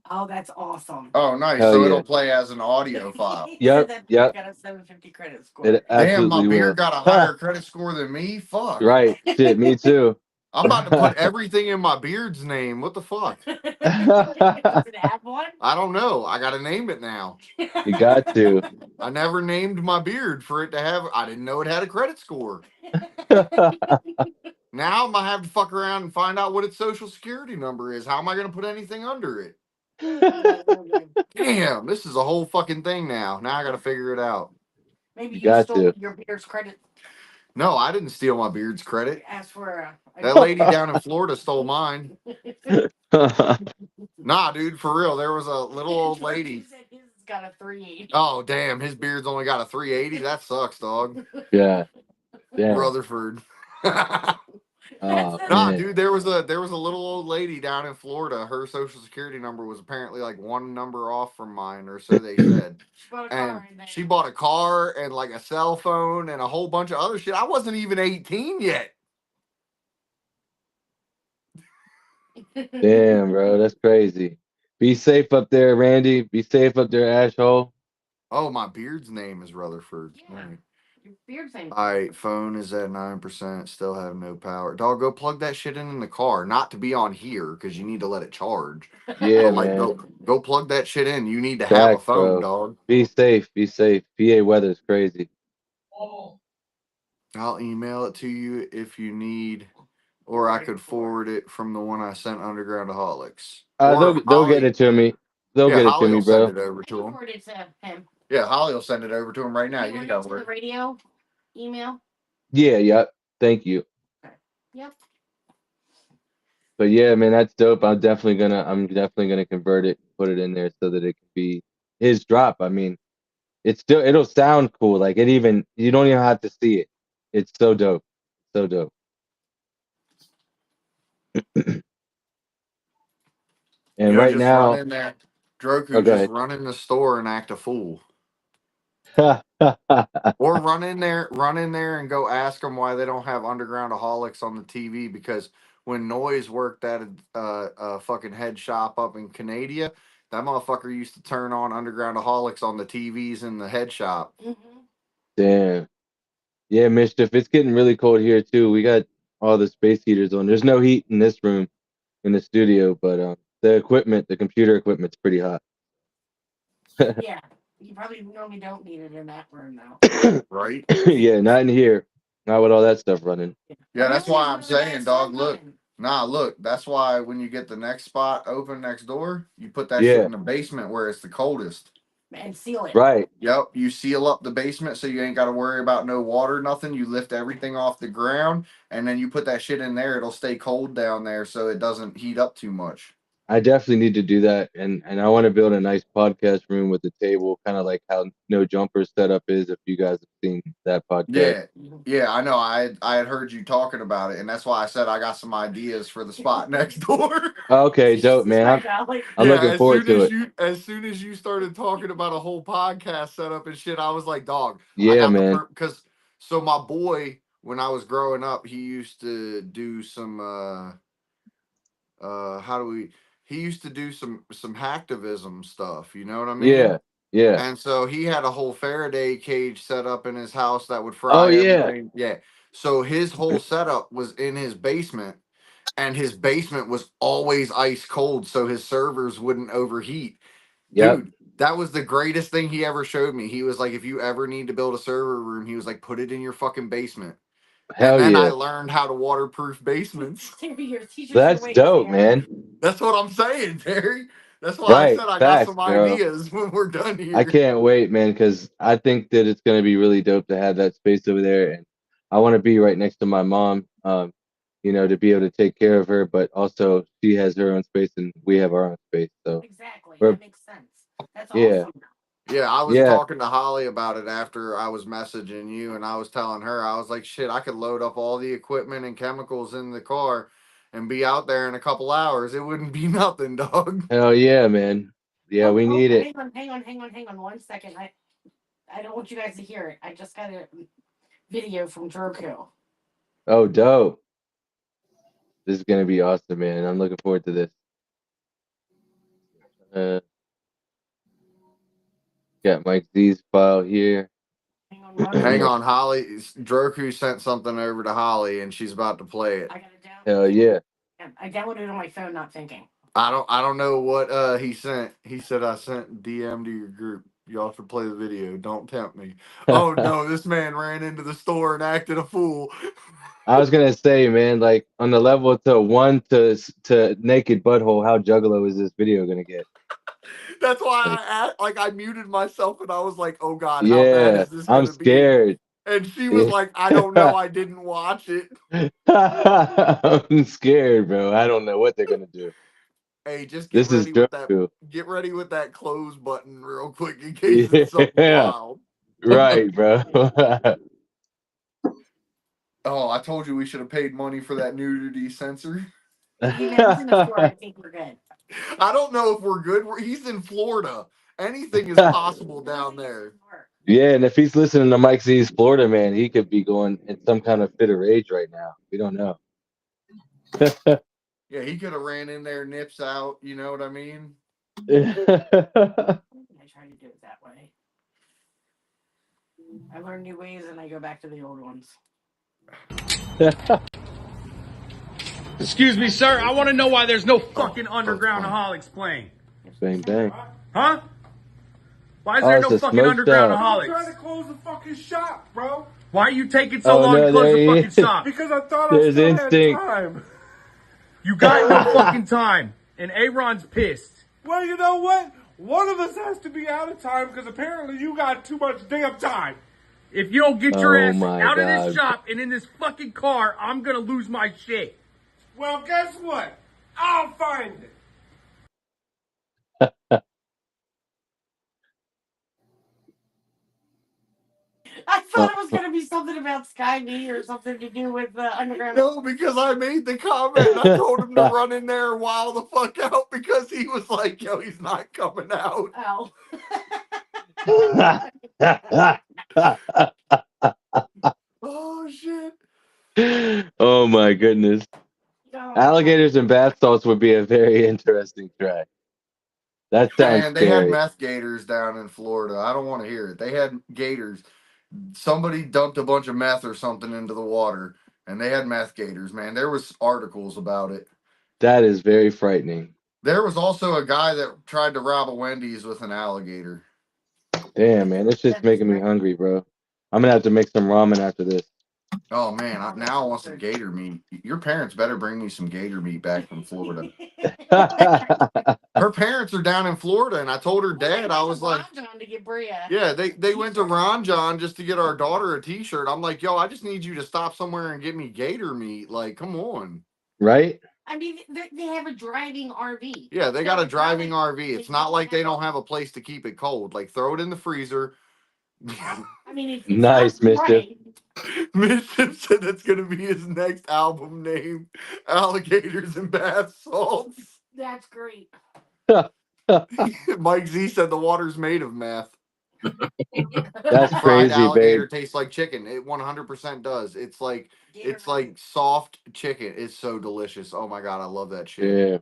Oh, that's awesome. Oh, nice. Hell So yeah. it'll play as an audio file. He Yep, said that yep. got a 750 credit score. It Damn, my absolutely will. beard got a higher credit score than me. Fuck. Right. Shit, me too. I'm about to put everything in my beard's name. What the fuck? Does it have one? I don't know. I gotta name it now. You got to. I never named my beard for it to have. I didn't know it had a credit score. Now I'm gonna have to fuck around and find out what its social security number is. How am I gonna put anything under it? Damn, this is a whole fucking thing now. Now I gotta figure it out. Maybe You you got stole to. your beard's credit. No, I didn't steal my beard's credit. Ask for That lady down in Florida stole mine. Nah, dude, for real. There was a little old lady. He said his got a 380. Oh, damn. His beard's only got a 380. That sucks, dog. Yeah. Damn. Rutherford. Oh, Nah, man. dude, there was a little old lady down in Florida. Her social security number was apparently like one number off from mine, or so they said. She bought a And car and then- she bought a car and like a cell phone and a whole bunch of other shit. I wasn't even 18 yet. Damn, bro. That's crazy. Be safe up there, Randy. Be safe up there, asshole. Oh, my beard's name is Rutherford. Yeah. Right. Your beard's name. All right, phone is at 9%. Still have no power. Dog, go plug that shit in the car. Not to be on here because you need to let it charge. Yeah, But like, man. go plug that shit in. You need to have a Facts, phone, bro. dog. Be safe. Be safe. PA weather's crazy. I'll email it to you if you need, or I could forward it from the one I sent UndergroundAholics. Or They'll get it to me. They'll get it to Holly me, will bro. send it over to him. Forward it to him. Yeah, Holly will send it over to him right now. You Forward know it to the where. radio email. Yeah, yep. Thank you. Yep. But yeah, man, that's dope. I'm definitely gonna convert it, put it in there so that it can be his drop. I mean, it'll sound cool. Like you don't even have to see it. It's so dope. So dope. And You know, right just now, run in there. Droku, go just ahead. run in the store and act a fool. Or run in there and go ask them why they don't have UndergroundAholics on the TV, because when Noise worked at a fucking head shop up in Canada, that motherfucker used to turn on UndergroundAholics on the TVs in the head shop. Mm-hmm. Damn. Yeah, Mischief. It's getting really cold here too. We got all the space heaters on. There's no heat in this room, in the studio, but the computer equipment's pretty hot. Yeah. You probably normally don't need it in that room though. Right? Yeah, not in here. Not with all that stuff running. Yeah, that's why I'm Really saying, bad dog, stuff look. running. Nah, look, that's why when you get the next spot open next door, you put that Yeah. shit in the basement where it's the coldest. And seal it. Right. Yep, you seal up the basement so you ain't got to worry about no water, nothing. You lift everything off the ground, and then you put that shit in there. It'll stay cold down there so it doesn't heat up too much. I definitely need to do that, and I want to build a nice podcast room with a table, kind of like how No Jumper setup is. If you guys have seen that podcast, Yeah, yeah, I know. I had heard you talking about it, and that's why I said I got some ideas for the spot next door. okay, dope, man. I'm Yeah, looking forward to it. as soon as you started talking about a whole podcast setup and shit, I was like, dog, I Yeah, got the man. because so my boy, when I was growing up, he used to do some how do we he used to do some hacktivism stuff, you know what I mean? Yeah, yeah. And so he had a whole Faraday cage set up in his house that would Oh fry yeah. everything. Yeah. So his whole setup was in his basement, and his basement was always ice cold so his servers wouldn't overheat. Yep. Dude, that was the greatest thing he ever showed me. He was like, if you ever need to build a server room, he was like, put it in your fucking basement. And Hell then I yeah. learned how to waterproof basements. That's dope, man. That's what I'm saying, Terry. That's why I Right. said I got Facts, some bro. ideas when we're done I here. can't wait, man, because I think that it's gonna be really dope to have that space over there, and I want to be right next to my mom. To be able to take care of her, but also she has her own space and we have our own space. So Exactly. we're That makes sense. That's yeah, awesome. Yeah, I was yeah. talking to Holly about it after I was messaging you, and I was telling her, I was like, shit, I could load up all the equipment and chemicals in the car and be out there in a couple hours. It wouldn't be nothing, dog. Hell yeah, man. Yeah, we need it. Hang on 1 second. I don't want you guys to hear it. I just got a video from Droku. Oh, dope. This is gonna be awesome, man. I'm looking forward to this. Got Mike Z's file here. Hang on, Holly. Droku sent something over to Holly, and she's about to play it. I got it down. Hell yeah. I downloaded it on my phone, not thinking. I don't know what he sent. He said I sent DM to your group. Y'all should play the video. Don't tempt me. Oh no, this man ran into the store and acted a fool. I was gonna say, man, like on the level to one to naked butthole, how juggalo is this video gonna get? That's why Like, I muted myself, and I was like, "Oh God, how bad yeah, is this I'm gonna be?" scared. And she was Yeah. like, "I don't know. I didn't watch it." I'm scared, bro. I don't know what they're gonna do. Hey, just This is Droku. get ready with that close button real quick in case it's something Yeah, wild. right, bro. Oh, I told you we should have paid money for that nudity sensor. I think we're good. I don't know if we're good. He's in Florida. Anything is possible down there. Yeah, and if he's listening to Mike Z's Florida, man, he could be going in some kind of fit of rage right now. We don't know. Yeah, he could have ran in there, nips out. You know what I mean? I try to do it that way. I learn new ways and I go back to the old ones. Excuse me, sir. I want to know why there's no fucking UndergroundAholics playing. Bang bang. Huh? Why is Oh, there it's no a fucking smoke shop. UndergroundAholics? I'm trying to close the fucking shop, bro. Why are you taking so Oh long no, to close there the he fucking is. shop? Because I thought There's I still instinct. had time. You got no fucking time. And Aaron's pissed. Well, you know what? One of us has to be out of time because apparently you got too much damn time. If you don't get your Oh ass my out of God. this shop and in this fucking car, I'm gonna lose my shit. Well, guess what? I'll find it. I thought it was going to be something about SkyV or something to do with underground. No, because I made the comment and I told him to run in there and wow the fuck out because he was like, yo, he's not coming out. Oh. Oh, shit. Oh my goodness. Alligators and bath salts would be a very interesting track. That sounds Man, they had scary. meth gators down in Florida. I don't want to hear it. They had gators. Somebody dumped a bunch of meth or something into the water, and they had meth gators, man. There was articles about it. That is very frightening. There was also a guy that tried to rob a Wendy's with an alligator. Damn, man, this shit's making me hungry, bro. I'm gonna have to make some ramen after this. Oh man, now I want some gator meat. Your parents better bring me some gator meat back from Florida. Her parents are down in Florida, and I told her dad, I was like, to get Bria. yeah, they went to Ron John just to get our daughter a t-shirt. I'm like, yo, I just need you to stop somewhere and get me gator meat. Like, come on. Right? I mean, they have a driving RV. Yeah, they So got a it's not driving like RV. It's not like they don't have a place to keep it cold. Like, throw it in the freezer. I mean, it's Nice, not Mischief. right. Mischief said that's going to be his next album name, Alligators and Bath Salts. That's great. Mike Z said the water's made of meth. That's Fried crazy, babe. alligator tastes like chicken. It 100% does. It's like soft chicken. It's so delicious. Oh my god, I love that shit. Yeah.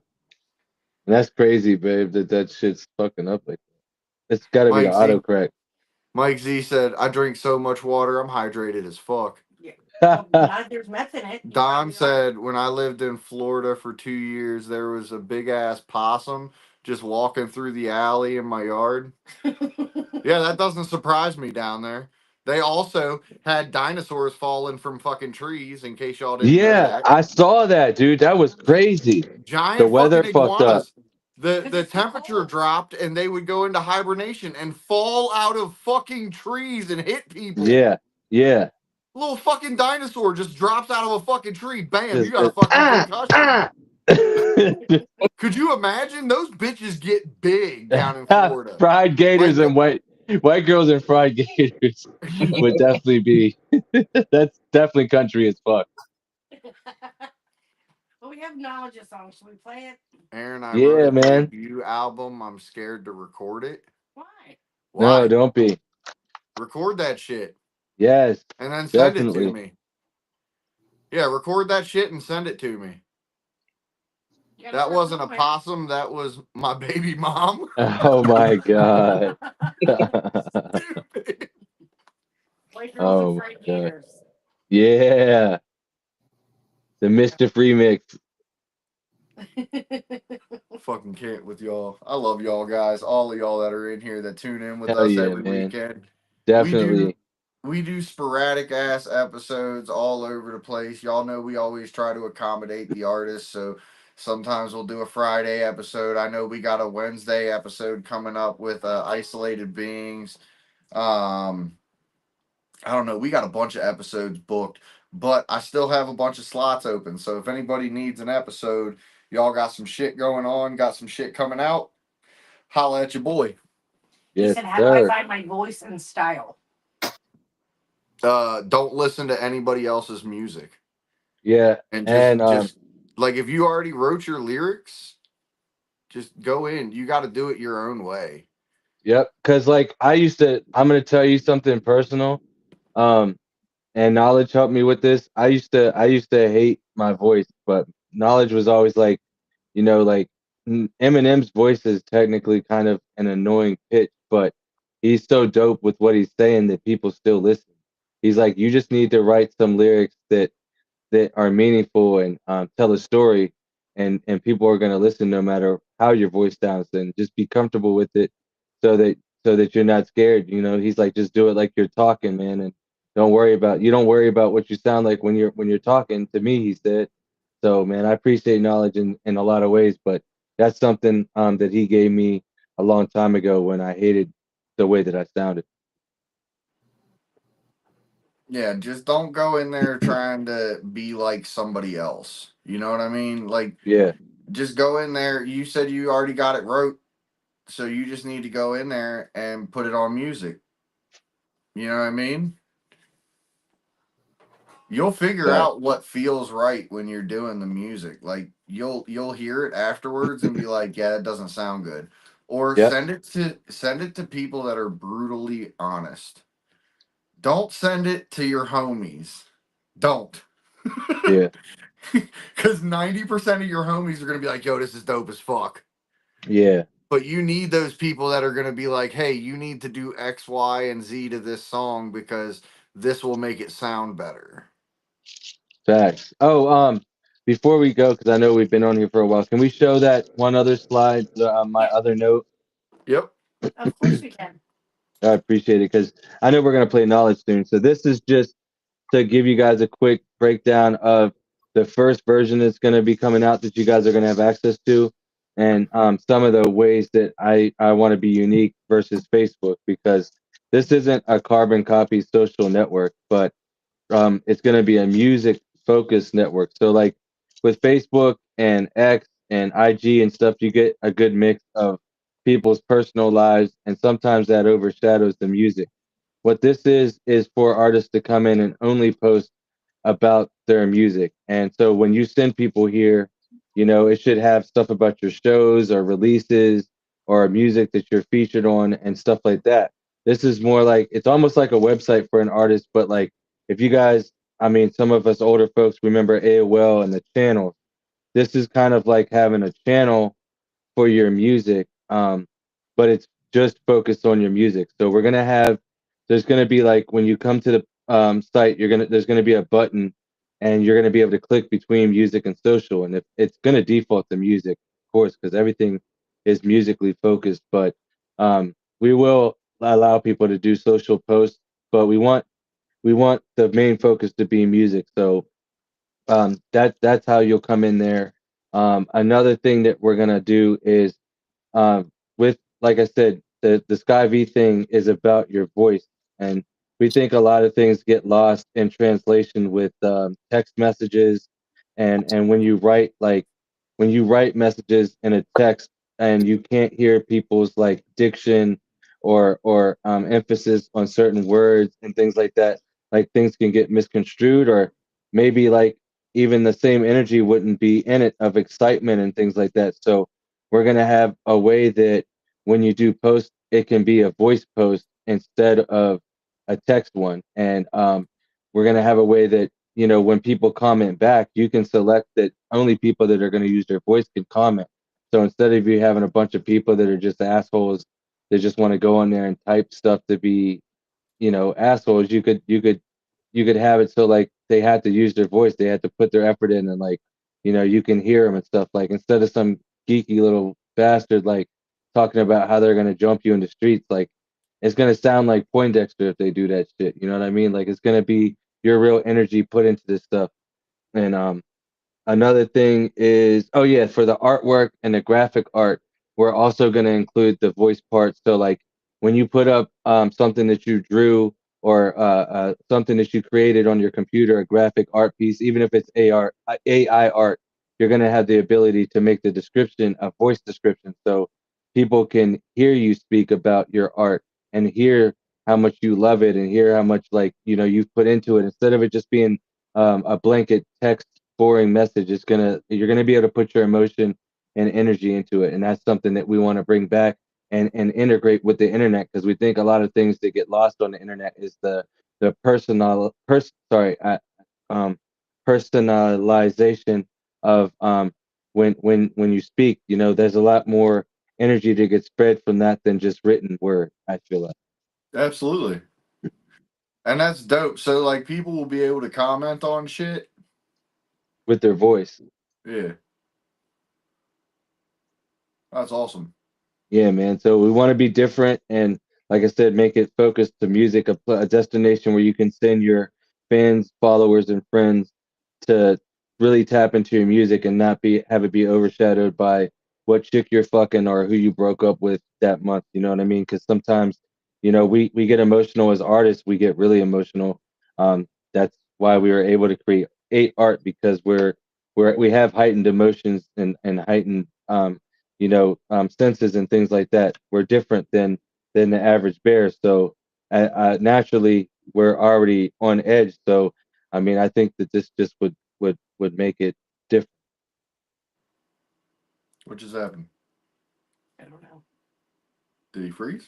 That's crazy, babe, that shit's fucking up like that. It's gotta be the Mike Z autocorrect. Mike Z said, I drink so much water, I'm hydrated as fuck. Yeah. Well, God, there's meth in it. You Don probably said, when I lived in Florida for 2 years, there was a big ass possum just walking through the alley in my yard. Yeah, that doesn't surprise me down there. They also had dinosaurs falling from fucking trees, in case y'all didn't know Yeah, that. I saw that, dude. That was crazy. The Giant weather fucking fucked up. iguanas. The temperature dropped and they would go into hibernation and fall out of fucking trees and hit people. Yeah, yeah. Little fucking dinosaur just drops out of a fucking tree. Bam, you Just, got a fucking concussion. ah. Could you imagine? Those bitches get big down in Florida. Fried gators Like, and white girls and fried gators would definitely be. That's definitely country as fuck. Well, we have knowledge of songs. Should we play it? Aaron, I wrote Yeah, a man. debut album. I'm scared to record it. Why? Why? No, don't be. Record that shit. Yes, And then send it definitely. to me. Yeah, record that shit and send it to me. That wasn't a possum. That was my baby mom. Oh my god. White girls Oh and my fried god. gators. Yeah. The Mischief remix. Fucking can't with y'all. I love y'all guys. All of y'all that are in here that tune in with Hell us yeah, every man. weekend. Definitely. We do sporadic ass episodes all over the place. Y'all know we always try to accommodate the artists, so sometimes we'll do a Friday episode. I know we got a Wednesday episode coming up with Isolated Beings. I don't know. We got a bunch of episodes booked, but I still have a bunch of slots open. So if anybody needs an episode, y'all got some shit going on, got some shit coming out, holla at your boy. He Yes, said, how do I sir. find my voice and style? Don't listen to anybody else's music. Yeah. And And just like if you already wrote your lyrics, just go in. You got to do it your own way. yep, because like I'm gonna tell you something personal. And Knowledge helped me with this. I used to hate my voice, but Knowledge was always like, like Eminem's voice is technically kind of an annoying pitch, but he's so dope with what he's saying that people still listen. He's like, you just need to write some lyrics that are meaningful and tell a story, and people are gonna listen no matter how your voice sounds. And just be comfortable with it, so that you're not scared. He's like, just do it like you're talking, man, and don't worry about what you sound like when you're talking to me. He said. So, man, I appreciate Knowledge in a lot of ways, but that's something that he gave me a long time ago when I hated the way that I sounded. Yeah, just don't go in there trying to be like somebody else. You know what I mean? Like, Yeah, just go in there. You said you already got it wrote, so you just need to go in there and put it on music. You know what I mean? You'll figure right. out what feels right when you're doing the music. Like you'll hear it afterwards and be like, yeah, that doesn't sound good. Or Yep. send it to people that are brutally honest. Don't send it to your homies. Don't. Yeah, Because 90% of your homies are gonna be like, yo, this is dope as fuck. yeah. But you need those people that are gonna be like, hey, you need to do X, Y, and Z to this song because this will make it sound better. Facts. Oh, before we go, because I know we've been on here for a while, can we show that one other slide, my other note? Yep. Of course we can. I appreciate it because I know we're gonna play Knowledge soon. So this is just to give you guys a quick breakdown of the first version that's going to be coming out that you guys are going to have access to, and some of the ways that I want to be unique versus Facebook, because this isn't a carbon copy social network, but it's going to be a music focused network. So like with Facebook and X and IG and stuff, you get a good mix of people's personal lives, and sometimes that overshadows the music. What this is for artists to come in and only post about their music. And so when you send people here, it should have stuff about your shows or releases or music that you're featured on and stuff like that. This is more like it's almost like a website for an artist, but like if you guys, I mean, some of us older folks remember AOL and the channels. This is kind of like having a channel for your music, but it's just focused on your music. So there's gonna be like when you come to the site, there's gonna be a button, and you're gonna be able to click between music and social, and if it's gonna default to music, of course, because everything is musically focused. But we will allow people to do social posts, but we want the main focus to be music. So that's how you'll come in there. Another thing that we're gonna do is with like I said, the SkyV thing is about your voice, and we think a lot of things get lost in translation with text messages, and when you write messages in a text and you can't hear people's like diction or emphasis on certain words and things like that, like things can get misconstrued, or maybe like even the same energy wouldn't be in it of excitement and things like that. So we're going to have a way that when you do post, it can be a voice post instead of a text one. And we're going to have a way that, when people comment back, you can select that only people that are going to use their voice can comment. So instead of you having a bunch of people that are just assholes that just want to go on there and type stuff to be, assholes, you could have it so like they had to use their voice, they had to put their effort in, and like, you can hear them and stuff, like instead of some geeky little bastard like talking about how they're gonna jump you in the streets, like it's gonna sound like Poindexter if they do that shit. You know what I mean? Like it's gonna be your real energy put into this stuff. And another thing is, oh yeah, for the artwork and the graphic art, we're also going to include the voice part. So like when you put up something that you drew or something that you created on your computer, a graphic art piece, even if it's AI art, you're going to have the ability to make the description a voice description, so people can hear you speak about your art and hear how much you love it and hear how much like you've put into it, instead of it just being a blanket text boring message. You're gonna be able to put your emotion and energy into it, and that's something that we want to bring back and integrate with the internet, because we think a lot of things that get lost on the internet is the personalization of when you speak. There's a lot more energy that gets spread from that than just written word, I feel like. Absolutely. And that's dope. So like people will be able to comment on shit With their voice. Yeah. That's awesome. Yeah, man. So we want to be different, and like I said, make it focused to music, a destination where you can send your fans, followers, and friends to really tap into your music and not have it be overshadowed by what chick you're fucking or who you broke up with that month. You know what I mean? Because sometimes, we get emotional as artists. We get really emotional. That's why we were able to create art, because we have heightened emotions and heightened senses and things like that. We're different than the average bear. So naturally, we're already on edge. So I mean, I think that this just would make it different. What just happened? I don't know. Did he freeze?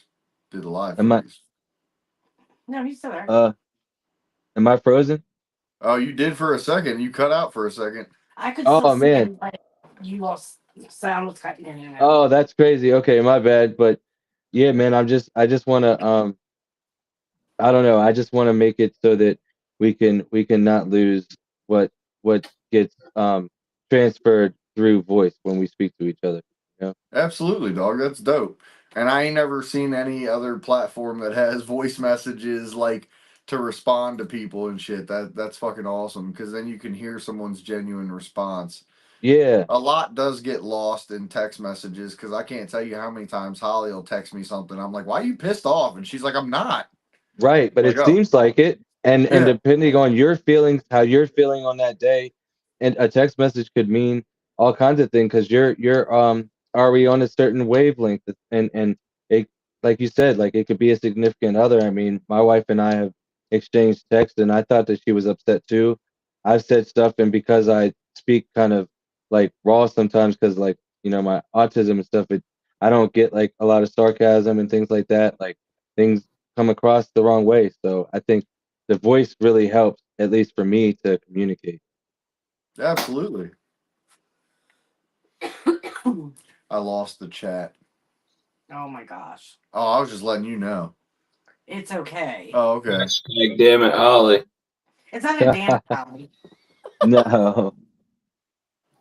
Did the live Am I freeze? No, he's still there. am I frozen? Oh, you did for a second. You cut out for a second. I could still Oh see man. him, but you lost sound was cutting in and out. Oh, that's crazy. Okay, my bad. But yeah, man, I just want to I don't know. I just want to make it so that we can not lose what gets transferred through voice when we speak to each other. Absolutely, dog. That's dope. And I ain't never seen any other platform that has voice messages like to respond to people and shit. That's fucking awesome, because then you can hear someone's genuine response. Yeah. A lot does get lost in text messages, because I can't tell you how many times Holly will text me something. I'm like, "Why are you pissed off?" And she's like, "I'm not." Right, but Like, it oh, seems like it, and yeah, depending on your feelings, how you're feeling on that day, and a text message could mean all kinds of things because you're are we on a certain wavelength, and it, like you said, like it could be a significant other. I mean, my wife and I have exchanged texts, and I thought that she was upset too. I've said stuff, and because I speak kind of like raw sometimes, because like my autism and stuff, I don't get like a lot of sarcasm and things like that. Like things come across the wrong way. So I think the voice really helps, at least for me, to communicate. Absolutely. I lost the chat. Oh my gosh. Oh, I was just letting you know. It's okay. Oh, okay. Like, damn it, Ollie. It's not a damn problem. No.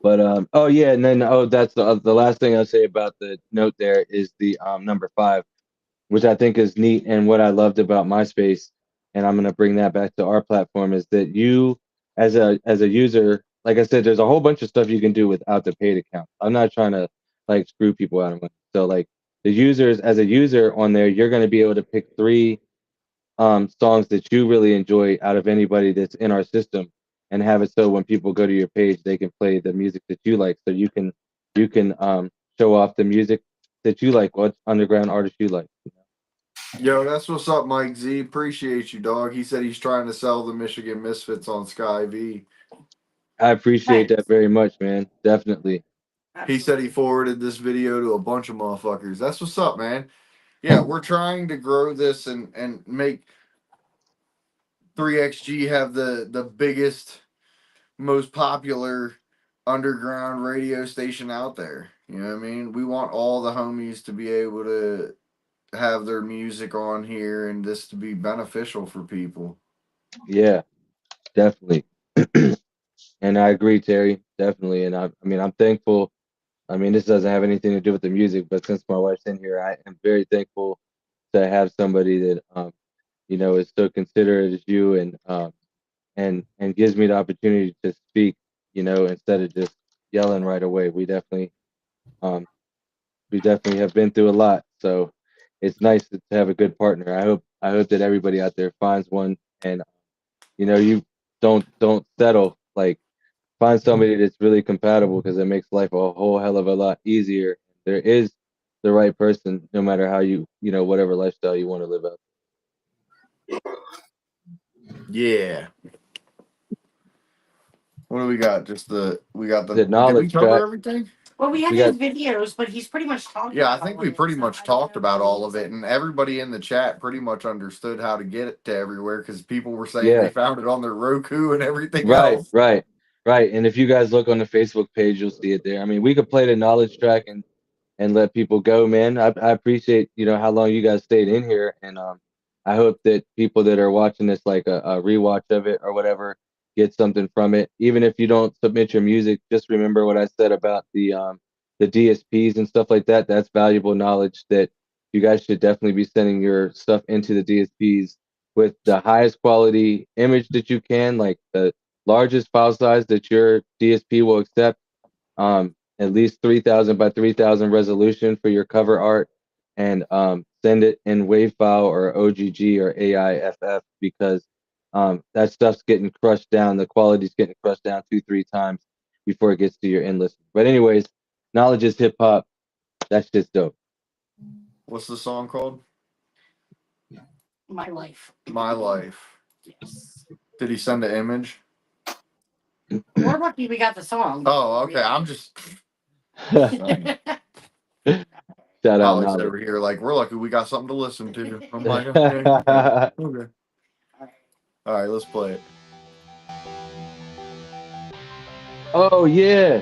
But oh yeah, and then that's the last thing I'll say about the note there is the number 5, which I think is neat, and what I loved about MySpace, and I'm gonna bring that back to our platform, is that you as a user, like I said, there's a whole bunch of stuff you can do without the paid account. I'm not trying to like screw people out of money. So like the users, as a user on there, you're gonna be able to pick 3 songs that you really enjoy out of anybody that's in our system, and have it so when people go to your page, they can play the music that you like. So you can show off the music that you like, what underground artists you like. Yo, that's what's up, Mike Z. Appreciate you, dog. He said he's trying to sell the Michigan Misfits on SkyV. I appreciate Thanks. that very much, man. Definitely. He said he forwarded this video to a bunch of motherfuckers. That's what's up, man. Yeah, we're trying to grow this and make 3XG have the biggest, most popular underground radio station out there. You know what I mean? We want all the homies to be able to have their music on here and this to be beneficial for people. Yeah, definitely. And I agree, Terry, definitely. And I mean, I'm thankful. I mean, this doesn't have anything to do with the music, but since my wife's in here, I am very thankful to have somebody that is so considerate as you, and gives me the opportunity to speak, instead of just yelling right away. We definitely have been through a lot, so it's nice to have a good partner. I hope that everybody out there finds one, and you don't settle. Like, find somebody that's really compatible, because it makes life a whole hell of a lot easier. There is the right person, no matter how whatever lifestyle you want to live out. Yeah. What do we got? We got the The knowledge did we cover track. everything? Well, we had We his got videos, but he's pretty much talked. Yeah, I about think all we of pretty it, so much I don't talked know about if all it's- of it, and everybody in the chat pretty much understood how to get it to everywhere because people were saying yeah. they found it on their Roku and everything Right, else. right, right. And if you guys look on the Facebook page, you'll see it there. I mean, we could play the knowledge track and let people go, man. I appreciate how long you guys stayed in here, and I hope that people that are watching this, like a rewatch of it or whatever, get something from it. Even if you don't submit your music, just remember what I said about the DSPs and stuff like that. That's valuable knowledge that you guys should definitely be sending your stuff into the DSPs with the highest quality image that you can, like the largest file size that your DSP will accept. At least 3,000 by 3,000 resolution for your cover art, and send it in WAV file or OGG or AIFF, because that stuff's getting crushed down. The quality's getting crushed down 2-3 times before it gets to your end listener. But anyways, knowledge is hip hop. That's just dope. What's the song called? My life. My Life. Yes. Did he send an image? We're lucky we got the song. Oh, okay. I'm just Shout out Alex knowledge. over here. Like, we're lucky we got something to listen to. I'm like, okay. Okay. All right, let's play it. Oh yeah.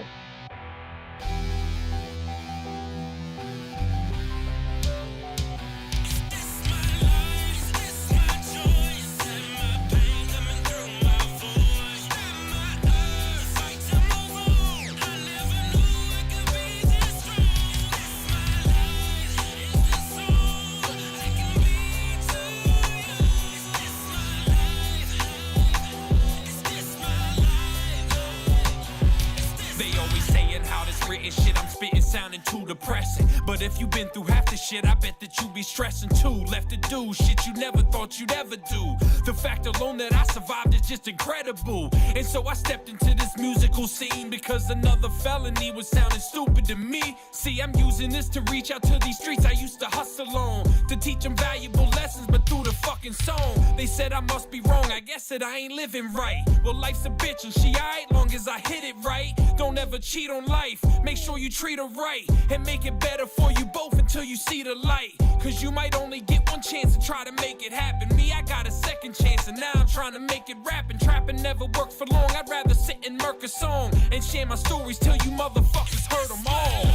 They always saying how this written shit I'm spitting sounding too depressing. But if you been through half the shit, I bet that you be stressing too. Left to do shit you never thought you'd ever do. The fact alone that I survived is just incredible. And so I stepped into this musical scene because another felony was sounding stupid to me. See, I'm using this to reach out to these streets I used to hustle on, to teach them valuable lessons, but through the fucking song. They said I must be wrong, I guess that I ain't living right. Well, life's a bitch and she alright long as I hit it right. Don't ever cheat on life, make sure you treat her right, and make it better for you both until you see the light. Cause you might only get one chance to try to make it happen. Me, I got a second chance and now I'm trying to make it rapping. Trapping never worked for long, I'd rather sit and murk a song and share my stories till you motherfuckers heard them all.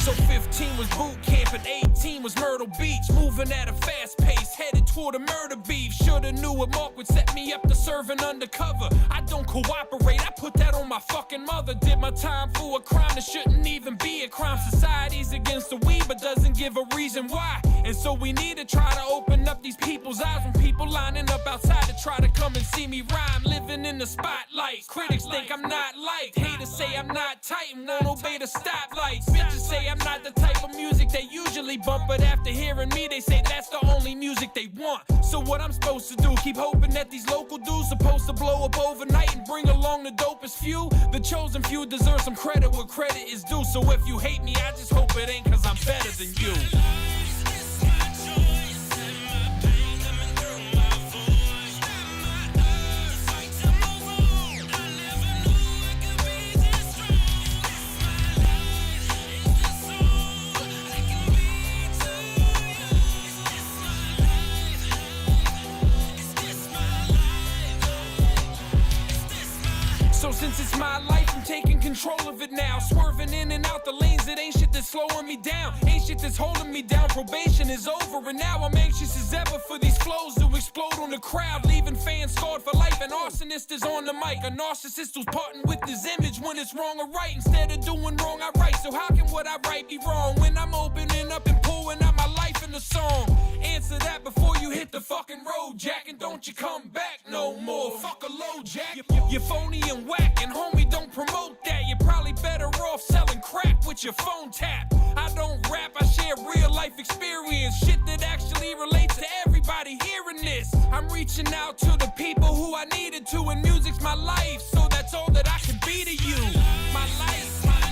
So 15 was boot camp and 18 was Myrtle Beach. Moving at a fast pace, headed toward a murder beef. Shoulda knew a Mark would set me up to serving undercover. I don't cooperate, I put that on my fucking mother. Did my time for a crime that shouldn't even be a crime. Society's against the weed but doesn't give a reason why. And so we need to try to open up these people's eyes. When people lining up outside to try to come and see me rhyme. Living in the spotlight, critics think I'm not liked. Haters say I'm not tight and won't obey the stoplights. Bitches say I'm not the type of music they usually bump, but after hearing me they say that's the only music they want. So what I'm supposed to do, keep hoping that these local dudes supposed to blow up overnight and bring along the dopest few? The chosen few deserve some credit where credit is due. So if you hate me, I just hope it ain't cause I'm better than you. So since it's my life, I'm taking control of it now. Swerving in and out the lanes, it ain't shit that's slowing me down. Ain't shit that's holding me down. Probation is over and now I'm anxious as ever for these flows to explode on the crowd, leaving fans scarred for life. An arsonist is on the mic, a narcissist who's parting with his image when it's wrong or right. Instead of doing wrong, I write. So how can what I write be wrong when I'm opening up and pulling out my life in the song? Answer that before you hit the fucking road, Jack, and don't you come back no more. Fuck a low, Jack. You're phony and whack, and homie, don't promote that. You're probably better off selling crack with your phone tap. I don't rap, I share real life experience, shit that actually relates to everybody hearing this. I'm reaching out to the people who I needed to, and music's my life, so that's all that I can be to you. My life, my life.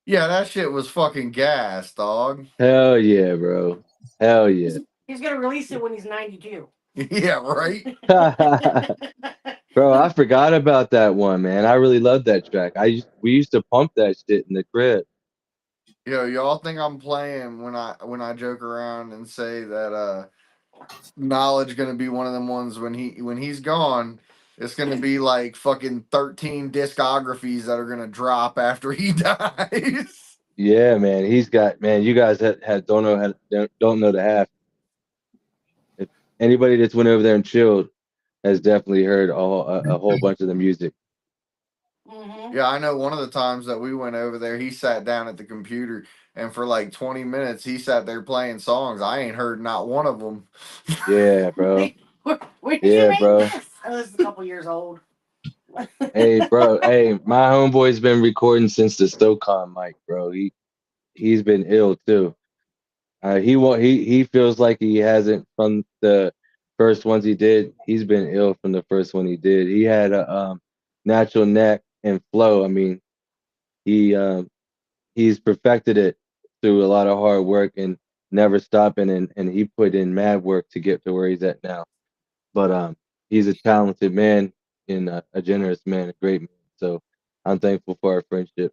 Yeah, that shit was fucking gas, dog. Hell yeah, bro. Hell yeah. He's gonna release it when he's 92. Yeah, right? Bro, I forgot about that one, man. I really love that track. We used to pump that shit in the crib. Yo, y'all think I'm playing when I joke around and say that Knowledge gonna be one of them ones when he's gone. It's gonna be like fucking 13 discographies that are gonna drop after he dies. Yeah, man. He's got, man. You guys don't know the half. If anybody that's went over there and chilled has definitely heard a whole bunch of the music. Mm-hmm. Yeah, I know one of the times that we went over there, he sat down at the computer and for like 20 minutes he sat there playing songs. I ain't heard not one of them. Yeah, bro. Where did you make this? I was a couple years old. Hey, bro. Hey, my homeboy's been recording since the SoCon mic, bro. He's been ill too. He feels like he hasn't from the first ones he did. He's been ill from the first one he did. He had a natural neck and flow. I mean, he's perfected it through a lot of hard work, and never stopping, and he put in mad work to get to where he's at now. But he's a talented man and a generous man, a great man. So I'm thankful for our friendship,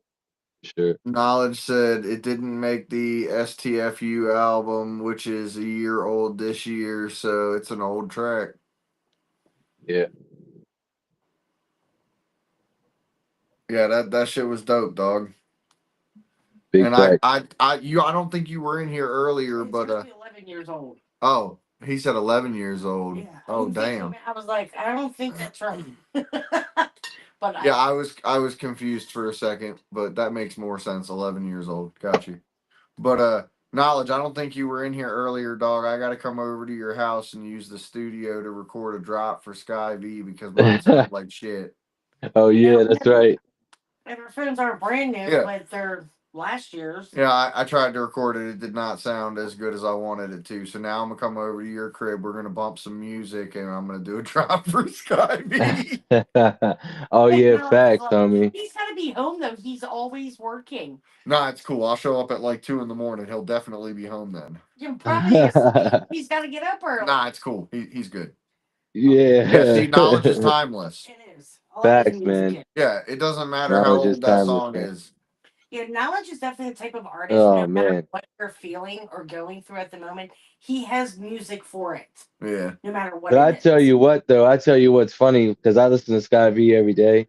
for sure. Knowledge said it didn't make the STFU album, which is a year old this year, so it's an old track. Yeah, Yeah, that shit was dope, dog. big And fact. I don't think you were in here earlier, It's but really 11 years old. oh, he said 11 years old. Yeah. Oh, damn. I was like, I don't think that's right. But Yeah, I was confused for a second, but that makes more sense. 11 years old. Got you. But knowledge, I don't think you were in here earlier, dog. I got to come over to your house and use the studio to record a drop for SkyV because mine sounds like shit. Oh yeah, that's right. And our phones aren't brand new, Yeah. but they're last year's. Yeah, I tried to record it. It did not sound as good as I wanted it to. So now I'm gonna come over to your crib. We're gonna bump some music, and I'm gonna do a drop for SkyV. Oh And yeah, Alex is facts, like, homie. he's got to be home though. He's always working. Nah, it's cool. I'll show up at like 2 in the morning. He'll definitely be home then. You're probably asleep. He's got to get up early. Nah, it's cool. He's good. Yeah, see, Yeah, knowledge is timeless. It is. All of his facts, music man. is. Yeah, it doesn't matter how Knowledge is old that timeless, song man. is. Yeah, Knowledge is definitely the type of artist, Oh no matter man, what you're feeling or going through at the moment, he has music for it. Yeah. No matter what but I it tell is. you what, though, I tell you what's funny because I listen to SkyV every day,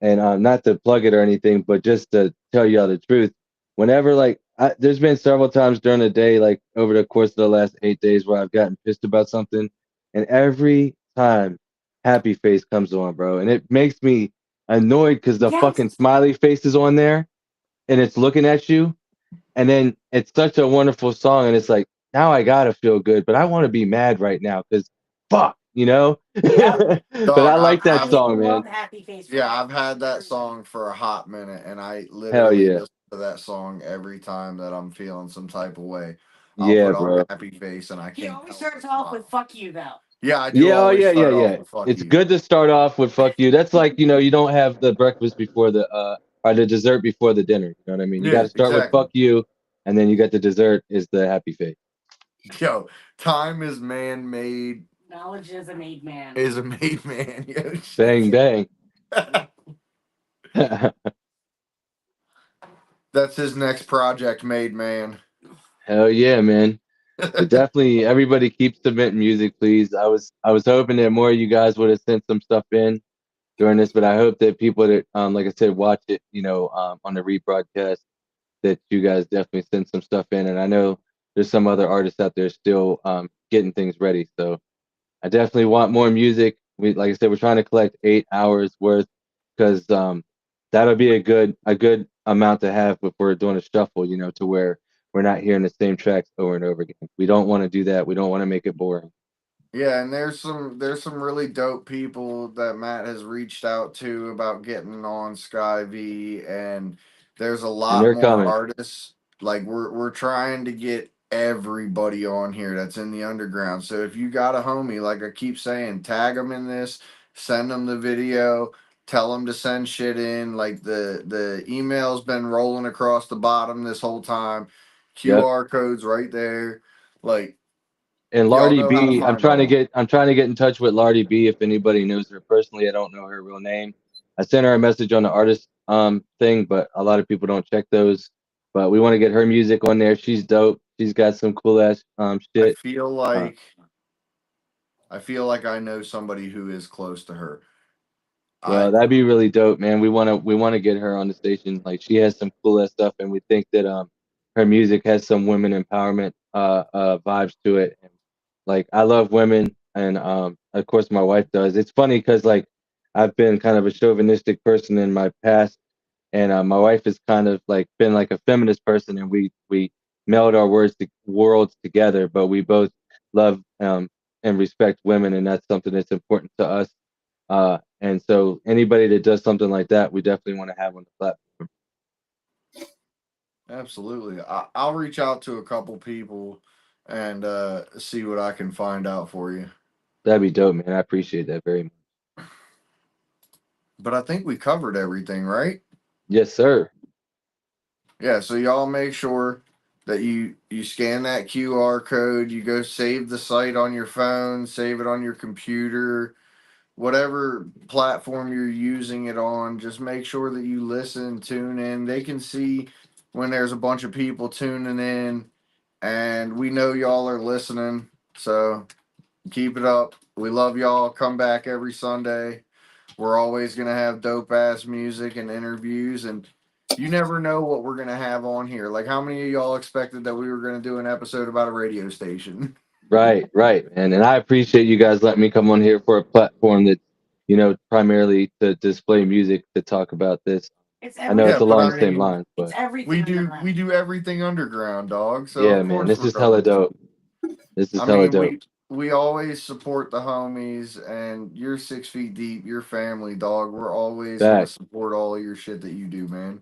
and not to plug it or anything, but just to tell y'all the truth. Whenever there's been several times during the day, like over the course of the last 8 days, where I've gotten pissed about something, and every time Happy Face comes on, bro, and it makes me annoyed because the Yes. fucking smiley face is on there, and it's looking at you, and then it's such a wonderful song, and it's like now I gotta feel good, but I want to be mad right now because fuck, you know. Yep. But I Dog, like that I song, love man. Happy Face. yeah, I've had that song for a hot minute, and I Hell literally yeah, listen to that song every time that I'm feeling some type of way. I'll yeah, put on bro. Happy Face, and I He can't always help but starts off with smile. "fuck you" though. Yeah, I do Yeah, oh always yeah, yeah, start off yeah. with "fuck It's you." good to start off with "fuck you." That's like you don't have the breakfast before the or the dessert before the dinner. You know what I mean? You got Yeah, to start with exactly. "fuck you," and then you get the dessert is the happy face. Yo, time is man made. Knowledge is a made man. Is a made man. Yo, Bang bang. that's his next project, Made Man. Hell yeah, man. But definitely, everybody keep submitting music, please. I was hoping that more of you guys would have sent some stuff in during this, but I hope that people that like I said, watch it, on the rebroadcast, that you guys definitely send some stuff in. And I know there's some other artists out there still getting things ready. So I definitely want more music. Like I said, we're trying to collect 8 hours worth because that'll be a good amount to have if we're doing a shuffle, to where we're not hearing the same tracks over and over again. We don't want to do that. We don't want to make it boring. Yeah, and there's some really dope people that Matt has reached out to about getting on SkyV, and there's a And lot they're more coming. artists. Like we're trying to get everybody on here that's in the underground. So if you got a homie, like I keep saying, tag them in this, send them the video, tell them to send shit in. Like the email's been rolling across the bottom this whole time. Yep. QR codes right there. Like And y'all Lardy know how to B, I'm find trying to all. get I'm trying to get in touch with Lardy B if anybody knows her personally. I don't know her real name. I sent her a message on the artist thing, but a lot of people don't check those. But we want to get her music on there. She's dope. She's got some cool ass I shit. feel Uh, like I know somebody who is close to her. well, I that'd be really dope, man. We wanna get her on the station. Like she has some cool ass stuff, and we think that her music has some women empowerment vibes to it. And like I love women, and of course my wife does. It's funny because like I've been kind of a chauvinistic person in my past, and my wife has kind of like been like a feminist person, and we meld our worlds together. But we both love and respect women, and that's something that's important to us. And so anybody that does something like that, we definitely want to have on the platform. absolutely. I'll reach out to a couple people and see what I can find out for you. That'd be dope, man. I appreciate that very much. But I think we covered everything, right? Yes, sir. Yeah. So y'all make sure that you scan that QR code, you go save the site on your phone, save it on your computer, whatever platform you're using it on. Just make sure that you listen, tune in. They can see when there's a bunch of people tuning in, and we know y'all are listening. So keep it up. We love y'all. Come back every Sunday. We're always gonna have dope ass music and interviews, and you never know what we're gonna have on here. Like, how many of y'all expected that we were gonna do an episode about a radio station? Right, man. And I appreciate you guys letting me come on here for a platform that, primarily to display music, to talk about this. It's I know everything. it's Yeah, but along I the same mean, lines, It's but everything. we do underground. everything underground, dog. So yeah, of man, course this we're is hella going to. dope. This is I hella mean, dope. we always support the homies, and you're 6 feet deep. Your family, dog. We're always gonna Back. support all of your shit that you do, man.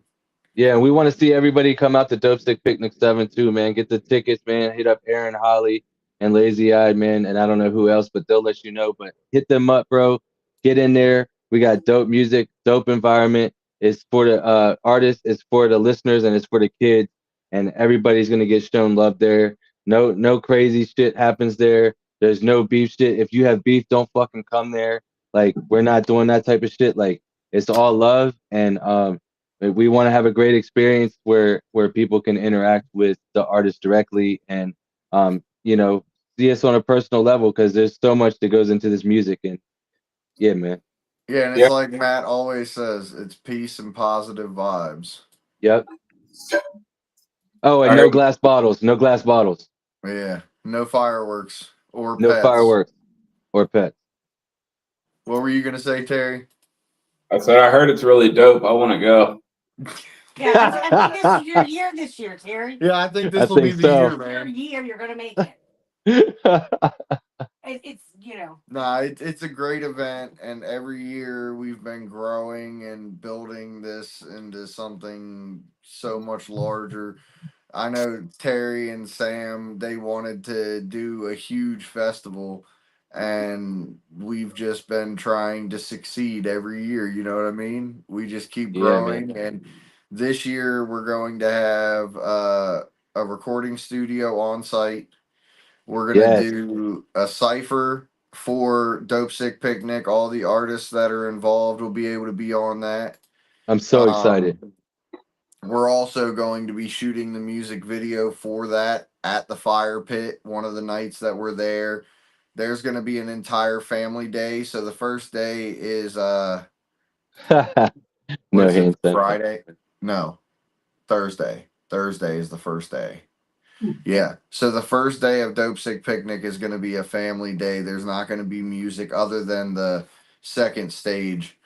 Yeah, and we want to see everybody come out to Dope Stick Picnic 7 too, man. Get the tickets, man. Hit up Aaron, Holly, and Lazy Eyed, man. And I don't know who else, but they'll let you know. But hit them up, bro. Get in there. We got dope music, dope environment. It's for the artists, it's for the listeners, and it's for the kids. And everybody's gonna get shown love there. No crazy shit happens there. There's no beef shit. If you have beef, don't fucking come there. Like, we're not doing that type of shit. Like, it's all love, and we want to have a great experience where people can interact with the artist directly, and see us on a personal level, because there's so much that goes into this music. And yeah, man. Yeah, and it's like Matt always says, it's peace and positive vibes. Yep. Oh, and All no right. glass bottles. No glass bottles. Yeah, no fireworks or No pets. fireworks or pets. What were you gonna say, Terry? I said I heard it's really dope. I want to go. Yeah, I think this is your year this year, Terry. Yeah, I think I this will be think the year, so. Your man. year, you're gonna make it. It's Nah, it's a great event, and every year we've been growing and building this into something so much larger. I know Terry and Sam, they wanted to do a huge festival, and we've just been trying to succeed every year. You know what I mean? We just keep Yeah, man. growing, and this year we're going to have a recording studio on site. We're gonna Yes, do a cipher for Dope Sick Picnic. All the artists that are involved will be able to be on that. I'm so excited. Um, we're also going to be shooting the music video for that at the fire pit one of the nights that we're there. There's going to be an entire family day. So the first day is what No is it? hand sanitizer. Friday? No, Thursday. Thursday is the first day. Yeah. So the first day of Dope Sick Picnic is going to be a family day. There's not going to be music other than the second stage,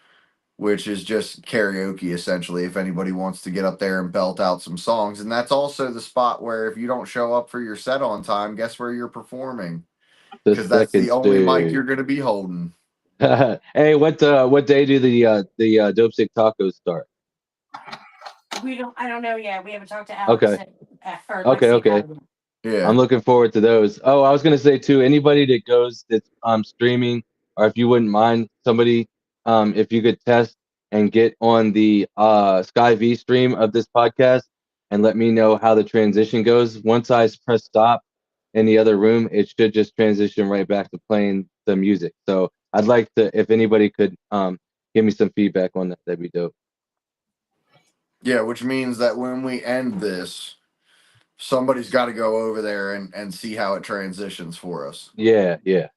which is just karaoke essentially, if anybody wants to get up there and belt out some songs. And that's also the spot where if you don't show up for your set on time, guess where you're performing? The Because that's second the only mic stage. you're going to be holding. Hey, what day do the Dope Stick tacos start? I don't know yet. We haven't talked to Alex Okay. or Okay, Lexi okay. about it. Yeah. I'm looking forward to those. Oh, I was gonna say too, anybody that goes that's streaming, or if you wouldn't mind, somebody, if you could test and get on the SkyV stream of this podcast and let me know how the transition goes. Once I press stop in the other room, it should just transition right back to playing the music. So I'd like to, if anybody could give me some feedback on that, that'd be dope. Yeah, which means that when we end this, somebody's got to go over there and see how it transitions for us. Yeah, yeah.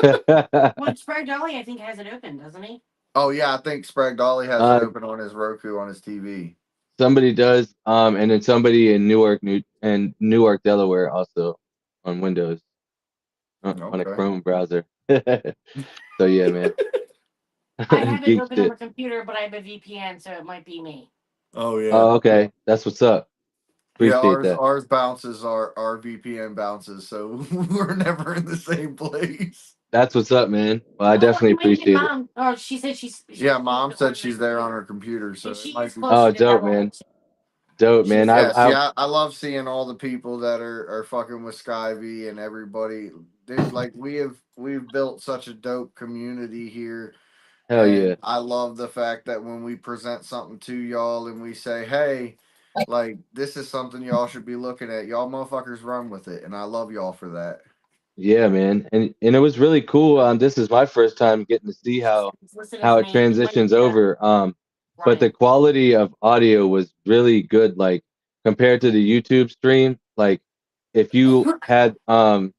Well, Sprague Dolly, I think, has it open, doesn't he? Oh yeah, I think Sprague Dolly has it open on his Roku on his TV. Somebody does, and then somebody in Newark, Delaware, also on Windows, on a Okay. Chrome browser. So yeah, man. I have it Geek open on shit. my computer, but I have a VPN, so it might be me. Oh yeah. Oh, okay. That's what's up. Yeah, Appreciate that. ours bounces our VPN bounces, so we're never in the same place. That's what's up, man. Well, I Oh, definitely wait, and appreciate it. Mom. Oh, she said Yeah, Mom said she's there on her computer, so and it she might is be. closer Oh, to dope, Delaware. man. Dope, man. She's Yeah, see, I I love seeing all the people that are fucking with SkyV and everybody. Dude, like we've built such a dope community here. hell And yeah. I love the fact that when we present something to y'all and we say, hey, Like, this is something y'all should be looking at. Y'all motherfuckers run with it, and I love y'all for that. Yeah, man, and it was really cool. This is my first time getting to see Listen how to it me. It might transitions be over. But the Ryan. quality of audio was really good, like compared to the YouTube stream. Like if you had the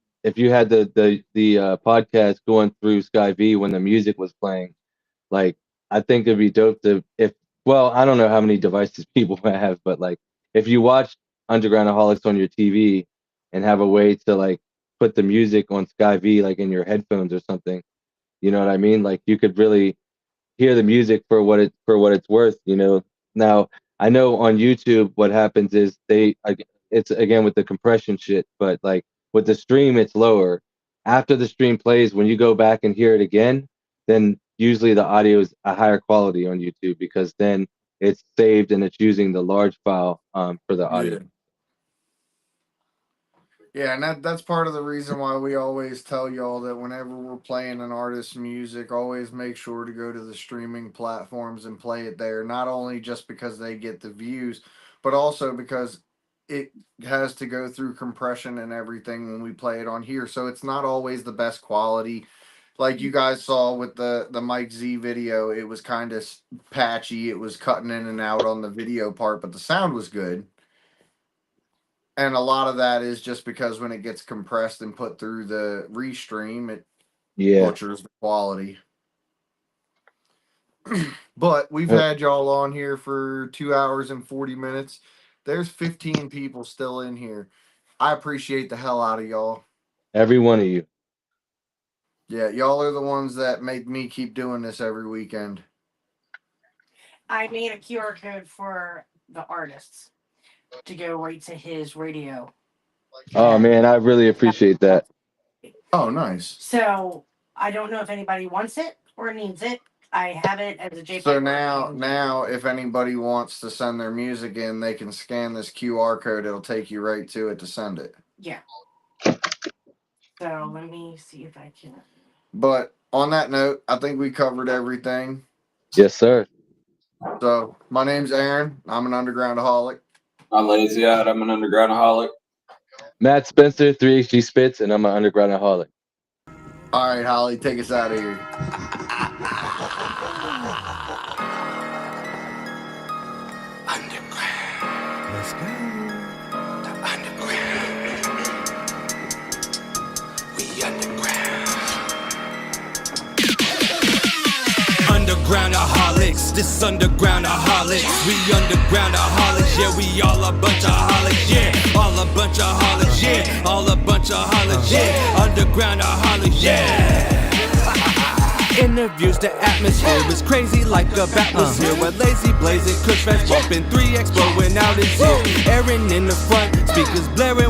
podcast going through SkyV when the music was playing, like I think it'd be dope to if well, I don't know how many devices people have, but like if you watch UndergroundAholics on your TV and have a way to like put the music on SkyV like in your headphones or something, you know what I mean? Like you could really hear the music for what it's worth, you know. Now I know on YouTube what happens is it's again with the compression shit, but like with the stream it's lower. After the stream plays, when you go back and hear it again, then usually the audio is a higher quality on YouTube because then it's saved and it's using the large file for the audio. Yeah, and that's part of the reason why we always tell y'all that whenever we're playing an artist's music, always make sure to go to the streaming platforms and play it there. Not only just because they get the views, but also because it has to go through compression and everything when we play it on here. So it's not always the best quality. Like you guys saw with the Mike Z video, it was kind of patchy. It was cutting in and out on the video part, but the sound was good. And a lot of that is just because when it gets compressed and put through the restream, it butchers the quality. But we've had y'all on here for 2 hours and 40 minutes. There's 15 people still in here. I appreciate the hell out of y'all. Every one of you. Yeah, y'all are the ones that make me keep doing this every weekend. I made a QR code for the artists to go right to his radio. Oh man, I really appreciate that. Oh, nice. So I don't know if anybody wants it or needs it. I have it as a JPEG. So now, if anybody wants to send their music in, they can scan this QR code. It'll take you right to it to send it. Yeah. So let me see if I can. But on that note, I think we covered everything. Yes, sir. So my name's Aaron. I'm an undergroundaholic. I'm Lazy Eyed. I'm an undergroundaholic. Matt Spencer, 3HG Spits, and I'm an undergroundaholic. All right, Holly, take us out of here. Underground. Let's go. The underground. We underground. Undergroundaholics, this undergroundaholics. We undergroundaholics, yeah, we all a bunch of holics, yeah. All a bunch of holics, yeah. All a bunch of holics, yeah. Undergroundaholics, yeah. Interviews, the atmosphere is crazy like a bat was here. We're lazy, blazing, kush fast bumping, 3X blowing out his ears. Aaron in the front, speakers blaring.